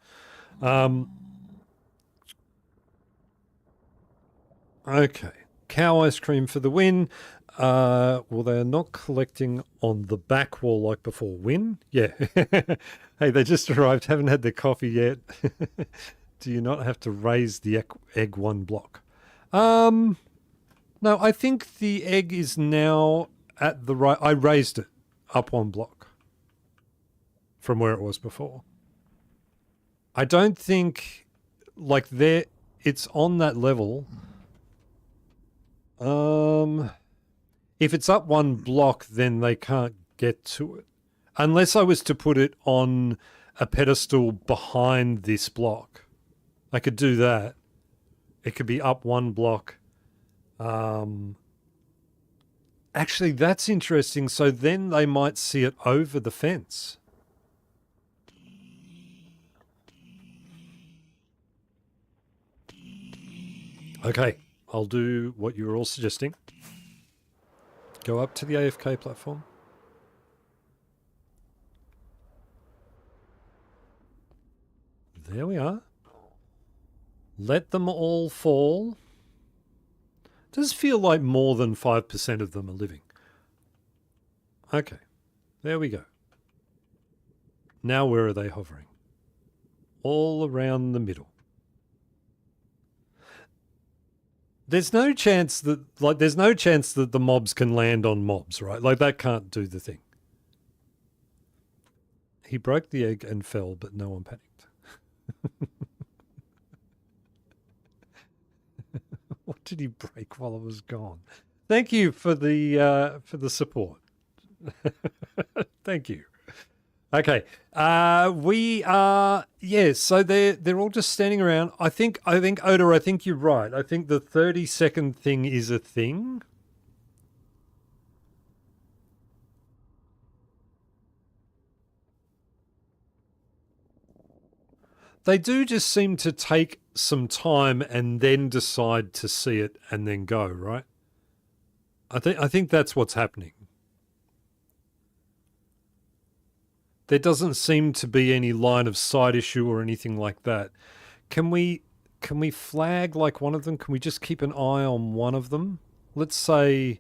Okay. Cow ice cream for the win. Well, they're not collecting on the back wall like before. Win? Yeah. Hey, they just arrived, haven't had their coffee yet. Do you not have to raise the egg one block? No, I think the egg is now at the right... I raised it up one block from where it was before. I don't think, like, it's on that level. If it's up one block, then they can't get to it. Unless I was to put it on a pedestal behind this block. I could do that. It could be up one block. Actually, that's interesting. So then they might see it over the fence. Okay, I'll do what you were all suggesting. Go up to the AFK platform. There we are. Let them all fall. Does feel like more than 5% of them are living. Okay, there we go. Now where are they hovering? All around the middle. There's no chance that the mobs can land on mobs, right? Like that can't do the thing. He broke the egg and fell, but no one panicked. What did he break while I was gone? Thank you for the support. Thank you. Okay. We are so they're all just standing around. I think Oda, I think you're right. I think the 30-second thing is a thing. They do just seem to take some time and then decide to see it and then go, right? I think that's what's happening. There doesn't seem to be any line of sight issue or anything like that. Can we flag like one of them? Can we just keep an eye on one of them? Let's say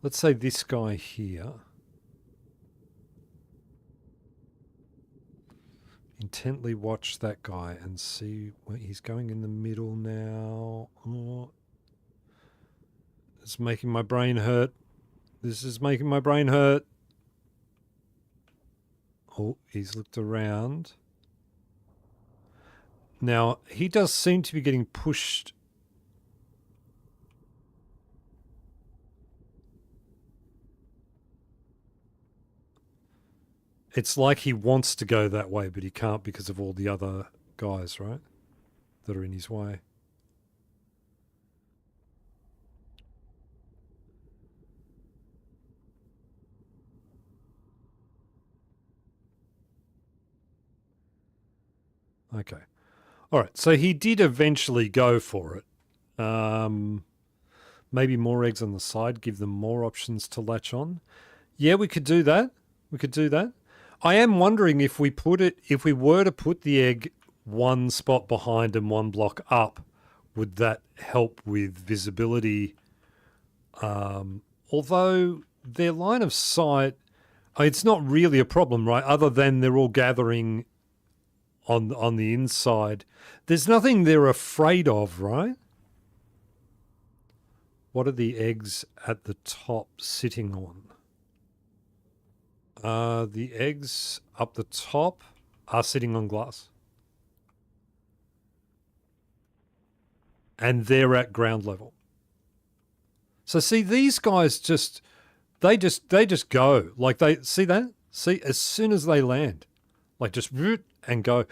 this guy here. Intently watch that guy and see where he's going in the middle now. Oh, it's making my brain hurt. This is making my brain hurt. Oh, he's looked around. Now, he does seem to be getting pushed. It's like he wants to go that way, but he can't because of all the other guys, right? That are in his way. Okay. All right. So he did eventually go for it. Maybe more eggs on the side, give them more options to latch on. Yeah, we could do that. We could do that. I am wondering if we were to put the egg one spot behind and one block up, would that help with visibility? Although their line of sight, it's not really a problem, right? Other than they're all gathering on the inside. There's nothing they're afraid of, right? What are the eggs at the top sitting on? The eggs up the top are sitting on glass. And they're at ground level. So see, these guys they just go. Like see that? See, as soon as they land, like just root and go.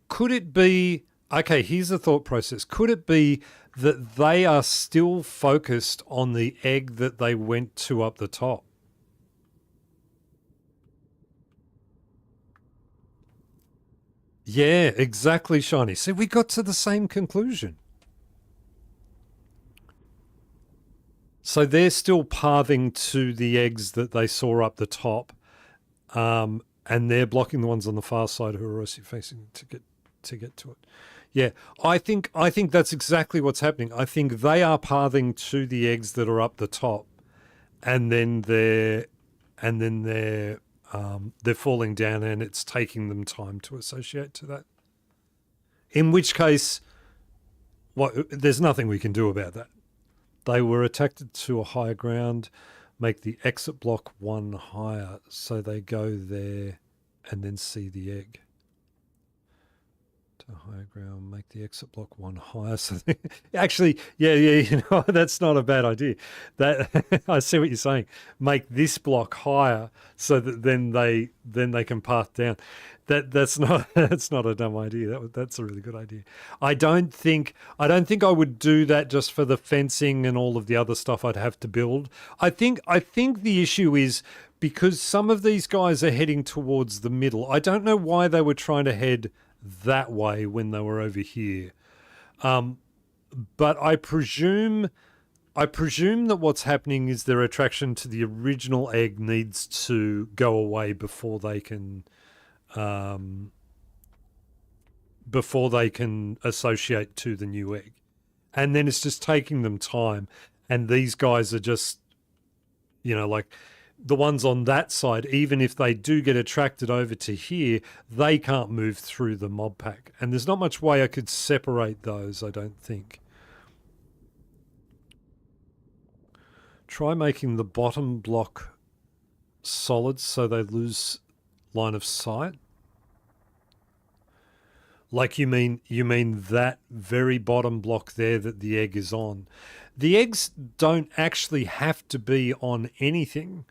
Could it be, okay, here's the thought process. Could it be that they are still focused on the egg that they went to up the top? Yeah, exactly, Shiny. See, we got to the same conclusion. So they're still pathing to the eggs that they saw up the top, and they're blocking the ones on the far side who are also facing to get to it. Yeah, I think that's exactly what's happening. I think they are pathing to the eggs that are up the top, and then they're falling down, and it's taking them time to associate to that. In which case, there's nothing we can do about that. They were attracted to a higher ground, make the exit block one higher, so they go there and then see the egg. To higher ground, make the exit block one higher. So actually, yeah, that's not a bad idea. That I see what you're saying. Make this block higher so that then they can path down. That's not a dumb idea. That's a really good idea. I don't think I would do that just for the fencing and all of the other stuff I'd have to build. I think the issue is because some of these guys are heading towards the middle. I don't know why they were trying to head that way when they were over here. But I presume that what's happening is their attraction to the original egg needs to go away before they can associate to the new egg. And then it's just taking them time. And these guys are just, like the ones on that side, even if they do get attracted over to here, they can't move through the mob pack. And there's not much way I could separate those, I don't think. Try making the bottom block solid so they lose line of sight. Like you mean that very bottom block there that the egg is on. The eggs don't actually have to be on anything.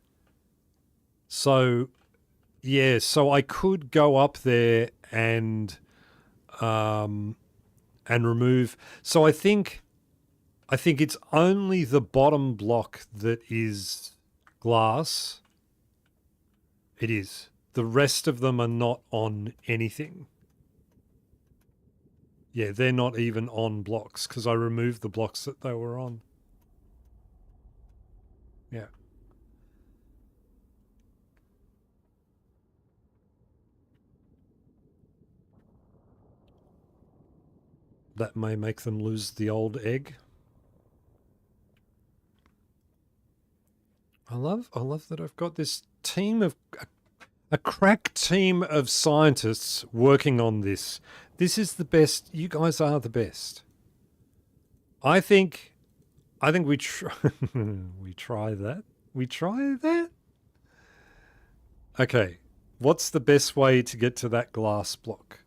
So, yeah, so I could go up there and remove. So I think it's only the bottom block that is glass. It is. The rest of them are not on anything. Yeah, they're not even on blocks because I removed the blocks that they were on. Yeah. That may make them lose the old egg. I love that I've got this team of a crack team of scientists working on this. This is the best. You guys are the best. I think we try we try that. We try that. Okay. What's the best way to get to that glass block?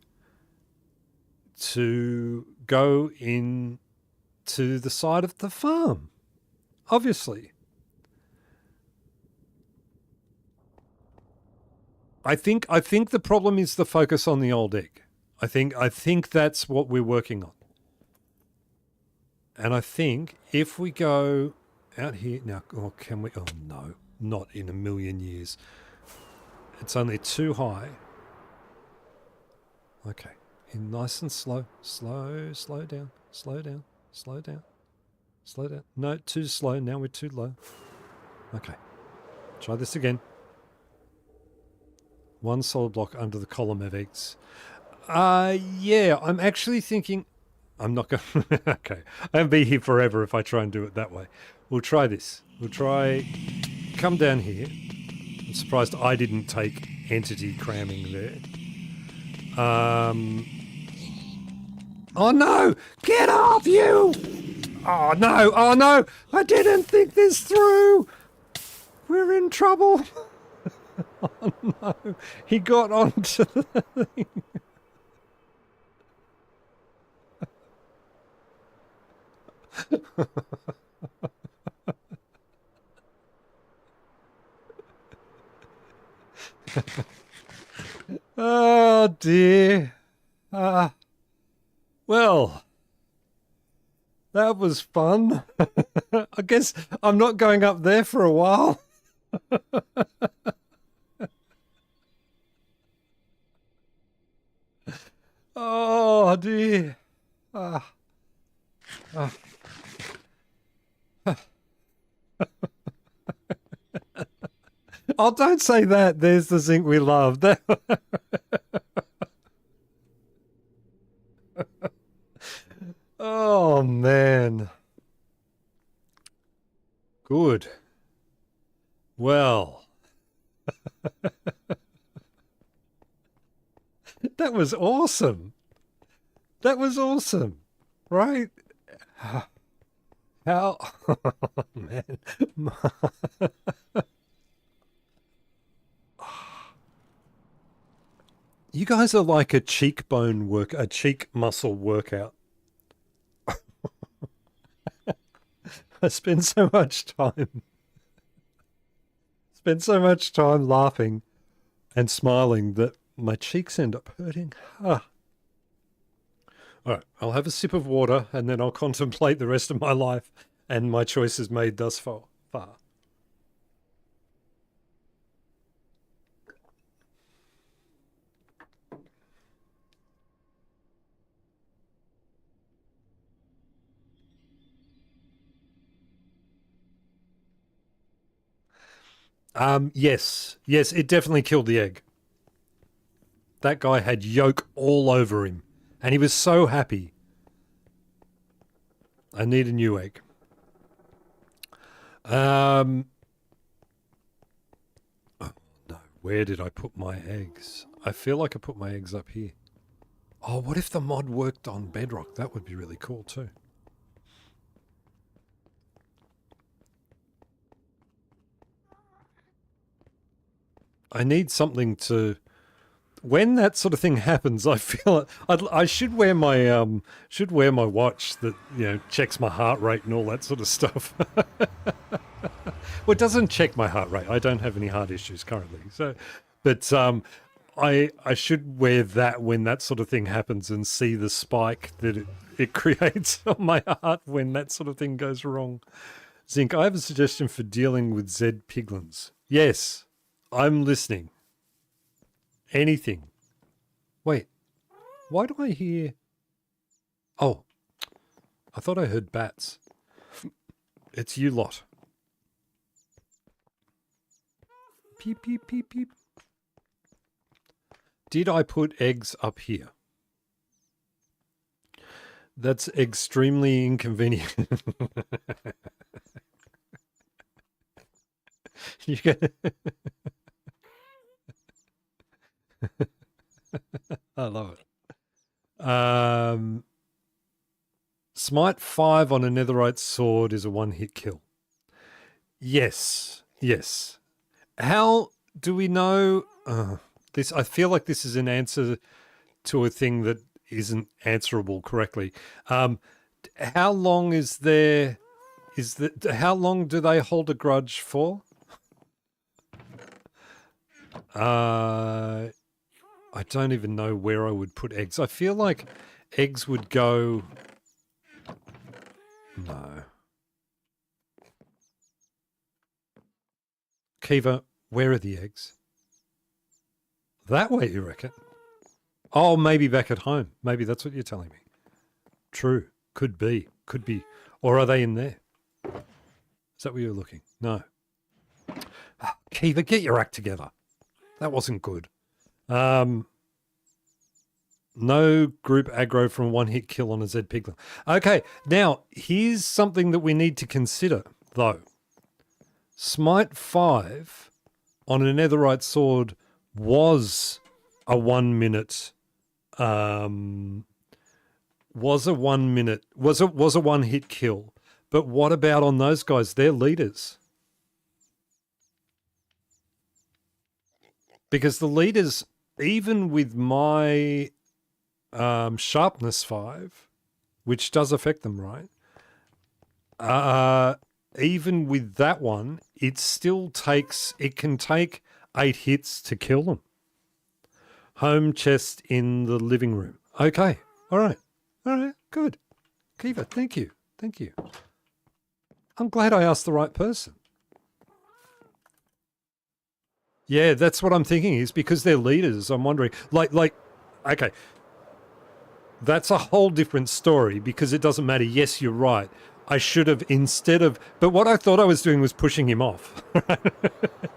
To go in to the side of the farm. Obviously. I think the problem is the focus on the old egg. I think that's what we're working on. And I think if we go out here now, can we? Oh no, not in a million years. It's only too high. Okay, in nice and slow down. No, too slow. Now we're too low. Okay, try this again. One solid block under the column of eggs. Yeah, I'm actually thinking... I'm not going to... Okay, I won't be here forever if I try and do it that way. We'll try this. We'll try... Come down here. I'm surprised I didn't take entity cramming there. Oh no! Get off, you! Oh no, oh no, I didn't think this through. We're in trouble. Oh no, he got onto the thing. Oh dear. Well, that was fun. I guess I'm not going up there for a while. Oh dear. Ah. Ah. Oh, don't say that. There's the zinc we love. Oh man. Good. Well. That was awesome. That was awesome. Right? How oh, man. You guys are like a cheek muscle workout. I spend so much time laughing and smiling that my cheeks end up hurting. Ah. All right, I'll have a sip of water and then I'll contemplate the rest of my life and my choices made thus far. Yes, it definitely killed the egg. That guy had yolk all over him, and he was so happy. I need a new egg. Oh no, where did I put my eggs? I feel like I put my eggs up here. Oh, what if the mod worked on Bedrock? That would be really cool too. I need something to. When that sort of thing happens, I feel I should wear my watch that checks my heart rate and all that sort of stuff. Well, it doesn't check my heart rate. I don't have any heart issues currently. So, but I should wear that when that sort of thing happens and see the spike that it creates on my heart when that sort of thing goes wrong. Zinc, I have a suggestion for dealing with Z piglins. Yes, I'm listening. Anything. Wait, why do I hear... Oh, I thought I heard bats. It's you lot. Peep, peep, peep, peep. Did I put eggs up here? That's extremely inconvenient. You get... I love it. Smite 5 on a netherite sword is a one-hit kill. Yes. How do we know this? I feel like this is an answer to a thing that isn't answerable correctly. How long is there? How long do they hold a grudge for? I don't even know where I would put eggs. I feel like eggs would go... No. Kiva, where are the eggs? That way, you reckon? Oh, maybe back at home. Maybe that's what you're telling me. True. Could be. Or are they in there? Is that where you're looking? No. Kiva, get your act together. That wasn't good. No group aggro from one-hit kill on a Z Piglin. Okay, now, here's something that we need to consider, though. Smite 5 on a netherite sword was a 1 minute... was a 1 hit kill. But what about on those guys? They're leaders. Because the leaders, even with my sharpness 5, which does affect them, right? Even with that one, it can take 8 hits to kill them. Home chest in the living room. Okay. All right. Good. Kiva, thank you. I'm glad I asked the right person. Yeah, that's what I'm thinking, is because they're leaders. I'm wondering, okay, that's a whole different story because it doesn't matter. Yes, you're right. I should have, but what I thought I was doing was pushing him off.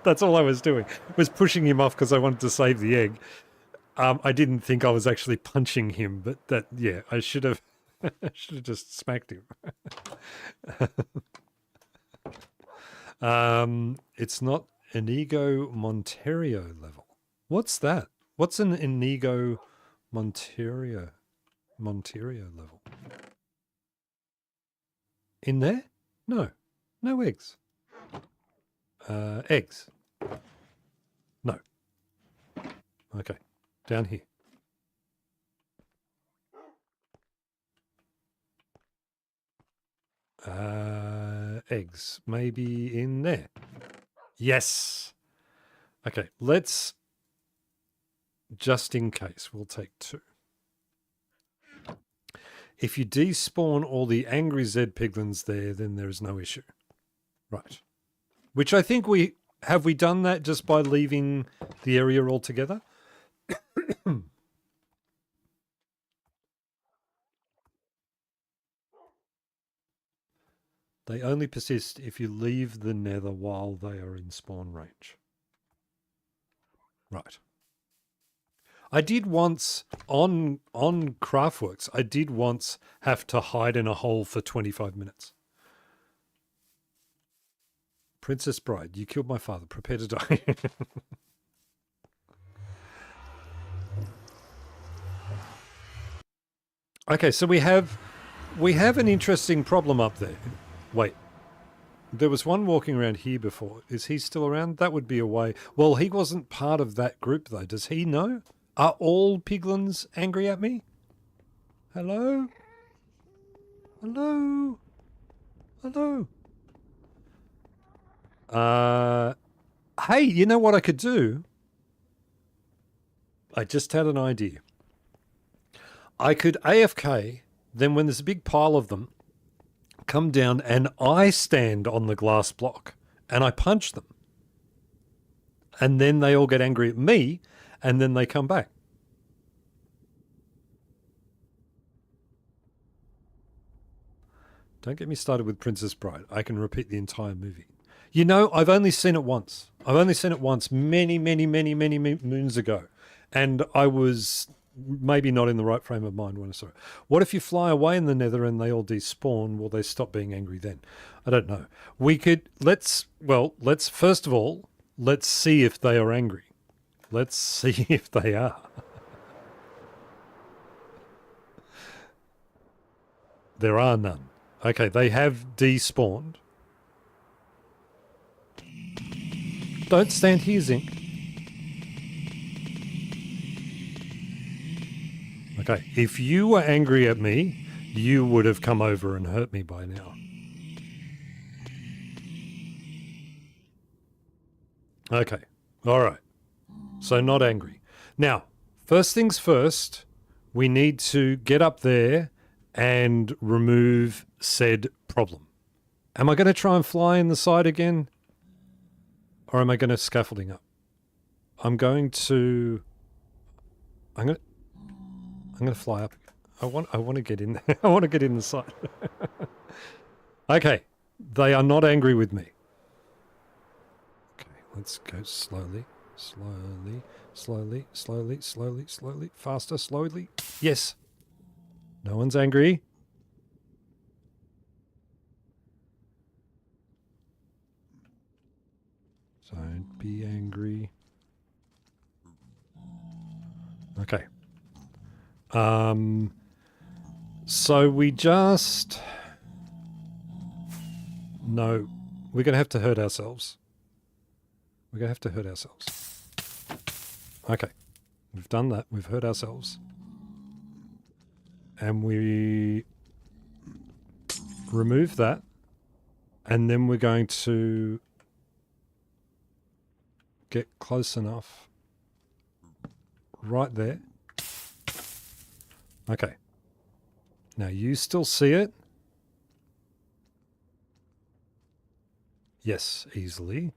That's all I was doing, was pushing him off because I wanted to save the egg. I didn't think I was actually punching him, but I should have, just smacked him. It's not Inigo Monterio level. What's that? What's an Inigo Monterio level? In there? No eggs. Eggs. No. Okay, down here. Eggs, maybe in there. Yes. Okay, let's, just in case, we'll take 2. If you despawn all the angry Z piglins there, then there is no issue. Right. Which I think we done that just by leaving the area altogether? They only persist if you leave the nether while they are in spawn range. Right. I did once, on Craftworks, I did once have to hide in a hole for 25 minutes. Princess Bride, you killed my father. Prepare to die. Okay, so we have an interesting problem up there. Wait. There was one walking around here before. Is he still around? That would be a way. Well, he wasn't part of that group, though. Does he know? Are all piglins angry at me? Hello? Hello? Hello? Hey, you know what I could do? I just had an idea. I could AFK, then when there's a big pile of them, come down and I stand on the glass block and I punch them. And then they all get angry at me and then they come back. Don't get me started with Princess Bride. I can repeat the entire movie. You know, I've only seen it once. I've only seen it once many moons ago. And I was maybe not in the right frame of mind when I saw it. What if you fly away in the nether and they all despawn? Will they stop being angry then? I don't know. Let's first of all, let's see if they are angry. Let's see if they are. There are none. Okay, they have despawned. Don't stand here, Zinc. Okay, if you were angry at me, you would have come over and hurt me by now. Okay, all right. So not angry. Now, first things first, we need to get up there and remove said problem. Am I going to try and fly in the side again? Or am I going to scaffolding up? I'm going to fly up. I want to get in there. I want to get in the side. Okay. They are not angry with me. Okay, let's go slowly. Slowly. Faster, slowly. Yes. No one's angry. Don't be angry. Okay. So we just No, we're going to have to hurt ourselves. We're going to have to hurt ourselves. Okay, we've done that. We've hurt ourselves. And we remove that. And then we're going to get close enough. Right there. Okay. Now you still see it? Yes, easily.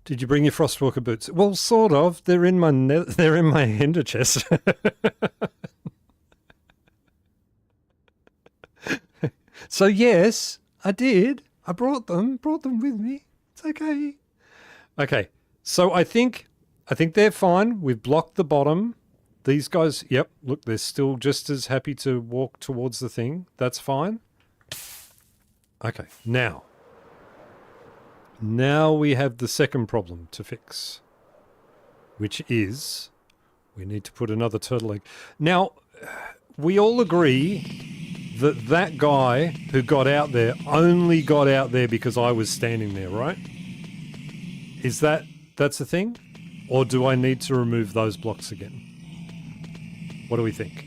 Did you bring your Frostwalker boots? Well, sort of. They're in my they're in my ender chest. So yes, I did. I brought them with me. It's okay. Okay. So I think they're fine. We've blocked the bottom. These guys, yep, look, they're still just as happy to walk towards the thing. That's fine. Okay, now we have the second problem to fix, which is we need to put another turtle egg. Now, we all agree that that guy who got out there only got out there because I was standing there, right? Is that's the thing? Or do I need to remove those blocks again? What do we think?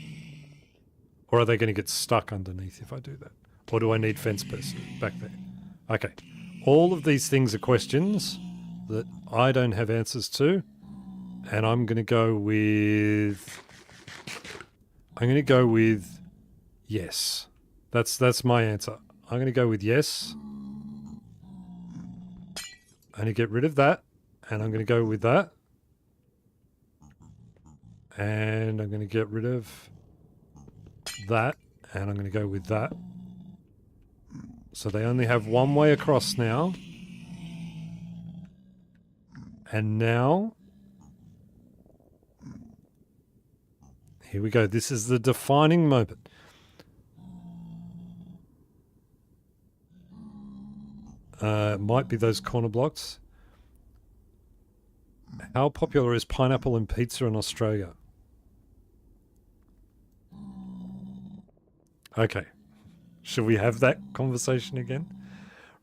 Or are they going to get stuck underneath if I do that? Or do I need fence person back there? Okay. All of these things are questions that I don't have answers to. And I'm going to go with... yes. That's my answer. I'm going to go with yes. I'm going to get rid of that. And I'm going to go with that. And I'm going to get rid of that. And I'm going to go with that. So they only have one way across now. And now... here we go. This is the defining moment. Might be those corner blocks. How popular is pineapple and pizza in Australia? Okay. Should we have that conversation again?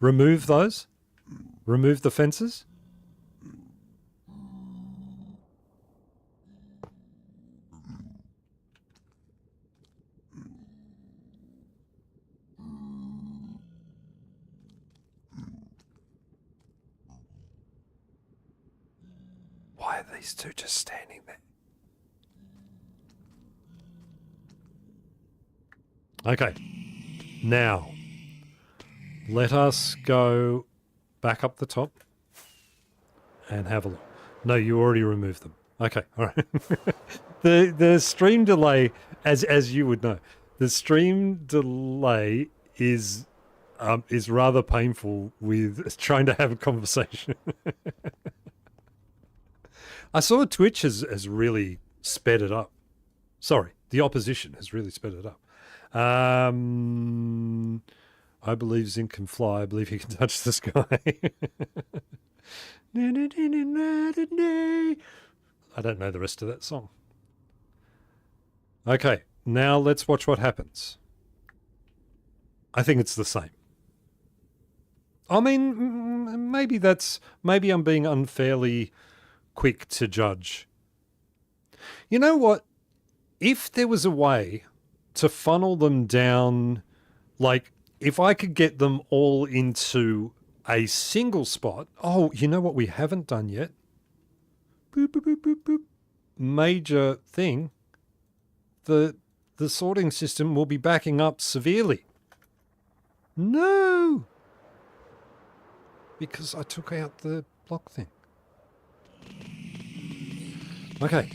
Remove those? Remove the fences? Why are these two just standing there? Okay. Now, let us go back up the top and have a look. No, you already removed them. Okay, all right. The stream delay, as you would know, the stream delay is rather painful with trying to have a conversation. I saw Twitch has really sped it up. Sorry, the opposition has really sped it up. I believe Zinc can fly. I believe he can touch the sky. I don't know the rest of that song. Okay, now let's watch what happens. I think it's the same. I mean, maybe I'm being unfairly quick to judge. You know what? If there was a way to funnel them down, like if I could get them all into a single spot. Oh, you know what we haven't done yet? Boop, boop, boop, boop, boop. Major thing. The sorting system will be backing up severely. No! Because I took out the block thing. Okay.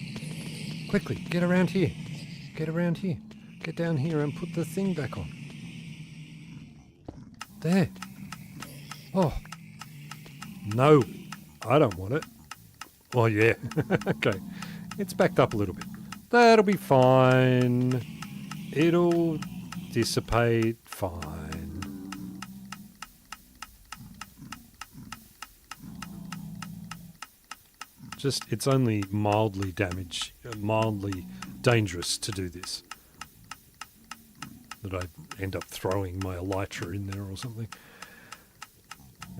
Quickly, get around here. Get around here. Get down here and put the thing back on. There. Oh. No. I don't want it. Oh, yeah. Okay. It's backed up a little bit. That'll be fine. It'll dissipate fine. Just, it's only mildly dangerous to do this. That I end up throwing my elytra in there or something.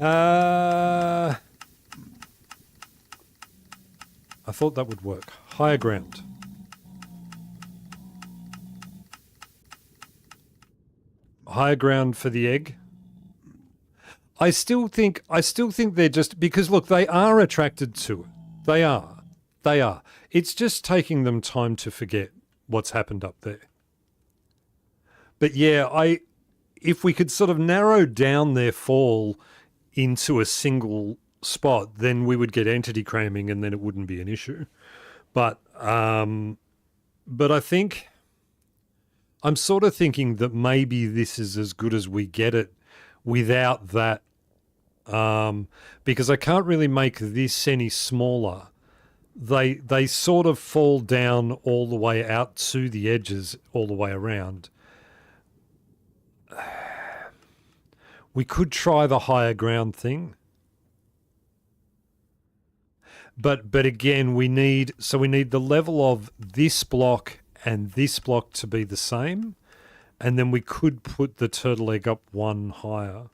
I thought that would work. Higher ground. Higher ground for the egg. I still think they're just because look, they are attracted to it. They are. They are. It's just taking them time to forget what's happened up there. But yeah, if we could sort of narrow down their fall into a single spot, then we would get entity cramming and then it wouldn't be an issue. But I think I'm sort of thinking that maybe this is as good as we get it without that, because I can't really make this any smaller. They sort of fall down all the way out to the edges, all the way around. We could try the higher ground thing. But again, we need the level of this block and this block to be the same, and then we could put the turtle egg up one higher.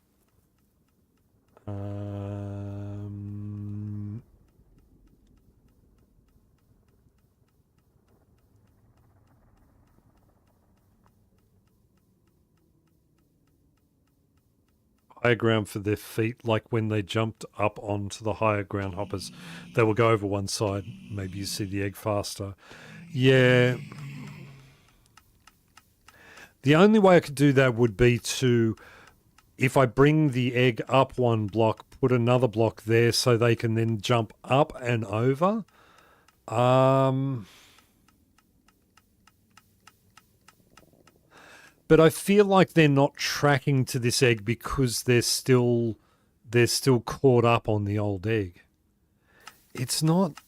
Higher ground for their feet, like when they jumped up onto the higher ground hoppers, they will go over one side. Maybe you see the egg faster. Yeah. The only way I could do that would be to, if I bring the egg up one block, put another block there so they can then jump up and over. But I feel like they're not tracking to this egg because they're still caught up on the old egg. It's not.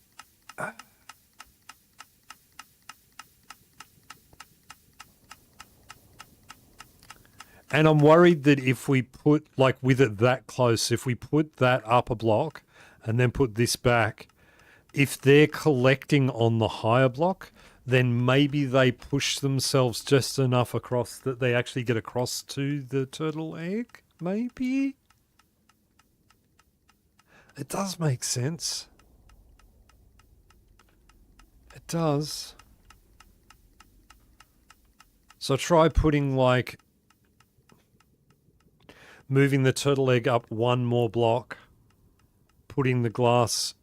And I'm worried that if we put, like with it that close, if we put that up a block and then put this back, if they're collecting on the higher block, then maybe they push themselves just enough across that they actually get across to the turtle egg, maybe? It does make sense. It does. So try putting like, moving the turtle egg up one more block, putting the glass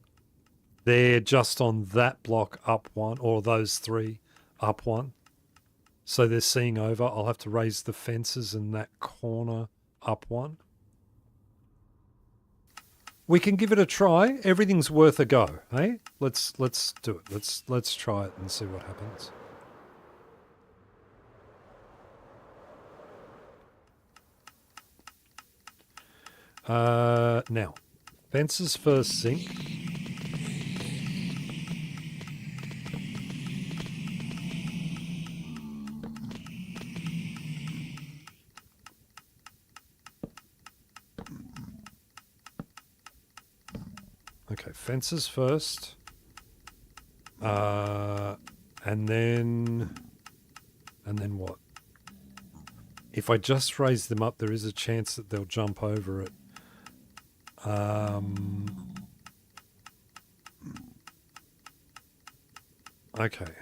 there just on that block up one, or those three up one. So they're seeing over. I'll have to raise the fences in that corner up one. We can give it a try. Everything's worth a go, hey? Let's do it. Let's try it and see what happens. Now, fences first sink. Okay, fences first. And then what? If I just raise them up, there is a chance that they'll jump over it. Okay.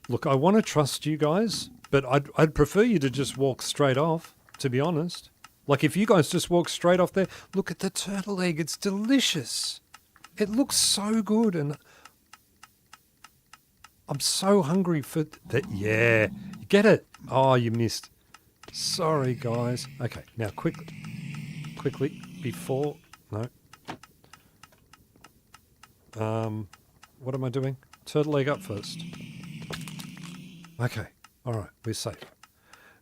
Look, I want to trust you guys, but I'd prefer you to just walk straight off, to be honest. Like if you guys just walk straight off there, look at the turtle egg, it's delicious. It looks so good and I'm so hungry for that. Yeah, get it. Oh, you missed. Sorry, guys. Okay, now quickly, before, no. What am I doing? Turtle egg up first. Okay, all right, we're safe.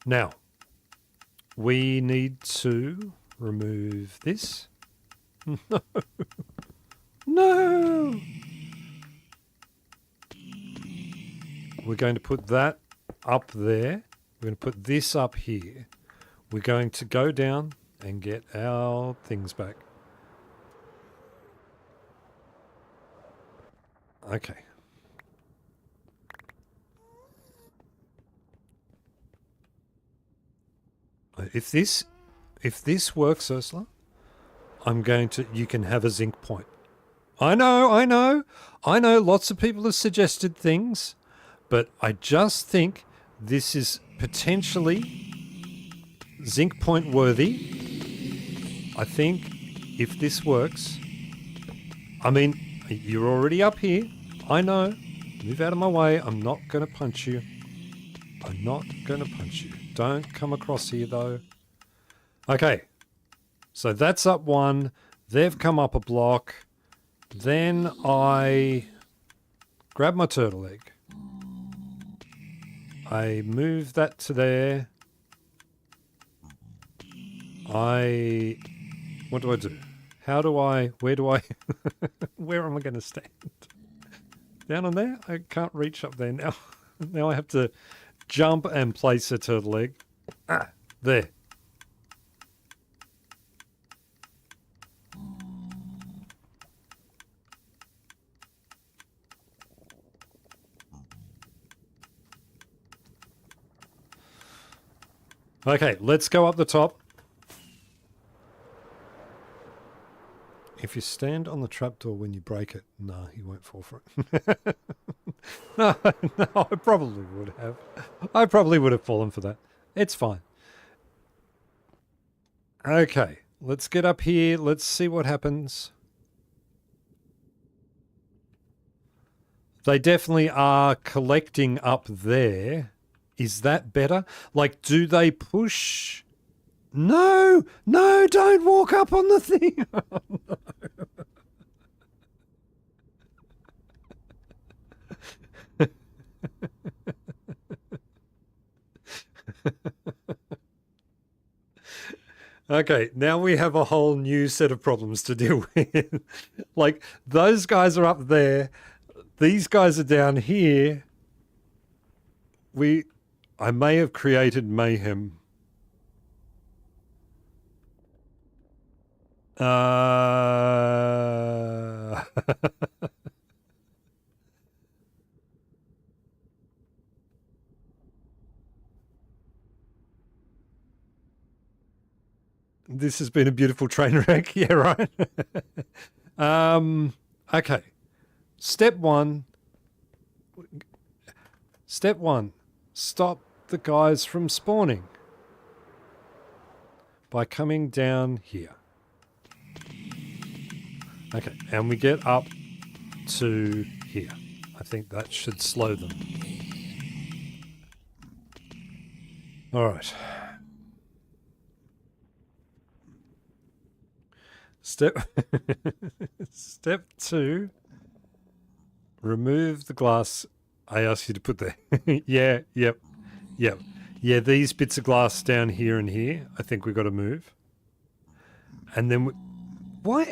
Now, we need to remove this. No. No! We're going to put that up there. We're going to put this up here. We're going to go down and get our things back. Okay. If this if this works, Ursula, you can have a zinc point. I know. Lots of people have suggested things, but I just think this is potentially zinc point worthy. I think if this works, I mean, you're already up here. I know. Move out of my way. I'm not going to punch you. I'm not going to punch you. Don't come across here, though. Okay. So that's up one. They've come up a block. Then I grab my turtle egg. I move that to there. What do I do? Where am I going to stand? Down on there? I can't reach up there now. Now I have to jump and place a turtle egg. There. Okay, let's go up the top. If you stand on the trapdoor when you break it, no, he won't fall for it. No, I probably would have. I probably would have fallen for that. It's fine. Okay, let's get up here. Let's see what happens. They definitely are collecting up there. Is that better? Like, do they push? No, don't walk up on the thing. Oh, no. Okay, now we have a whole new set of problems to deal with. Like, those guys are up there. These guys are down here. I may have created mayhem. This has been a beautiful train wreck. Yeah, right. Okay. Step one. Stop the guys from spawning by coming down here. Okay, and we get up to here. I think that should slow them. All right. Step two, remove the glass I asked you to put there. Yeah, yep. Yeah, these bits of glass down here and here, I think we've got to move. And then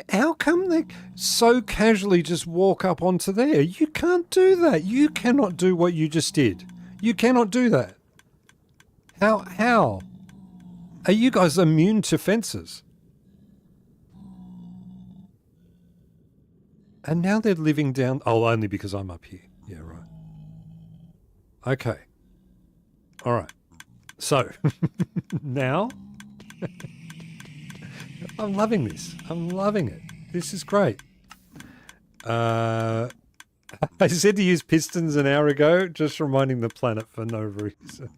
how come they so casually just walk up onto there? You can't do that. You cannot do what you just did. You cannot do that. How? Are you guys immune to fences? And now they're living down... Oh, only because I'm up here. Yeah, right. Okay. All right. So, now... I'm loving this. I'm loving it. This is great. I said to use pistons an hour ago, just reminding the planet for no reason.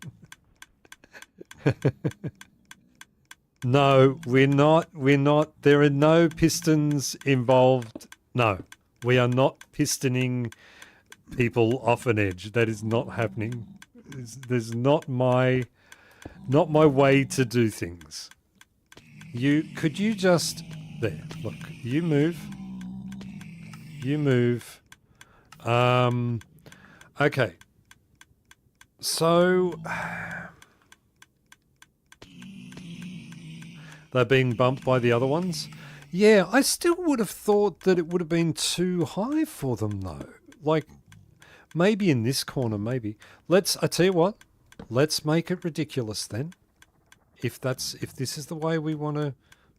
No, we're not. There are no pistons involved. No, we are not pistoning people off an edge. That is not happening. There's not my way to do things. Could you just there? Look, you move. Okay. So they're being bumped by the other ones. Yeah, I still would have thought that it would have been too high for them though. Like maybe in this corner, maybe. I tell you what, let's make it ridiculous then. If this is the way we want to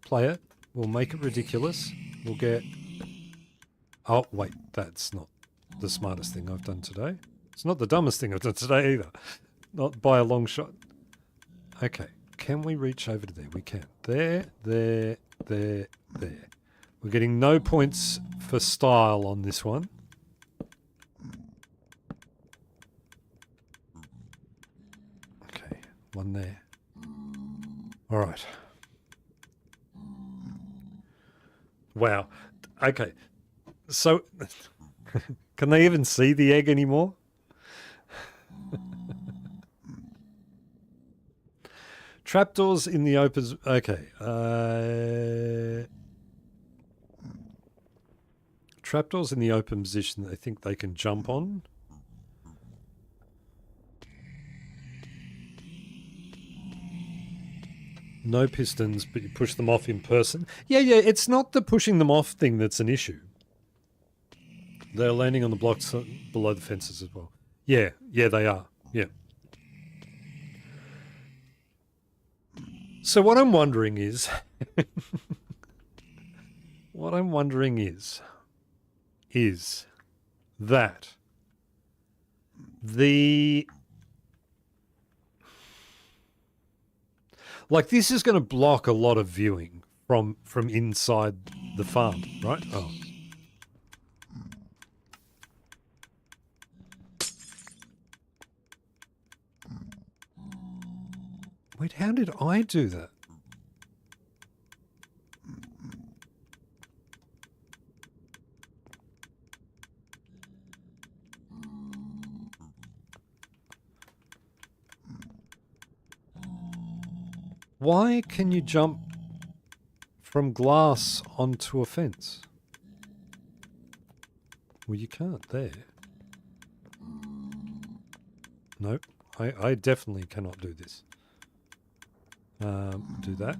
play it, we'll make it ridiculous. We'll get... Oh, wait, that's not the smartest thing I've done today. It's not the dumbest thing I've done today either. Not by a long shot. Okay, Can we reach over to there? We can. There, there, there, there. We're getting no points for style on this one. Okay, one there. All right. Wow. Okay. So, can they even see the egg anymore? Trapdoors in the open... Okay. Trapdoors in the open position they think they can jump on. No pistons, but you push them off in person. Yeah, it's not the pushing them off thing that's an issue. They're landing on the blocks below the fences as well. Yeah, they are. Yeah. So what I'm wondering is... what I'm wondering is that the... Like, this is going to block a lot of viewing from inside the farm, right? Oh. Wait, how did I do that? Why can you jump from glass onto a fence? Well, you can't there. Nope. I definitely cannot do this. Do that.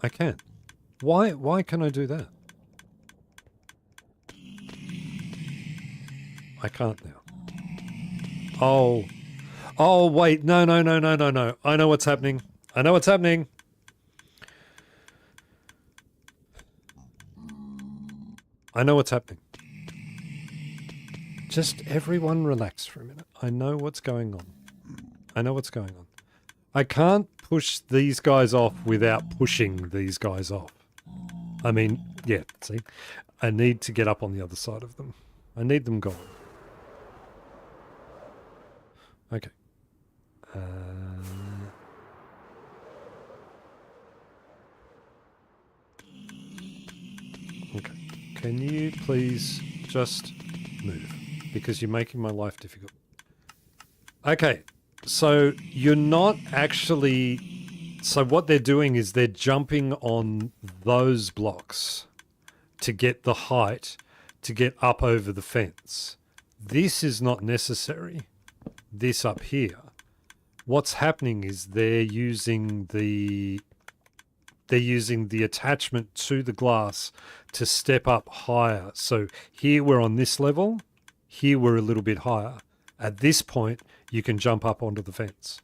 I can. Why can I do that? I can't now. Oh, wait. No. I know what's happening. I know what's happening. I know what's happening. Just everyone relax for a minute. I know what's going on. I can't push these guys off without pushing these guys off. I mean, yeah, see? I need to get up on the other side of them. I need them gone. Okay. Okay. Can you please just move? Because you're making my life difficult. Okay. So you're not actually... So what they're doing is they're jumping on those blocks to get the height to get up over the fence. This is not necessary. This up here. What's happening is they're using the attachment to the glass to step up higher. So here we're on this level. Here we're a little bit higher. At this point, you can jump up onto the fence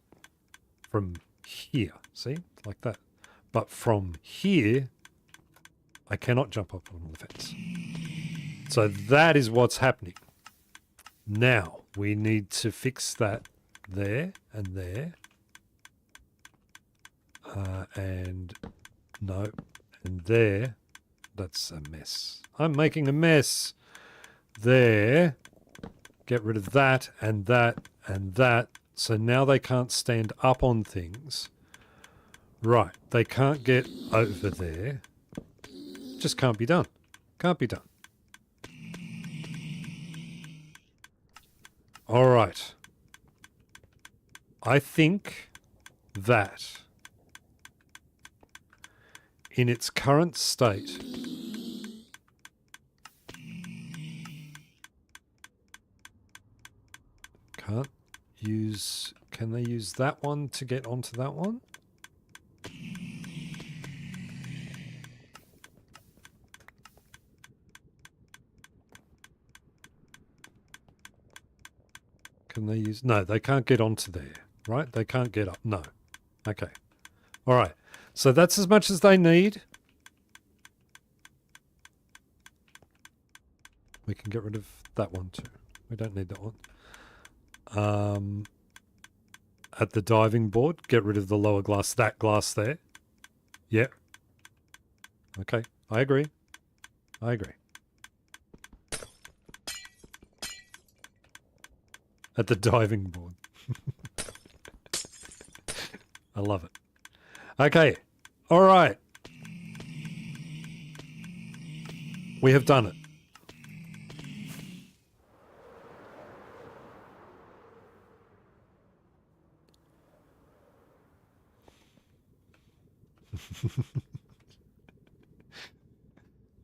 from here. See? Like that. But from here, I cannot jump up onto the fence. So that is what's happening. Now, we need to fix that there and there. And no, and there. That's a mess. I'm making a mess. There. Get rid of that and that and that. So now they can't stand up on things. Right. They can't get over there. Just can't be done. Can't be done. All right. I think that in its current state, can't use... Can they use that one to get onto that one? Can they use... No, they can't get onto there, right? They can't get up. No. Okay. All right. So that's as much as they need. We can get rid of that one too. We don't need that one. at the diving board. Get rid of the lower glass, that glass there. Yeah. Okay, I agree. I agree. At the diving board. I love it. Okay, all right. We have done it.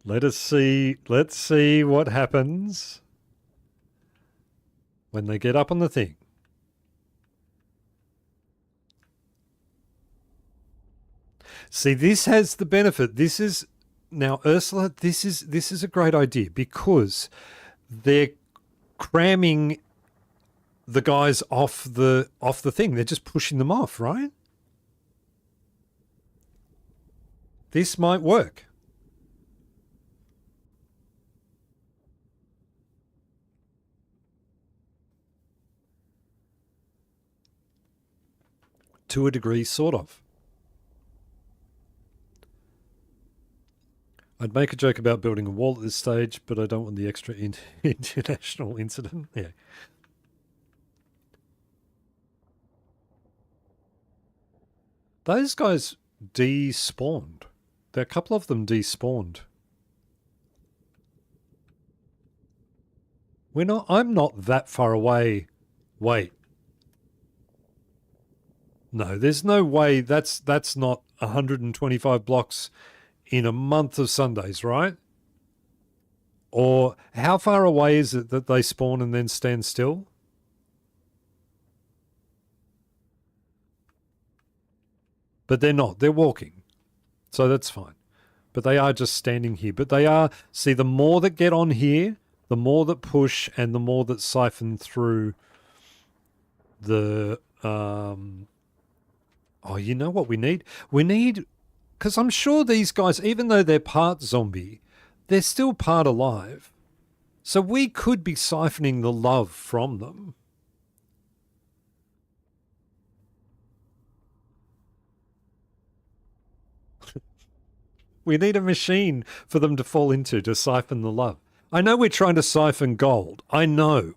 Let's see what happens when they get up on the thing. See, this has the benefit. This is now, Ursula, this is a great idea because they're cramming the guys off the thing. They're just pushing them off, right? This might work. To a degree, sort of. I'd make a joke about building a wall at this stage, but I don't want the extra international incident. Yeah. Those guys despawned. There are a couple of them despawned. I'm not that far away. Wait. No, there's no way that's not 125 blocks in a month of Sundays, right? Or how far away is it that they spawn and then stand still? But they're not. They're walking. So that's fine. But they are just standing here. But they are... See, the more that get on here, the more that push and the more that siphon through the... Oh, you know what we need? We need... Because I'm sure these guys, even though they're part zombie, they're still part alive. So we could be siphoning the love from them. We need a machine for them to fall into to siphon the love. I know we're trying to siphon gold. I know.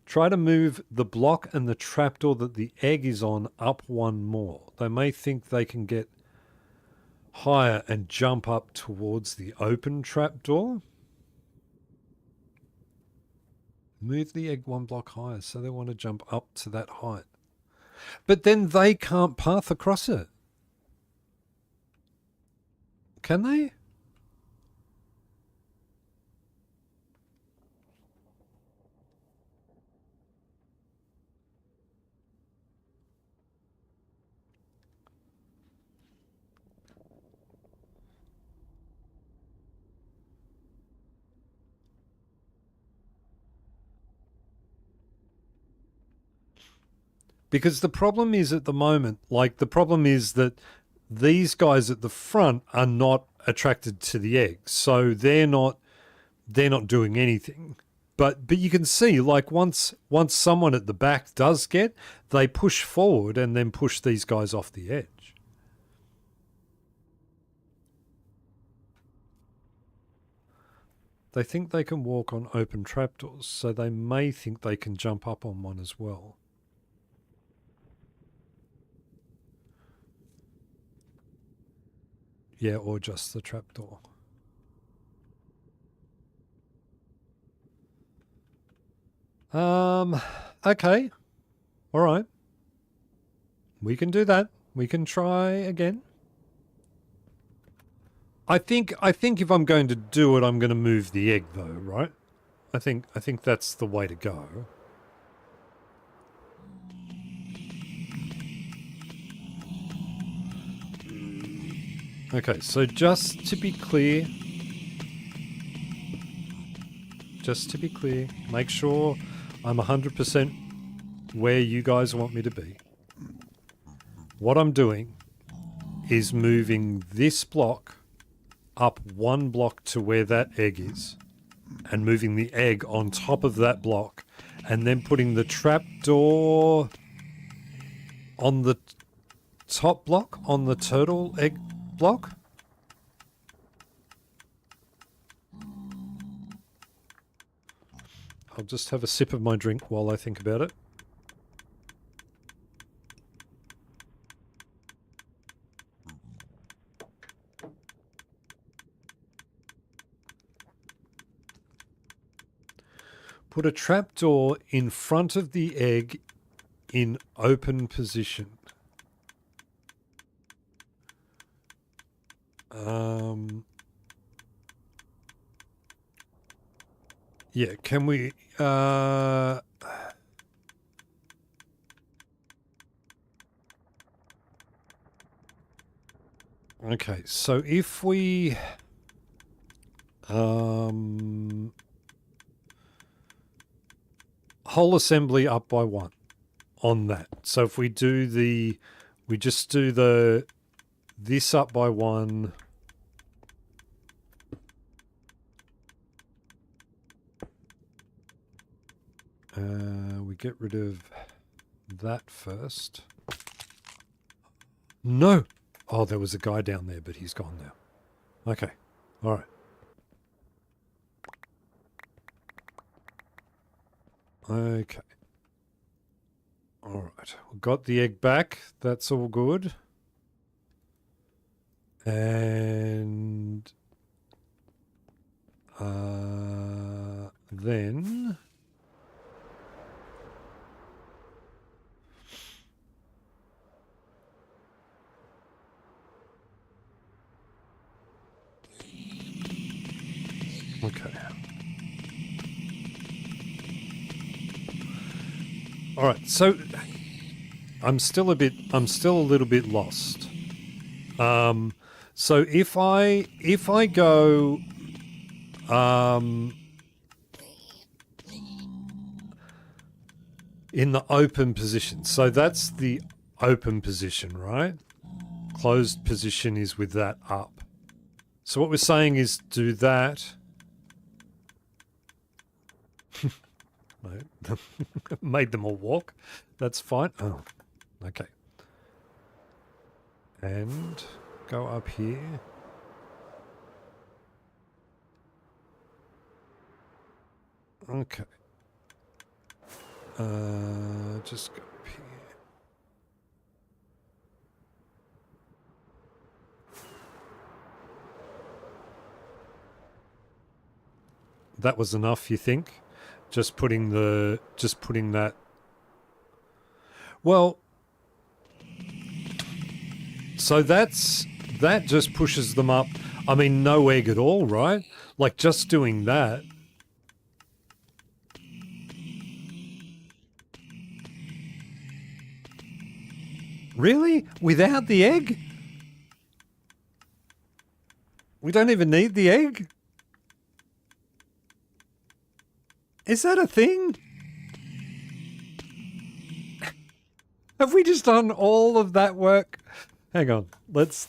Try to move the block and the trapdoor that the egg is on up one more. They may think they can get higher and jump up towards the open trapdoor. Move the egg one block higher, so they want to jump up to that height. But then they can't path across it. Can they? Because the problem is at the moment, the problem is that these guys at the front are not attracted to the egg, so they're not doing anything. But you can see, once someone at the back does get, they push forward and then push these guys off the edge. They think they can walk on open trapdoors, so they may think they can jump up on one as well. Yeah, or just the trapdoor. Okay. All right. We can do that. We can try again. I think if I'm going to do it, I'm going to move the egg though, right? I think that's the way to go. Okay, so just to be clear, make sure I'm 100% where you guys want me to be. What I'm doing is moving this block up one block to where that egg is, and moving the egg on top of that block, and then putting the trapdoor on the top block, on the turtle egg block. I'll just have a sip of my drink while I think about it. Put a trapdoor in front of the egg in open position. Yeah, can we... Okay, so if we... whole assembly up by 1 on that. So if we do the... We just do the... This up by 1... we get rid of that first. No! Oh, there was a guy down there, but he's gone now. Okay. All right. Okay. All right. We got the egg back. That's all good. And then... Okay. All right. So I'm still a little bit lost. So if I go in the open position. So that's the open position, right? Closed position is with that up. So what we're saying is do that. Made them all walk. That's fine. Oh, okay. And go up here. Okay. Just go up here. That was enough, you think? Just putting that. Well, so that just pushes them up. I mean, no egg at all, right? Like just doing that. Really? Without the egg? We don't even need the egg? Is that a thing? Have we just done all of that work? Hang on. Let's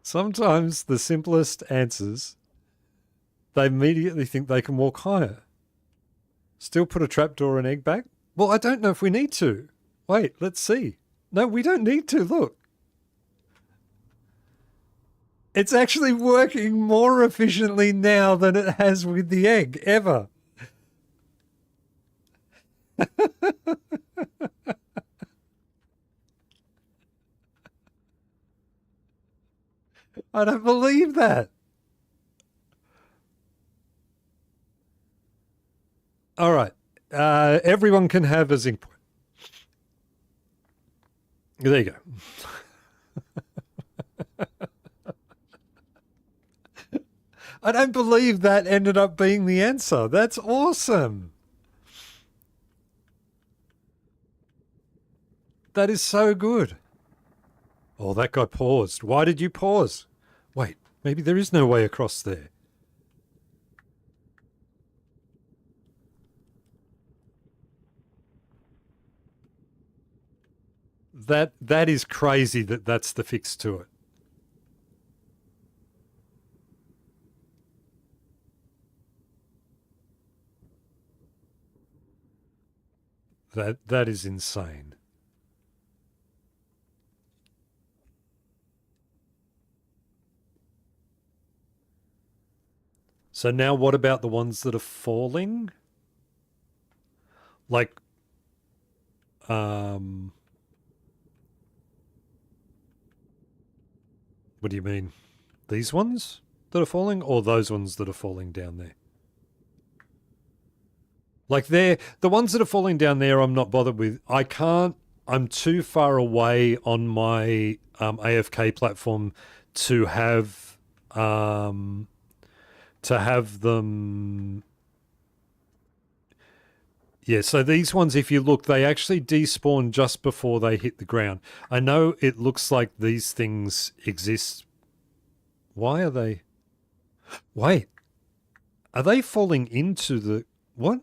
Sometimes the simplest answers, they immediately think they can walk higher. Still put a trapdoor and egg back? Well, I don't know if we need to. Wait, let's see. No, we don't need to. Look. It's actually working more efficiently now than it has with the egg, ever. I don't believe that. All right. Everyone can have a zinc point. There you go. I don't believe that ended up being the answer. That's awesome. That is so good. Oh, that guy paused. Why did you pause? Wait, maybe there is no way across there. That is crazy that that's the fix to it. That is insane. So now what about the ones that are falling? Like, what do you mean? These ones that are falling, or those ones that are falling down there? Like the ones that are falling down there, I'm not bothered with. I can't. I'm too far away on my AFK platform to have them. Yeah, so these ones, if you look, they actually despawn just before they hit the ground. I know it looks like these things exist. Why are they? Wait, are they falling into the what?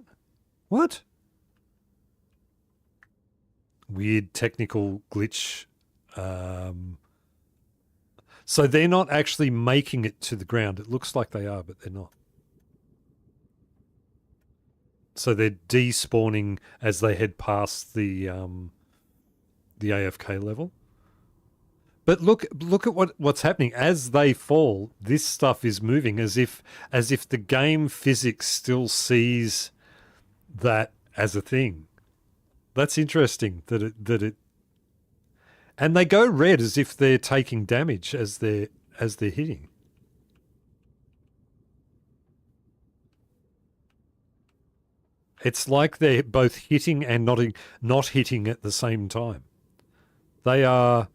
What? Weird technical glitch. So they're not actually making it to the ground. It looks like they are, but they're not. So they're despawning as they head past the AFK level. But look at what's happening as they fall. This stuff is moving as if the game physics still sees that as a thing. That's interesting that it and they go red as if they're taking damage as they're hitting. It's like they're both hitting and not hitting at the same time. They are.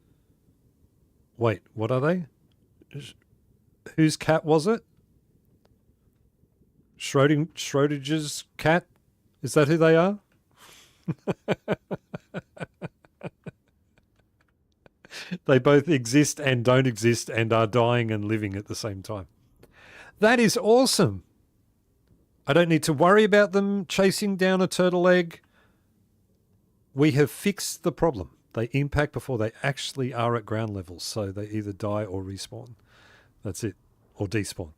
Wait, what are they? Whose cat was it? Schrodinger's cat? Is that who they are? They both exist and don't exist and are dying and living at the same time. That is awesome. I don't need to worry about them chasing down a turtle egg. We have fixed the problem. They impact before they actually are at ground level, so they either die or respawn. That's it. Or despawn.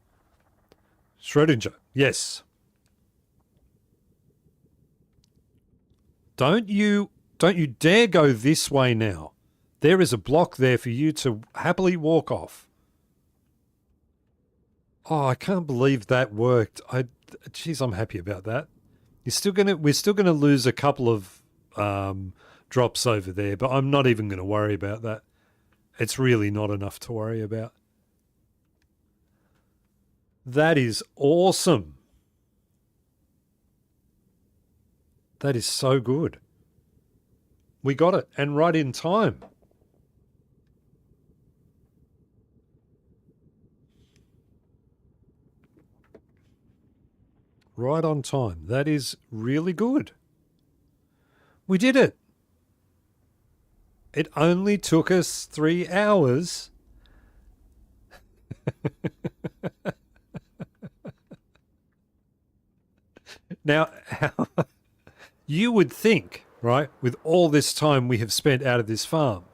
Schrodinger, yes. Don't you dare go this way now. There is a block there for you to happily walk off. Oh, I can't believe that worked. Geez, I'm happy about that. We're still gonna lose a couple of drops over there, but I'm not even going to worry about that. It's really not enough to worry about. That is awesome. That is so good. We got it, and right in time. Right on time. That is really good. We did it. It only took us 3 hours. Now, you would think, right, with all this time we have spent out of this farm,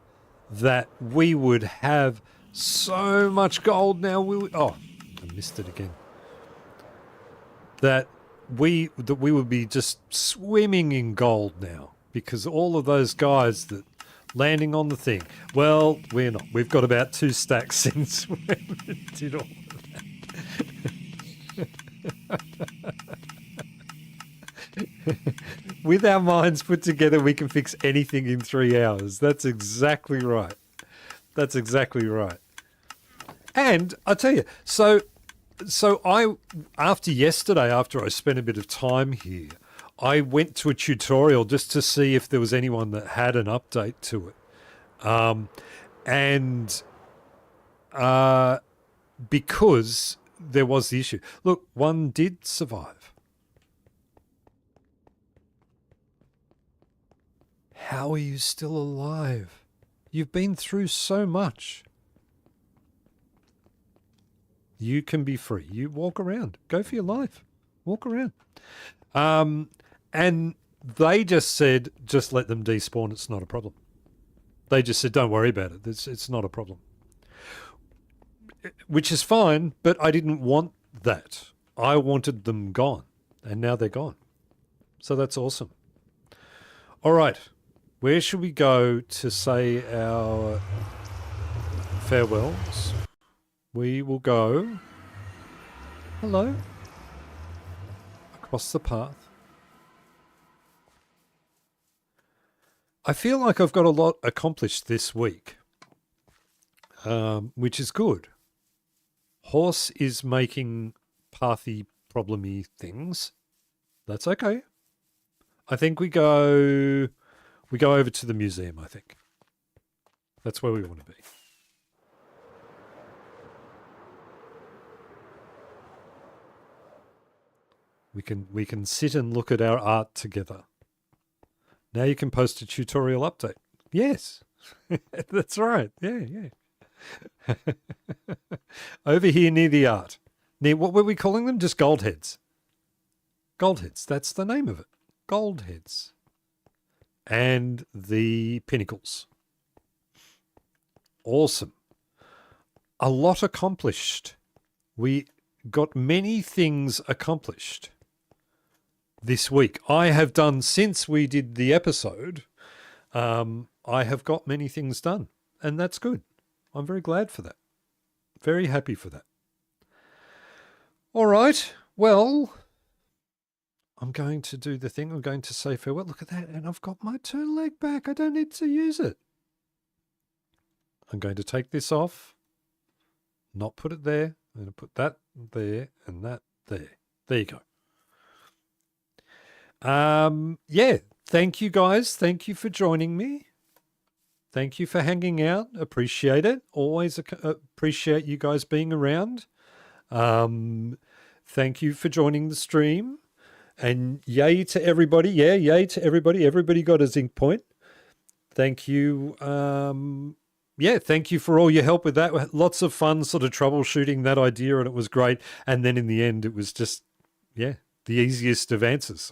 that we would have so much gold now. I missed it again. That we would be just swimming in gold now because all of those guys that landing on the thing. Well, we're not. We've got about 2 stacks since we did all of that. With our minds put together, we can fix anything in 3 hours. That's exactly right. That's exactly right. And I tell you, so after yesterday, after I spent a bit of time here, I went to a tutorial just to see if there was anyone that had an update to it. Because there was the issue. Look, one did survive. How are you still alive? You've been through so much. You can be free. You walk around. Go for your life. Walk around. And they just said, just let them despawn. It's not a problem. They just said, don't worry about it. It's not a problem. Which is fine, but I didn't want that. I wanted them gone, and now they're gone. So that's awesome. All right. Where should we go to say our farewells? We will go... Hello? Across the path. I feel like I've got a lot accomplished this week, which is good. Horse is making pathy, problemy things. That's okay. I think we go over to the museum, I think. That's where we want to be. We can sit and look at our art together. Now you can post a tutorial update. Yes. That's right. Yeah. Over here near the art. Near, what were we calling them? Just gold heads. Gold heads. That's the name of it. Gold heads. And the pinnacles. Awesome. A lot accomplished. We got many things accomplished this week. I have done, since we did the episode, I have got many things done, and that's good. I'm very glad for that. Very happy for that. All right. Well, I'm going to do the thing. I'm going to say farewell. Look at that. And I've got my turn leg back. I don't need to use it. I'm going to take this off, not put it there. I'm going to put that there and that there. There you go. Yeah. Thank you guys. Thank you for joining me. Thank you for hanging out. Appreciate it. Always appreciate you guys being around. Thank you for joining the stream. And yay to everybody. Yeah, yay to everybody. Everybody got a zinc point. Thank you. Yeah, thank you for all your help with that. Lots of fun sort of troubleshooting that idea, and it was great. And then in the end, it was just, yeah, the easiest of answers.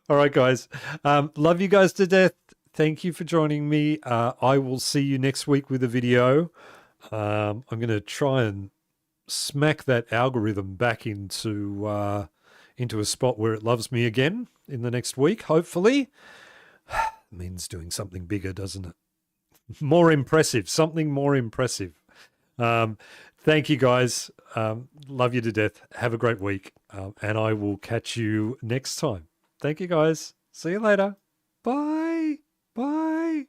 All right, guys. Love you guys to death. Thank you for joining me. I will see you next week with a video. I'm going to try and smack that algorithm back into a spot where it loves me again in the next week, hopefully. Means doing something bigger, doesn't it? More impressive, something more impressive. Thank you, guys. Love you to death. Have a great week. And I will catch you next time. Thank you, guys. See you later. Bye. Bye.